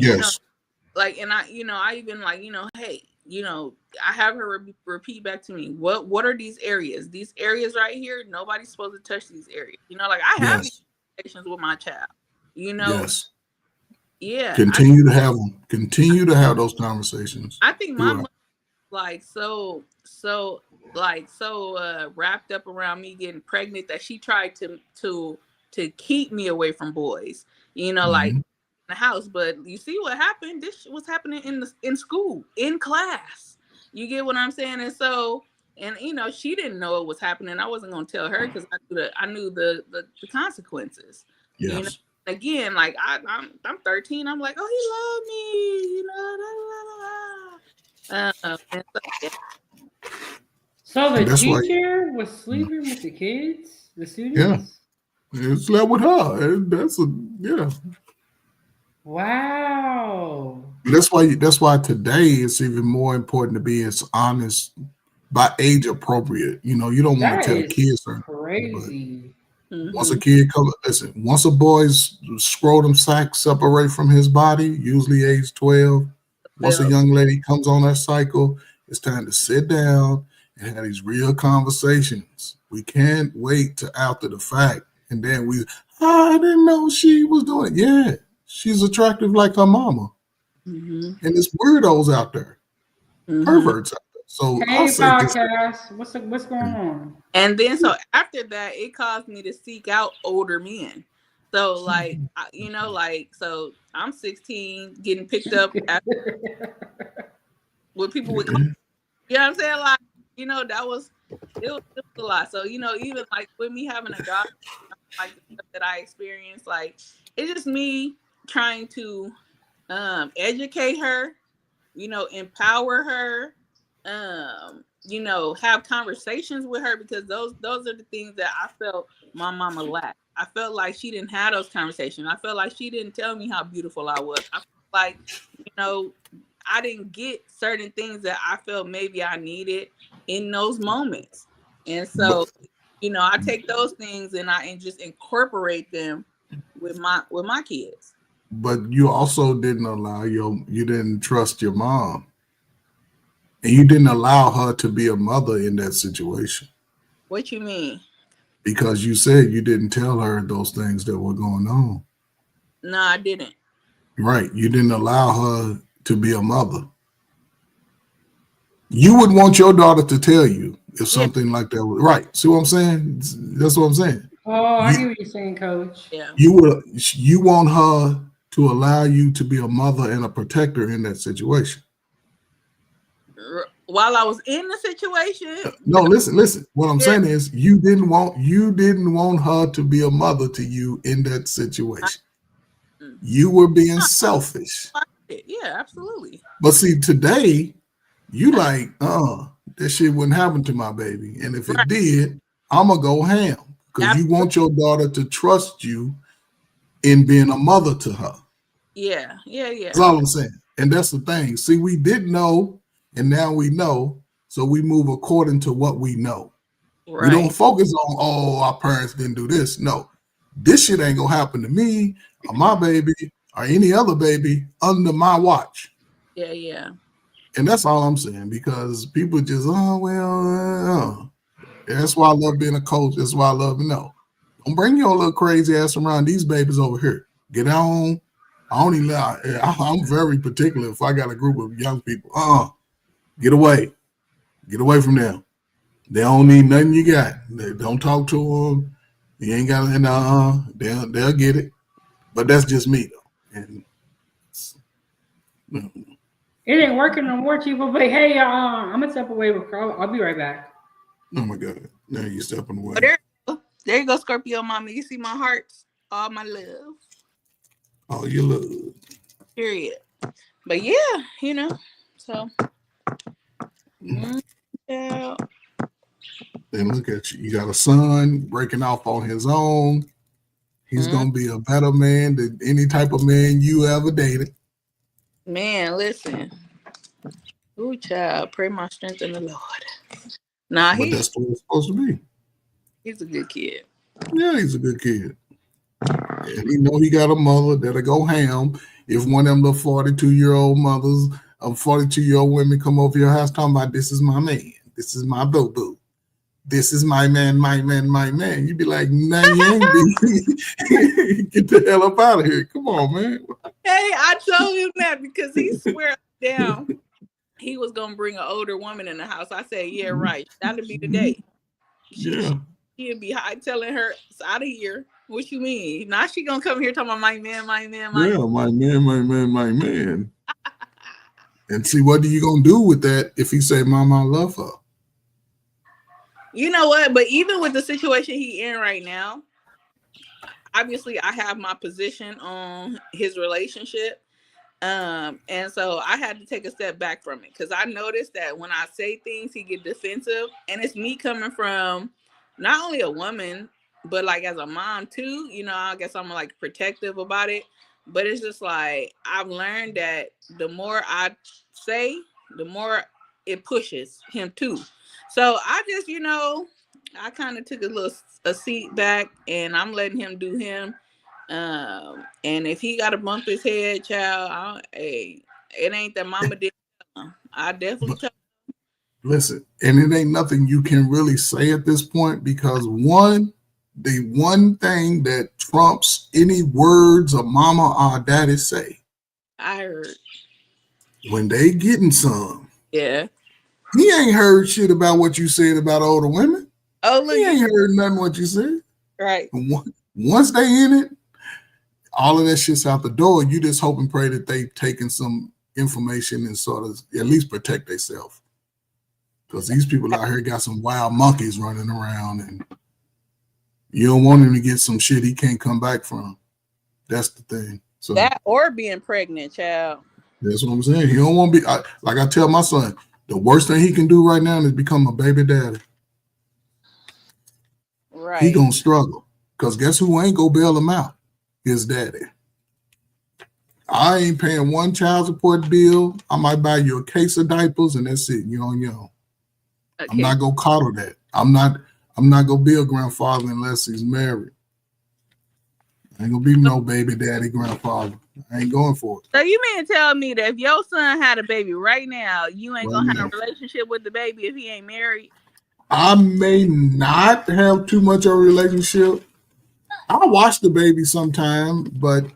like, and I even like, hey, I have her repeat back to me, what are these areas? These areas right here, nobody's supposed to touch these areas. Like, I have these conversations with my child. You know, Yes. yeah. Continue to have them. Continue to have those conversations. I think my throughout. mom like so wrapped up around me getting pregnant that she tried to keep me away from boys. You know, like Mhm. in the house. But you see what happened? This was happening in school, in class. You get what I'm saying? And so, and you know, she didn't know it was happening. I wasn't gonna tell her because I knew the consequences. You know, Yes. again, like I'm 13. I'm like, oh, he loved me. You know, da, da, da, da. And so, yeah. So the That's why. teacher was sleeping with the kids, the Yeah. students. Slept with her. That's a yeah. Wow. That's why today it's even more important to be as honest by age appropriate. You know, you don't want That to tell is kids certain things, but crazy. once a kid comes, listen, once a boy's scrotum sac separate from his body, usually age 12, once a Yeah. young lady comes on her cycle, it's time to sit down and have these real conversations. We can't wait to after the fact. And then I didn't know she was doing it. Yeah, she's attractive like her mama. Mhm. And there's weirdos out there, Mhm. perverts out there. So I Hey, say just podcast. What's going on? And then so after that, it caused me to seek out older men. So like you know, like so I'm 16, getting picked up with people with, you know what I'm saying? Like, you know, it was a lot. So you know, even like with me having a daughter, like the stuff that I experienced, like it's just me trying to educate her, you know, empower her, you know, have conversations with her, because those are the things that I felt my mama lacked. I felt like she didn't have those conversations. I felt like she didn't tell me how beautiful I was. I felt like, you know, I didn't get certain things that I felt maybe I needed in those moments. And so, you know, I take those things and just incorporate them with my kids. but you also didn't you didn't trust your mom. And you didn't allow her to be a mother in that situation. What you mean? Because you said you didn't tell her those things that were going on. No, I didn't. Right. You didn't allow her to be a mother. You would want your daughter to tell you if something like that was right. See what I'm saying? That's what I'm saying. Oh, I get what you're saying, Coach. Yeah. You want her to allow you to be a mother and a protector in that situation. While I was in the situation. No, listen. What I'm saying is you didn't want her to be a mother to you in that situation. You were being selfish. Yeah, absolutely. But see, today, you like, that shit wouldn't happen to my baby. And if it did, I'm going to go ham. Because you want your daughter to trust you in being a mother to her. Yeah. That's all I'm saying. And that's the thing. See, we didn't know, and now we know. So we move according to what we know. Right. We don't focus on, our parents didn't do this. No, this shit ain't going to happen to me or my baby or any other baby under my watch. Yeah. And that's all I'm saying, because people just, that's why I love being a coach. That's why I love to know. Don't bring your little crazy ass around these babies over here. Get on. I'm very particular if I got a group of young people. Get away. Get away from them. They don't need nothing you got. Don't talk to them. You ain't got it. They'll get it. But that's just me, though. And, it ain't working no more, Chief. But hey, I'm gonna step away with Carl. I'll be right back. Oh my God! Now you're stepping away. There you go, Scorpio Mama. You see my hearts, all my love. All your love. Period. But yeah, you know. So. Yeah. Then look at you. You got a son breaking off on his own. He's gonna be a better man than any type of man you ever dated. Man, listen. Ooh, child, pray my strength in the Lord. Nah, but that's the way it's supposed to be. He's a good kid. Yeah, he's a good kid. And he know he got a mother that'll go ham if one of them little 42-year-old mothers of 42-year-old women come over your house talking about, this is my man, this is my boo-boo. this is my man, my man, my man. You'd be like, nah, you ain't be. Get the hell up out of here. Come on, man. Hey, I told him that because he swear down he was gonna bring an older woman in the house. I said, yeah, right. That'll be the day. He'd be high-telling her, it's out of here. What you mean? Now she gonna come here talking about my man, my man, my man. My man, my man, my man. And see, what are you gonna do with that if he say, Mama, I love her? You know what? But even with the situation he in right now, obviously I have my position on his relationship. And so I had to take a step back from it because I noticed that when I say things, he get defensive. And it's me coming from not only a woman, but like as a mom too. You know, I guess I'm like protective about it. But it's just like I've learned that the more I say, the more it pushes him too. So I just, you know, I kind of took a seat back and I'm letting him do him. And if he got to bump his head, child, it ain't that mama did. I definitely tell him. Listen, and it ain't nothing you can really say at this point because the one thing that trumps any words a mama or daddy say. I heard. When they getting some. Yeah. He ain't heard shit about what you said about older women. Oh, look. He ain't heard nothing what you said. Right. Once they in it, all of that shit's out the door. You just hope and pray that they've taken some information and sort of at least protect themselves. Because these people out here got some wild monkeys running around and you don't want him to get some shit he can't come back from. That's the thing. So that or being pregnant, child. That's what I'm saying. He don't want to be like I tell my son, the worst thing he can do right now is become a baby daddy. Right. He gonna struggle. Because guess who ain't gonna bail him out? His daddy. I ain't paying one child support bill. I might buy you a case of diapers and that's it. You're on your own. Okay. I'm not gonna coddle that. I'm not gonna be a grandfather unless he's married. I ain't gonna be no baby daddy grandfather. I ain't going for it. So you mean to tell me that if your son had a baby right now, you ain't gonna have a relationship with the baby if he ain't married? I may not have too much of a relationship. I'll watch the baby sometime, but it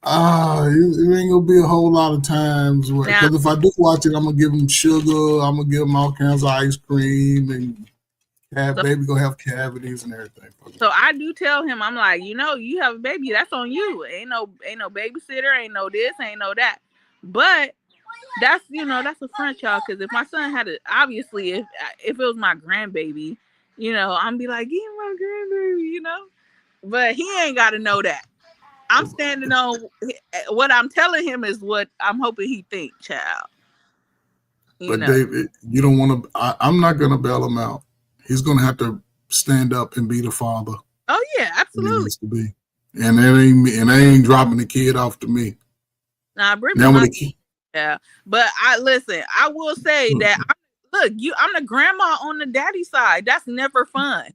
ain't gonna be a whole lot of times where, because if I do watch it, I'm gonna give him sugar, I'm gonna give him all kinds of ice cream, and baby gonna have cavities and everything. So I do tell him, I'm like, you know, you have a baby, that's on you. Ain't no babysitter, ain't no this, ain't no that. But that's, you know, that's a front, y'all. Because if my son had obviously, if it was my grandbaby, you know, I'm be like, give my grandbaby, you know. But he ain't got to know that. I'm standing on what I'm telling him is what I'm hoping he think, child. But David, you don't want to. I'm not going to bail him out. He's going to have to stand up and be the father. Oh yeah, absolutely. He needs to be, and that ain't dropping the kid off to me. Nah, bring me my kid. Yeah, but I will say that I'm the grandma on the daddy side. That's never fun.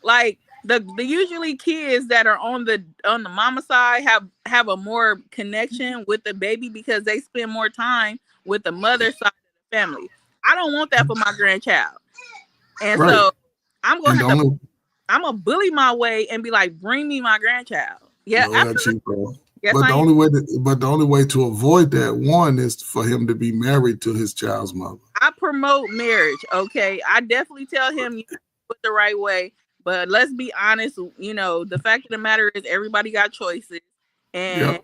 Like the usually kids that are on the mama side have a more connection with the baby because they spend more time with the mother side of the family. I don't want that for my grandchild. And right. So I'm gonna bully my way and be like, bring me my grandchild. Yeah, absolutely. Yes, but the only way to avoid that one is for him to be married to his child's mother. I promote marriage, okay? I definitely tell him you do it the right way, but let's be honest, you know, the fact of the matter is everybody got choices. And you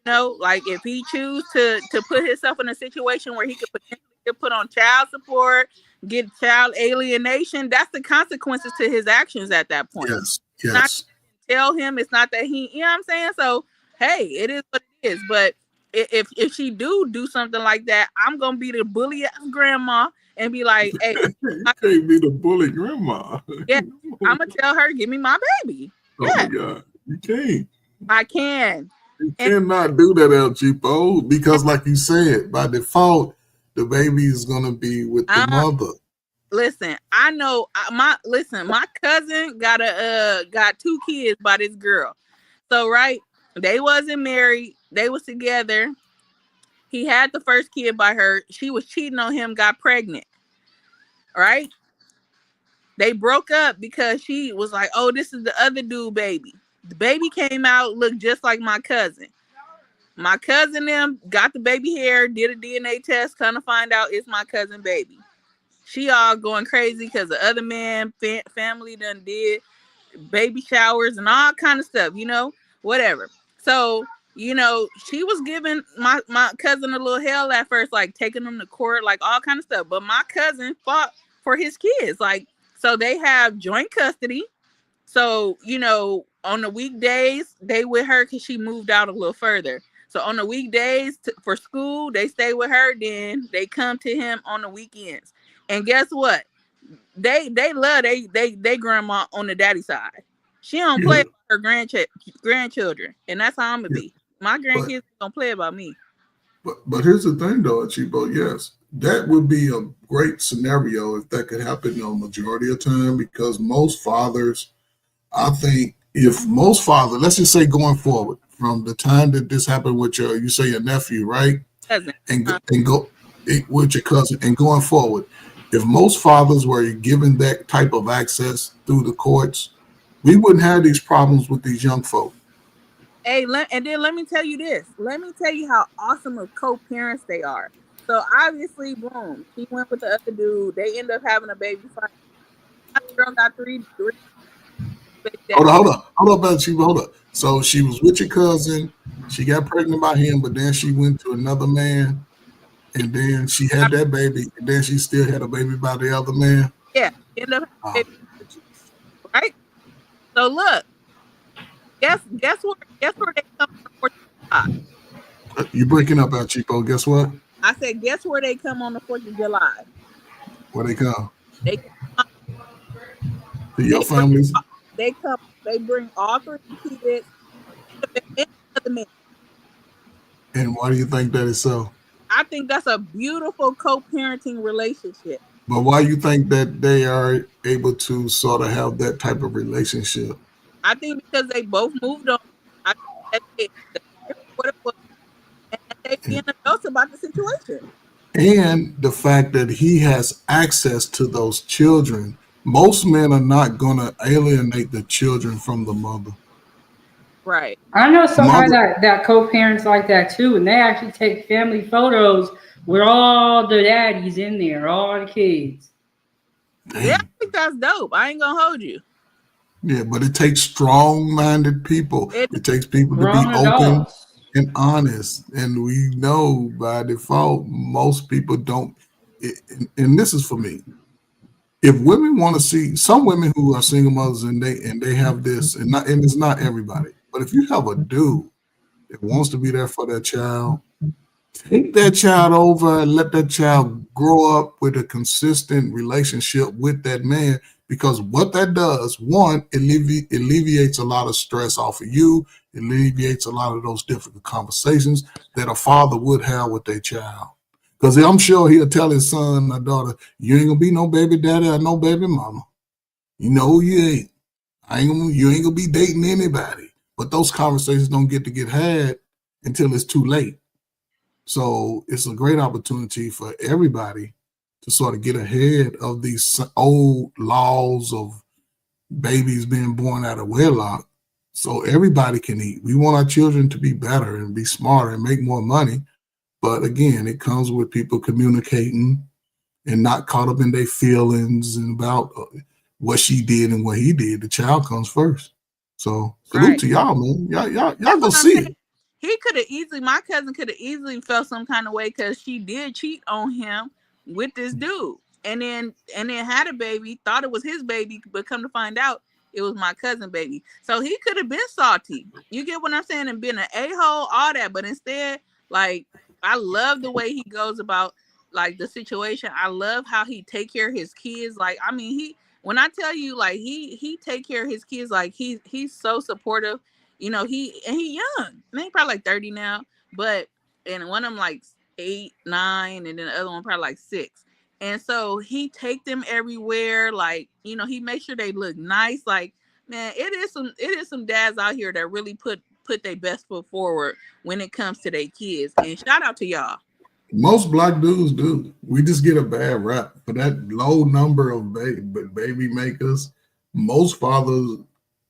know, like if he choose to put himself in a situation where he could potentially get put on child support, get child alienation, that's the consequences to his actions at that point. Yes. Not tell him, it's not that he, you know what I'm saying? So hey, it is what it is. But if she do something like that, I'm gonna be the bully ass grandma and be like, hey, you can't be the bully grandma. Yeah, I'm gonna tell her, give me my baby. Oh my God, you can't. I can. You cannot do that, El Cheapo, because like you said, by default, the baby is gonna be with the mother. Listen, I know my cousin got 2 kids by this girl. So right. They wasn't married. They was together. He had the first kid by her. She was cheating on him, got pregnant. Right? They broke up because she was like, "Oh, this is the other dude baby." The baby came out, looked just like my cousin. My cousin them got the baby hair, did a DNA test, kind of find out it's my cousin baby. She all going crazy because the other man family done did baby showers and all kind of stuff, whatever. So, she was giving my cousin a little hell at first, like taking him to court, like all kind of stuff. But my cousin fought for his kids. Like, so they have joint custody. So, on the weekdays, they with her because she moved out a little further. So on the weekdays for school, they stay with her. Then they come to him on the weekends. And guess what? They love they grandma on the daddy side. She don't play about her grandchildren, and that's how I'm gonna be. My grandkids don't play about me. But here's the thing, though, Chipo. Yes, that would be a great scenario if that could happen a majority of time, because most fathers, I think, if most fathers, let's just say going forward from the time that this happened with your nephew, right, Cousin. and go with your cousin, and going forward, if most fathers were given that type of access through the courts, we wouldn't have these problems with these young folk. Hey, and then let me tell you this. Let me tell you how awesome of co-parents they are. So obviously, boom, she went with the other dude. They end up having a baby. My girl got three. Hold up. So she was with your cousin. She got pregnant by him, but then she went to another man, and then she had that baby, and then she still had a baby by the other man. Yeah, end up having a baby, right? So look, guess where they come on the 4th of July? You breaking up out, Chipo. Guess what? I said, guess where they come on the 4th of July? Where they come? They come to your families. They bring all 3 kids and the men. And why do you think that is so? I think that's a beautiful co-parenting relationship. But why you think that they are able to sort of have that type of relationship? I think because they both moved on. I think what it was, and they being adults about the situation. And the fact that he has access to those children. Most men are not going to alienate the children from the mother. Right. I know somebody that co-parents like that too, and they actually take family photos with all the daddies in there, all the kids. Damn. Yeah, I think that's dope. I ain't gonna hold you. Yeah, but it takes strong-minded people. It takes people to be open and honest. And we know by default, most people don't. And this is for me. If women want to see, some women who are single mothers and they have this, and it's not everybody, but if you have a dude that wants to be there for their child, take that child over and let that child grow up with a consistent relationship with that man, because what that does, one, alleviates a lot of stress off of you, it alleviates a lot of those difficult conversations that a father would have with their child. Because I'm sure he'll tell his son or daughter, you ain't gonna be no baby daddy or no baby mama. You know you ain't. You ain't gonna be dating anybody. But those conversations don't get had until it's too late. So it's a great opportunity for everybody to sort of get ahead of these old laws of babies being born out of wedlock, so everybody can eat. We want our children to be better and be smarter and make more money. But again, it comes with people communicating and not caught up in their feelings and about what she did and what he did. The child comes first. So salute to y'all, man. Y'all go see it. He could have easily, my cousin could have easily felt some kind of way because she did cheat on him with this dude, and then had a baby, thought it was his baby, but come to find out it was my cousin baby. So he could have been salty. You get what I'm saying? And been an a-hole, all that. But instead, like, I love the way he goes about like the situation. I love how he take care of his kids. Like, I mean, when I tell you, like, he take care of his kids, like he's so supportive. He young. Man, he probably like 30 now, but and one of them like 8, 9, and then the other one probably like 6. And so he take them everywhere. Like, he makes sure they look nice. Like, man, it is some dads out here that really put their best foot forward when it comes to their kids. And shout out to y'all. Most black dudes do. We just get a bad rap for that low number of baby makers. Most fathers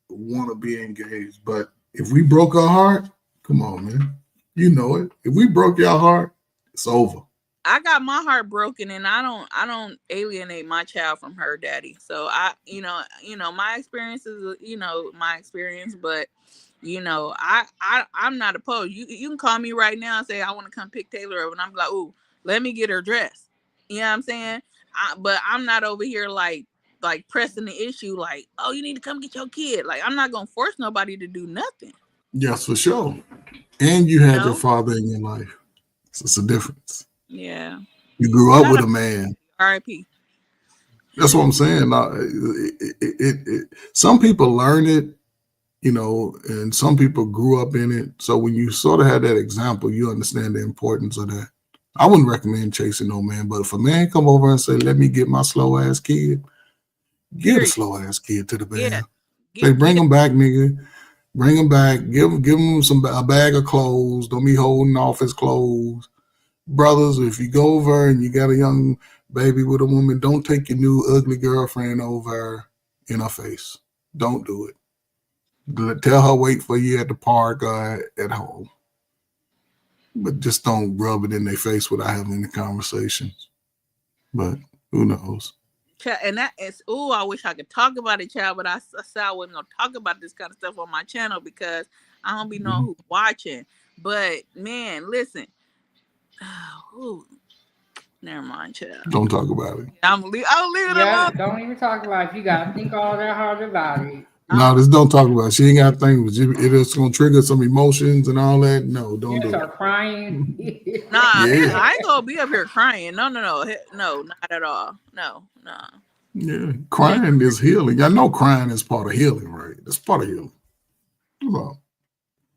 want to be engaged, but if we broke our heart, come on, man, you know it. If we broke your heart, it's over. I got my heart broken, and I don't alienate my child from her daddy. So my experience is, my experience, but I'm not opposed. You can call me right now and say I want to come pick Taylor up, and I'm like, ooh, let me get her dressed. You know what I'm saying? But I'm not over here like pressing the issue, like, oh, you need to come get your kid. Like, I'm not gonna force nobody to do nothing. Yes, for sure. And you had your father in your life, so it's a difference. Yeah. You grew up with a man. R.I.P. That's what I'm saying. Some people learn it, and some people grew up in it. So when you sort of had that example, you understand the importance of that. I wouldn't recommend chasing no man, but if a man come over and say, let me get my slow ass kid, get a slow ass kid to the man. Yeah. Say, bring him back, nigga. Bring him back. Give him a bag of clothes. Don't be holding off his clothes. Brothers, if you go over and you got a young baby with a woman, don't take your new ugly girlfriend over in her face. Don't do it. Tell her wait for you at the park or at home. But just don't rub it in their face without having the conversations. But who knows? And that is, I wish I could talk about it, child, but I said I wasn't going to talk about this kind of stuff on my channel because I don't be knowing who's watching. But, man, listen. Never mind, child. Don't talk about it. I'll leave it alone. Don't even talk about it. You got to think all that hard about it. No, just don't talk about it. She ain't got to think. It's going to trigger some emotions and all that. No, don't do it. Start crying. I ain't going to be up here crying. No, not at all. No. Yeah, crying is healing. I know crying is part of healing, right? That's part of healing. Well,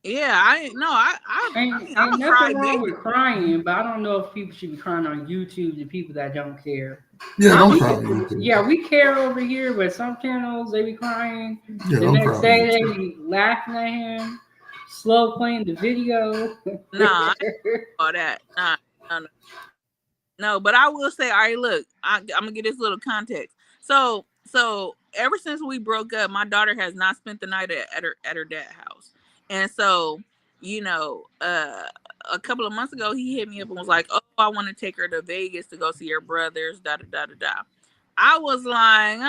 yeah, I ain't nothing wrong with crying, but I don't know if people should be crying on YouTube to people that don't care. Yeah, don't cry on YouTube. Yeah, we care over here, but some channels they be crying. Yeah, the next day they be laughing at him, slow playing the video. Nah, all that. No, but I will say, all right, look, I'm gonna get this little context. So ever since we broke up, my daughter has not spent the night at her dad's house. And so, a couple of months ago, he hit me up and was like, oh, I want to take her to Vegas to go see her brothers, da-da-da-da-da. I was like,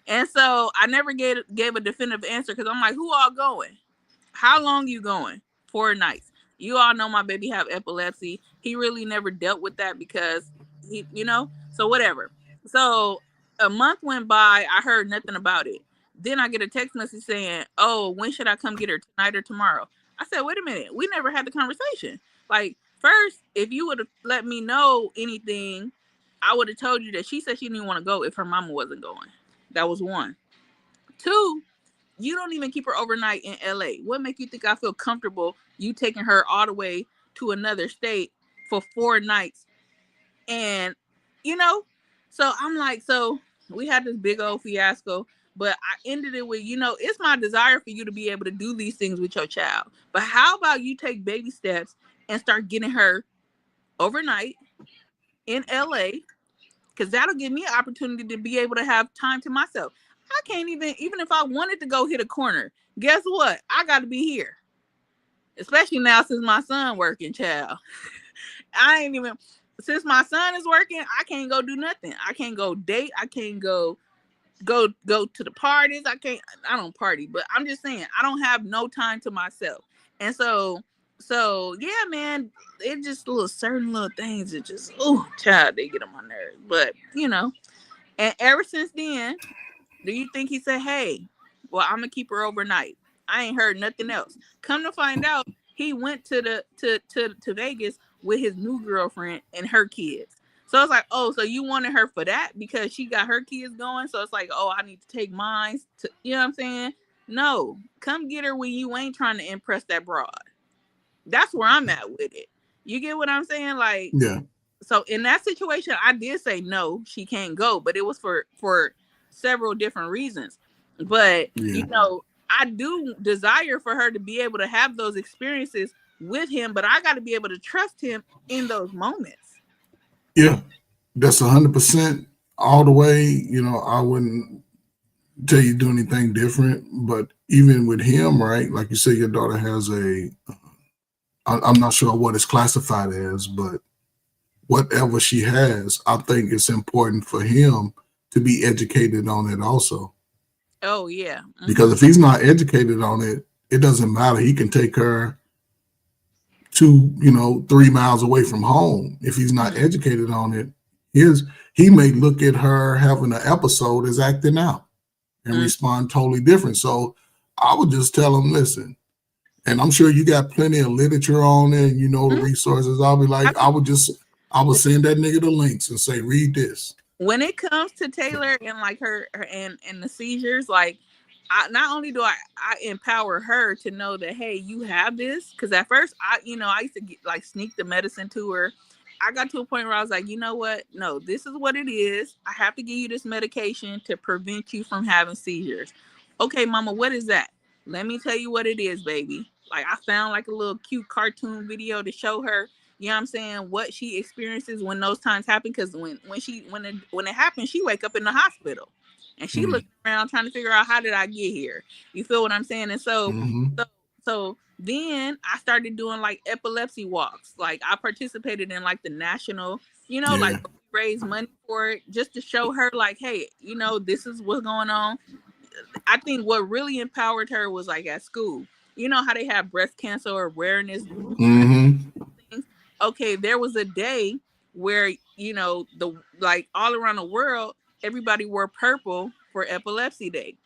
And so I never gave a definitive answer because I'm like, who all going? How long you going? 4 nights. You all know my baby have epilepsy. He really never dealt with that because he, so whatever. So a month went by. I heard nothing about it. Then I get a text message saying, oh, when should I come get her, tonight or tomorrow? I said, wait a minute. We never had the conversation. Like, first, if you would have let me know anything, I would have told you that she said she didn't want to go if her mama wasn't going. That was 1. 2, you don't even keep her overnight in LA. What make you think I feel comfortable you taking her all the way to another state for 4 nights? And, so I'm like, so we had this big old fiasco, but I ended it with, it's my desire for you to be able to do these things with your child. But how about you take baby steps and start getting her overnight in LA? Because that'll give me an opportunity to be able to have time to myself. I can't even if I wanted to go hit a corner, guess what? I got to be here. Especially now since my son working, child. Since my son is working, I can't go do nothing. I can't go date. I can't go to the parties. I don't party, but I'm just saying I don't have no time to myself. And so yeah, man, it just certain little things that just, child, they get on my nerves. But, and ever since then, do you think he said, hey, well, I'm going to keep her overnight? I ain't heard nothing else. Come to find out, he went to Vegas with his new girlfriend and her kids. So it's like, oh, so you wanted her for that because she got her kids going? So it's like, oh, I need to take mine. You know what I'm saying? No, come get her when you ain't trying to impress that broad. That's where I'm at with it. You get what I'm saying? Like, yeah. So in that situation, I did say no, she can't go, but it was for several different reasons. But I do desire for her to be able to have those experiences with him, but I got to be able to trust him in those moments. Yeah, that's 100% all the way. You know, I wouldn't tell you do anything different, but even with him, right? Like you say, your daughter has I'm not sure what it's classified as, but whatever she has, I think it's important for him to be educated on it also. Oh yeah. Because if he's not educated on it, it doesn't matter. He can take her 3 miles away from home. If he's not educated on it, he may look at her having an episode as acting out and respond totally different. So I would just tell him, listen, and I'm sure you got plenty of literature on it, and the resources. I'll be like, I would send that nigga the links and say, read this. When it comes to Taylor and like her and the seizures, like not only do I empower her to know that, hey, you have this, because at first I used to sneak the medicine to her. I got to a point where I was like, you know what? No, this is what it is. I have to give you this medication to prevent you from having seizures. Okay, mama, what is that? Let me tell you what it is, baby. Like I found like a little cute cartoon video to show her, you know what I'm saying, what she experiences when those times happen. Because when it happens, she wake up in the hospital and she looks around trying to figure out, how did I get here? You feel what I'm saying? And so then I started doing like epilepsy walks. Like I participated in like the national, like raise money for it, just to show her like, hey, this is what's going on. I think what really empowered her was like at school. You know how they have breast cancer awareness. Okay, there was a day where all around the world, everybody wore purple for Epilepsy Day.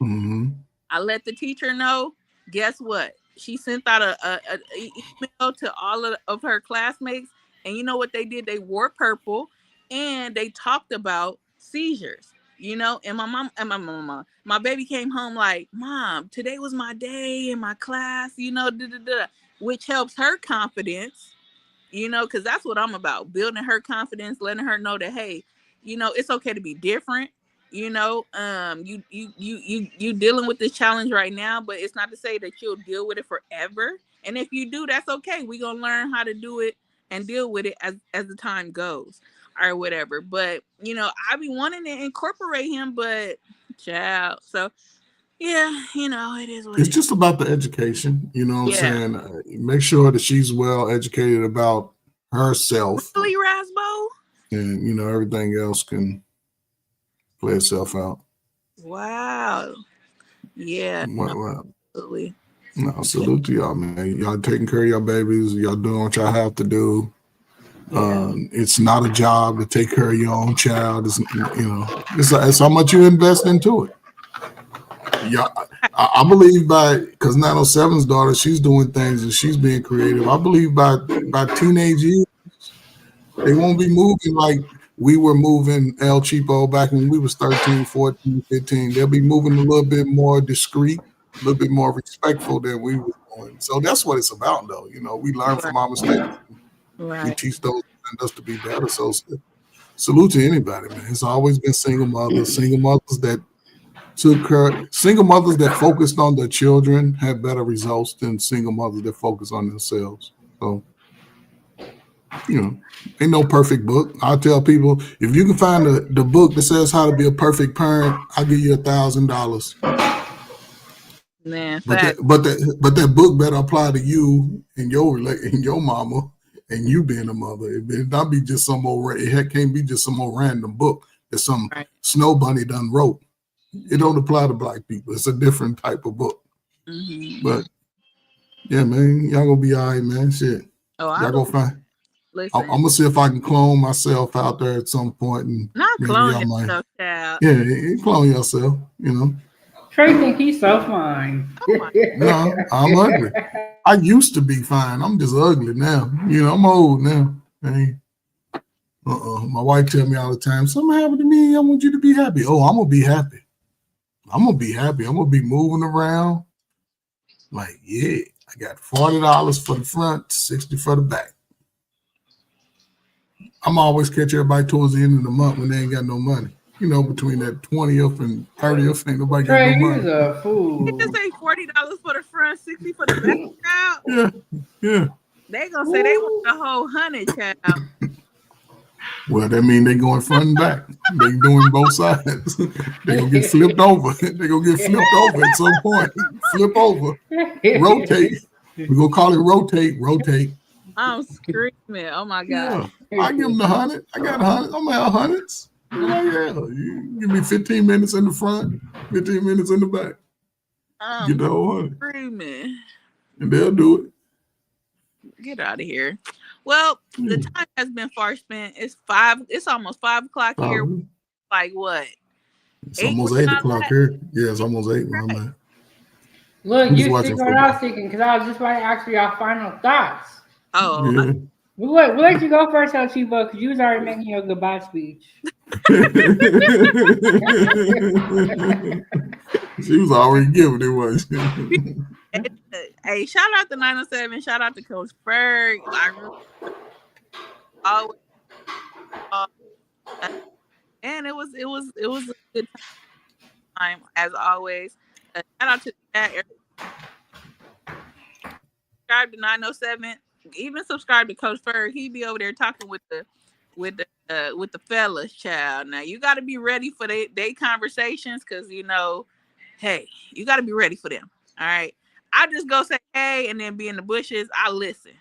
I let the teacher know. Guess what? She sent out a email to all of her classmates, and you know what they did? They wore purple, and they talked about seizures. And my baby came home like, Mom, today was my day in my class, which helps her confidence, because that's what I'm about, building her confidence, letting her know that, hey, it's okay to be different. You dealing with this challenge right now, but it's not to say that you'll deal with it forever. And if you do, that's okay. We're going to learn how to do it and deal with it as the time goes. Or whatever, but I be wanting to incorporate him, but child. So yeah, it is what it's just about the education. You know what I'm saying? Make sure that she's well educated about herself. Really, Rasbo? And everything else can play itself out. Wow. Yeah. Wow. Absolutely. No, salute to y'all, man. Y'all taking care of your babies. Y'all doing what y'all have to do. It's not a job to take care of your own child. It's how much you invest into it. Yeah, I believe because 907's daughter, she's doing things and she's being creative. I believe by teenage years, they won't be moving like we were moving El Cheapo back when we was 13, 14, 15. They'll be moving a little bit more discreet, a little bit more respectful than we were doing. So that's what it's about, though. We learn from our mistakes. Right. We teach those and us to be better. So salute to anybody, man. It's always been single mothers that single mothers that focused on their children had better results than single mothers that focus on themselves. So, ain't no perfect book. I tell people, if you can find the book that says how to be a perfect parent, I'll give you $1,000. Man, but that book better apply to you and your mama. And you being a mother, it not be just some old. It can't be just some old random book that some snow bunny done wrote. It don't apply to Black people. It's a different type of book. But yeah, man, y'all gonna be all right, man. Shit, y'all gonna find. I'm gonna see if I can clone myself out there at some point and not clone yourself, child. Yeah, clone yourself. Trey think he's so fine. Oh no, I'm ugly. I used to be fine. I'm just ugly now. I'm old now. Hey. My wife tell me all the time, something happened to me. I want you to be happy. Oh, I'm gonna be happy. I'm gonna be happy. I'm gonna be moving around. Like, yeah, I got $40 for the front, $60 for the back. I'm always catch everybody towards the end of the month when they ain't got no money. Between that 20th and 30th, ain't nobody got no money. You're a fool. You just say $40 for the front, $60 for the back. Yeah. They gonna say they want the whole 100, child. Well, that means they going front and back. They doing both sides. They gonna get flipped over. They gonna get flipped over at some point. Flip over, rotate. We gonna call it rotate. I'm screaming! Oh my god! Yeah, I give them the 100. I got 100. I'm gonna have 100s. Yeah, you give me 15 minutes in the front, 15 minutes in the back. Get the whole 100. Screaming. And they'll do it. Get out of here. Well, the time has been far spent. It's 5. It's almost 5 o'clock here. Like what? It's almost 8 o'clock here. Yeah, it's almost 8 where I'm at. Look, you see what I was thinking, because I was just about to ask you your final thoughts. Oh, yeah. We'll let you go first, El Cheapo, because you was already making your goodbye speech. She was already giving it, was Hey, shout out to 907. Shout out to Coach Ferg. And it was a good time as always. Shout out to that. Subscribe to 907. Even subscribe to Coach Ferg. He be over there talking with the fellas, child. Now you got to be ready for they conversations, because hey, you got to be ready for them. All right. I just go say hey and then be in the bushes. I listen.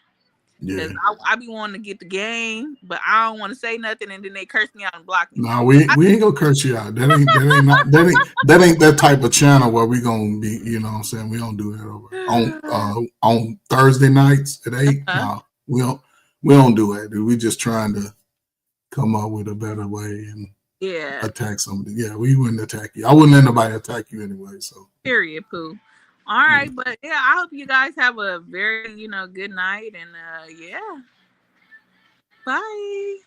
Because I be wanting to get the game, but I don't want to say nothing, and then they curse me out and block me. No, we ain't gonna curse you out. That ain't that type of channel where we gonna be. You know what I'm saying? We don't do that over on Thursday nights at 8. No, we don't do that. Dude. We just trying to come up with a better way and attack somebody. Yeah, we wouldn't attack you. I wouldn't let nobody attack you anyway. So period, poo. All right, but yeah, I hope you guys have a very, good night, and bye.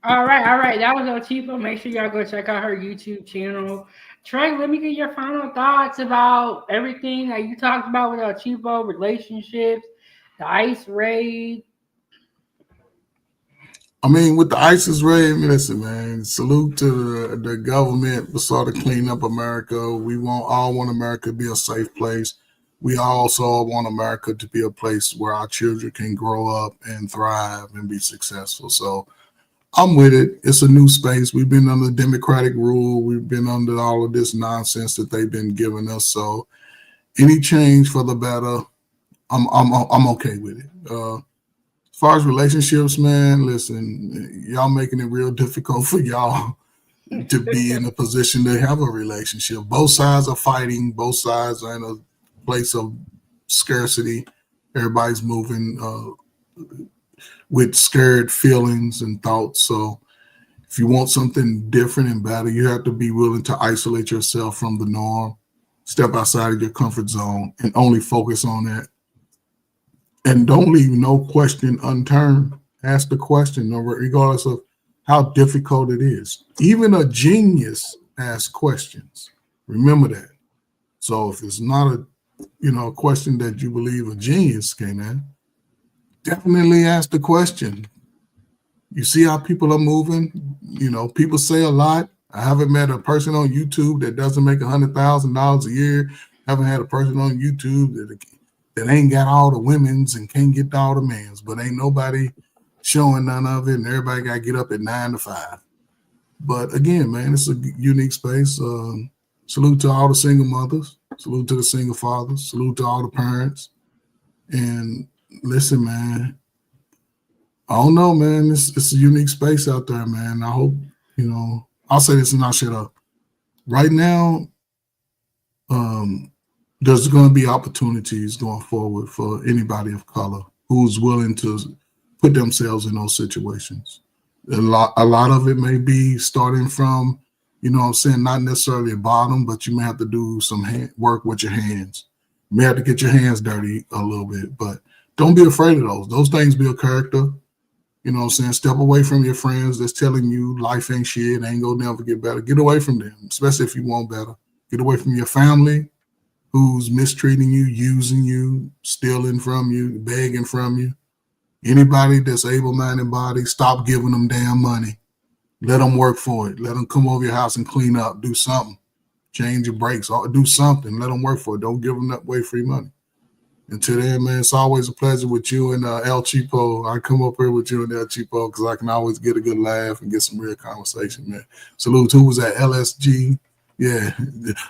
All right. That was El Cheapo. Make sure y'all go check out her YouTube channel. Trey, let me get your final thoughts about everything that you talked about with El Cheapo, relationships, the ICE raid. I mean, with the ISIS raid, listen, man, salute to the government for sort of cleaning up America. We all want America to be a safe place. We also want America to be a place where our children can grow up and thrive and be successful. So I'm with it. It's a new space. We've been under Democratic rule. We've been under all of this nonsense that they've been giving us. So any change for the better, I'm okay with it. As far as relationships, man, listen, y'all making it real difficult for y'all to be in a position to have a relationship. Both sides are fighting. Both sides are in a place of scarcity. Everybody's moving with scared feelings and thoughts. So if you want something different and better, you have to be willing to isolate yourself from the norm, step outside of your comfort zone, and only focus on that. And don't leave no question unturned. Ask the question, regardless of how difficult it is. Even a genius asks questions. Remember that. So if it's not a question that you believe a genius came in, definitely ask the question. You see how people are moving? People say a lot. I haven't met a person on YouTube that doesn't make $100,000 a year. Haven't had a person on YouTube that ain't got all the women's and can't get all the men's, but ain't nobody showing none of it, and everybody got to get up at 9 to 5. But again, man, it's a unique space. Salute to all the single mothers. Salute to the single fathers. Salute to all the parents. And listen, man, I don't know, man. It's a unique space out there, man. I hope, I'll say this and I'll shut up. Right now, there's going to be opportunities going forward for anybody of color who's willing to put themselves in those situations. A lot of it may be starting from, not necessarily a bottom, but you may have to do some work with your hands. You may have to get your hands dirty a little bit, but don't be afraid of those. Those things build character. Step away from your friends that's telling you life ain't shit, ain't gonna never get better. Get away from them, especially if you want better. Get away from your family who's mistreating you, using you, stealing from you, begging from you. Anybody that's able-minded body, stop giving them damn money. Let them work for it. Let them come over your house and clean up, do something. Change your brakes, or do something. Let them work for it. Don't give them that way free money. Until then, man, it's always a pleasure with you and El Cheapo. I come up here with you and El Cheapo because I can always get a good laugh and get some real conversation, man. Salute. Who was at LSG? Yeah,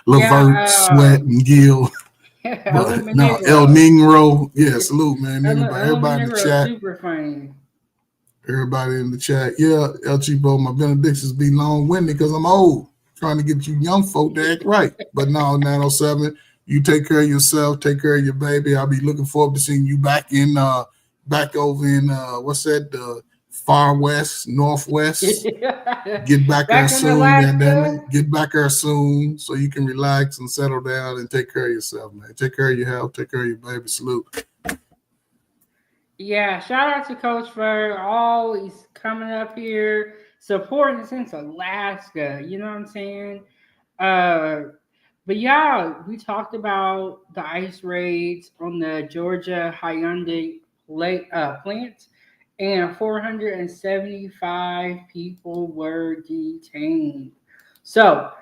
Levert, Sweat, and Gil. But now El Ningro. Yeah, salute, man. Everybody in the chat. Super funny. Everybody in the chat. Yeah, El Cheapo, my benedictions be long-winded because I'm old. Trying to get you young folk to act right. But no, 907. You take care of yourself, take care of your baby. I'll be looking forward to seeing you back over in what's that, the far west, northwest. Get back there soon, goddammit. Get back there soon so you can relax and settle down and take care of yourself, man. Take care of your health, take care of your baby. Salute. Yeah, shout out to Coach Ferg, always coming up here, supporting since Alaska. You know what I'm saying? But yeah, we talked about the ICE raids on the Georgia Hyundai plant, and 475 people were detained. So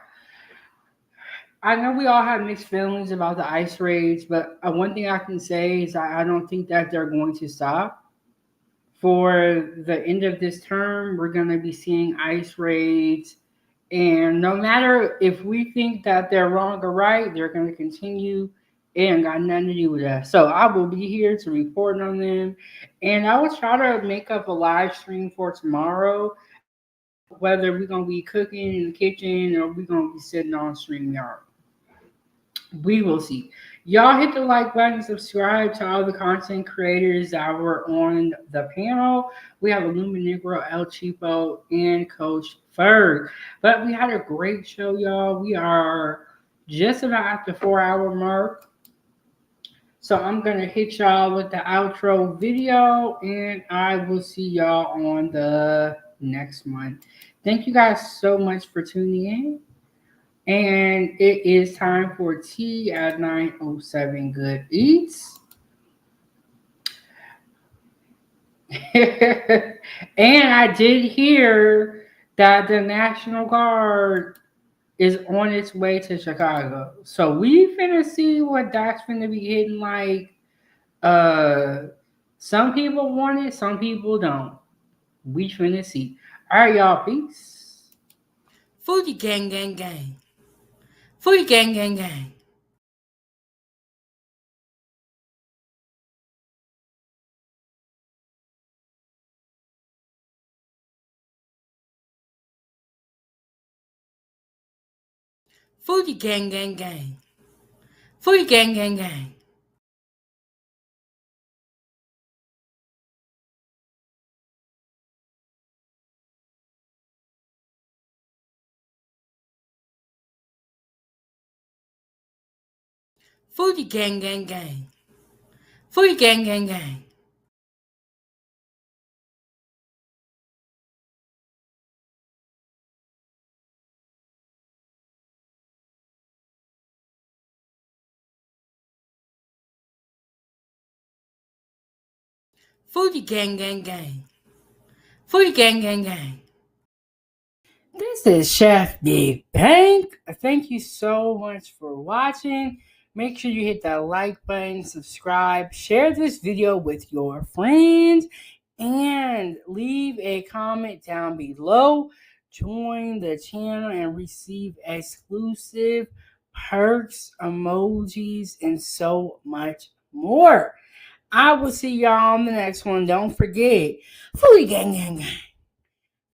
I know we all have mixed feelings about the ICE raids, but one thing I can say is I don't think that they're going to stop. For the end of this term, we're going to be seeing ICE raids. And no matter if we think that they're wrong or right, they're going to continue and got nothing to do with us. So I will be here to report on them. And I will try to make up a live stream for tomorrow, whether we're going to be cooking in the kitchen or we're going to be sitting on StreamYard. We will see. Y'all hit the like button, subscribe to all the content creators that were on the panel. We have Illuminegro, El Cheapo, and Coach Ferg. But we had a great show, y'all. We are just about at the 4-hour mark. So I'm going to hit y'all with the outro video, and I will see y'all on the next one. Thank you guys so much for tuning in. And it is time for tea at 9:07 Good Eats. And I did hear that the National Guard is on its way to Chicago. So we finna see what that's finna be hitting like. Some people want it, some people don't. We finna see. All right, y'all. Peace. Fuji gang, gang, gang. Fuji gang, gang, gang. Fuji gang, gang, gang. Fuji gang, gang, gang. Fuji gang, gang, gang. Fuji gang, gang, gang. Fuji gang, gang, gang. Fuji gang, gang, gang. This is Chef Big Bank. Thank you so much for watching. Make sure you hit that like button, subscribe, share this video with your friends, and leave a comment down below. Join the channel and receive exclusive perks, emojis, and so much more. I will see y'all on the next one. Don't forget, Fuji gang, gang, gang.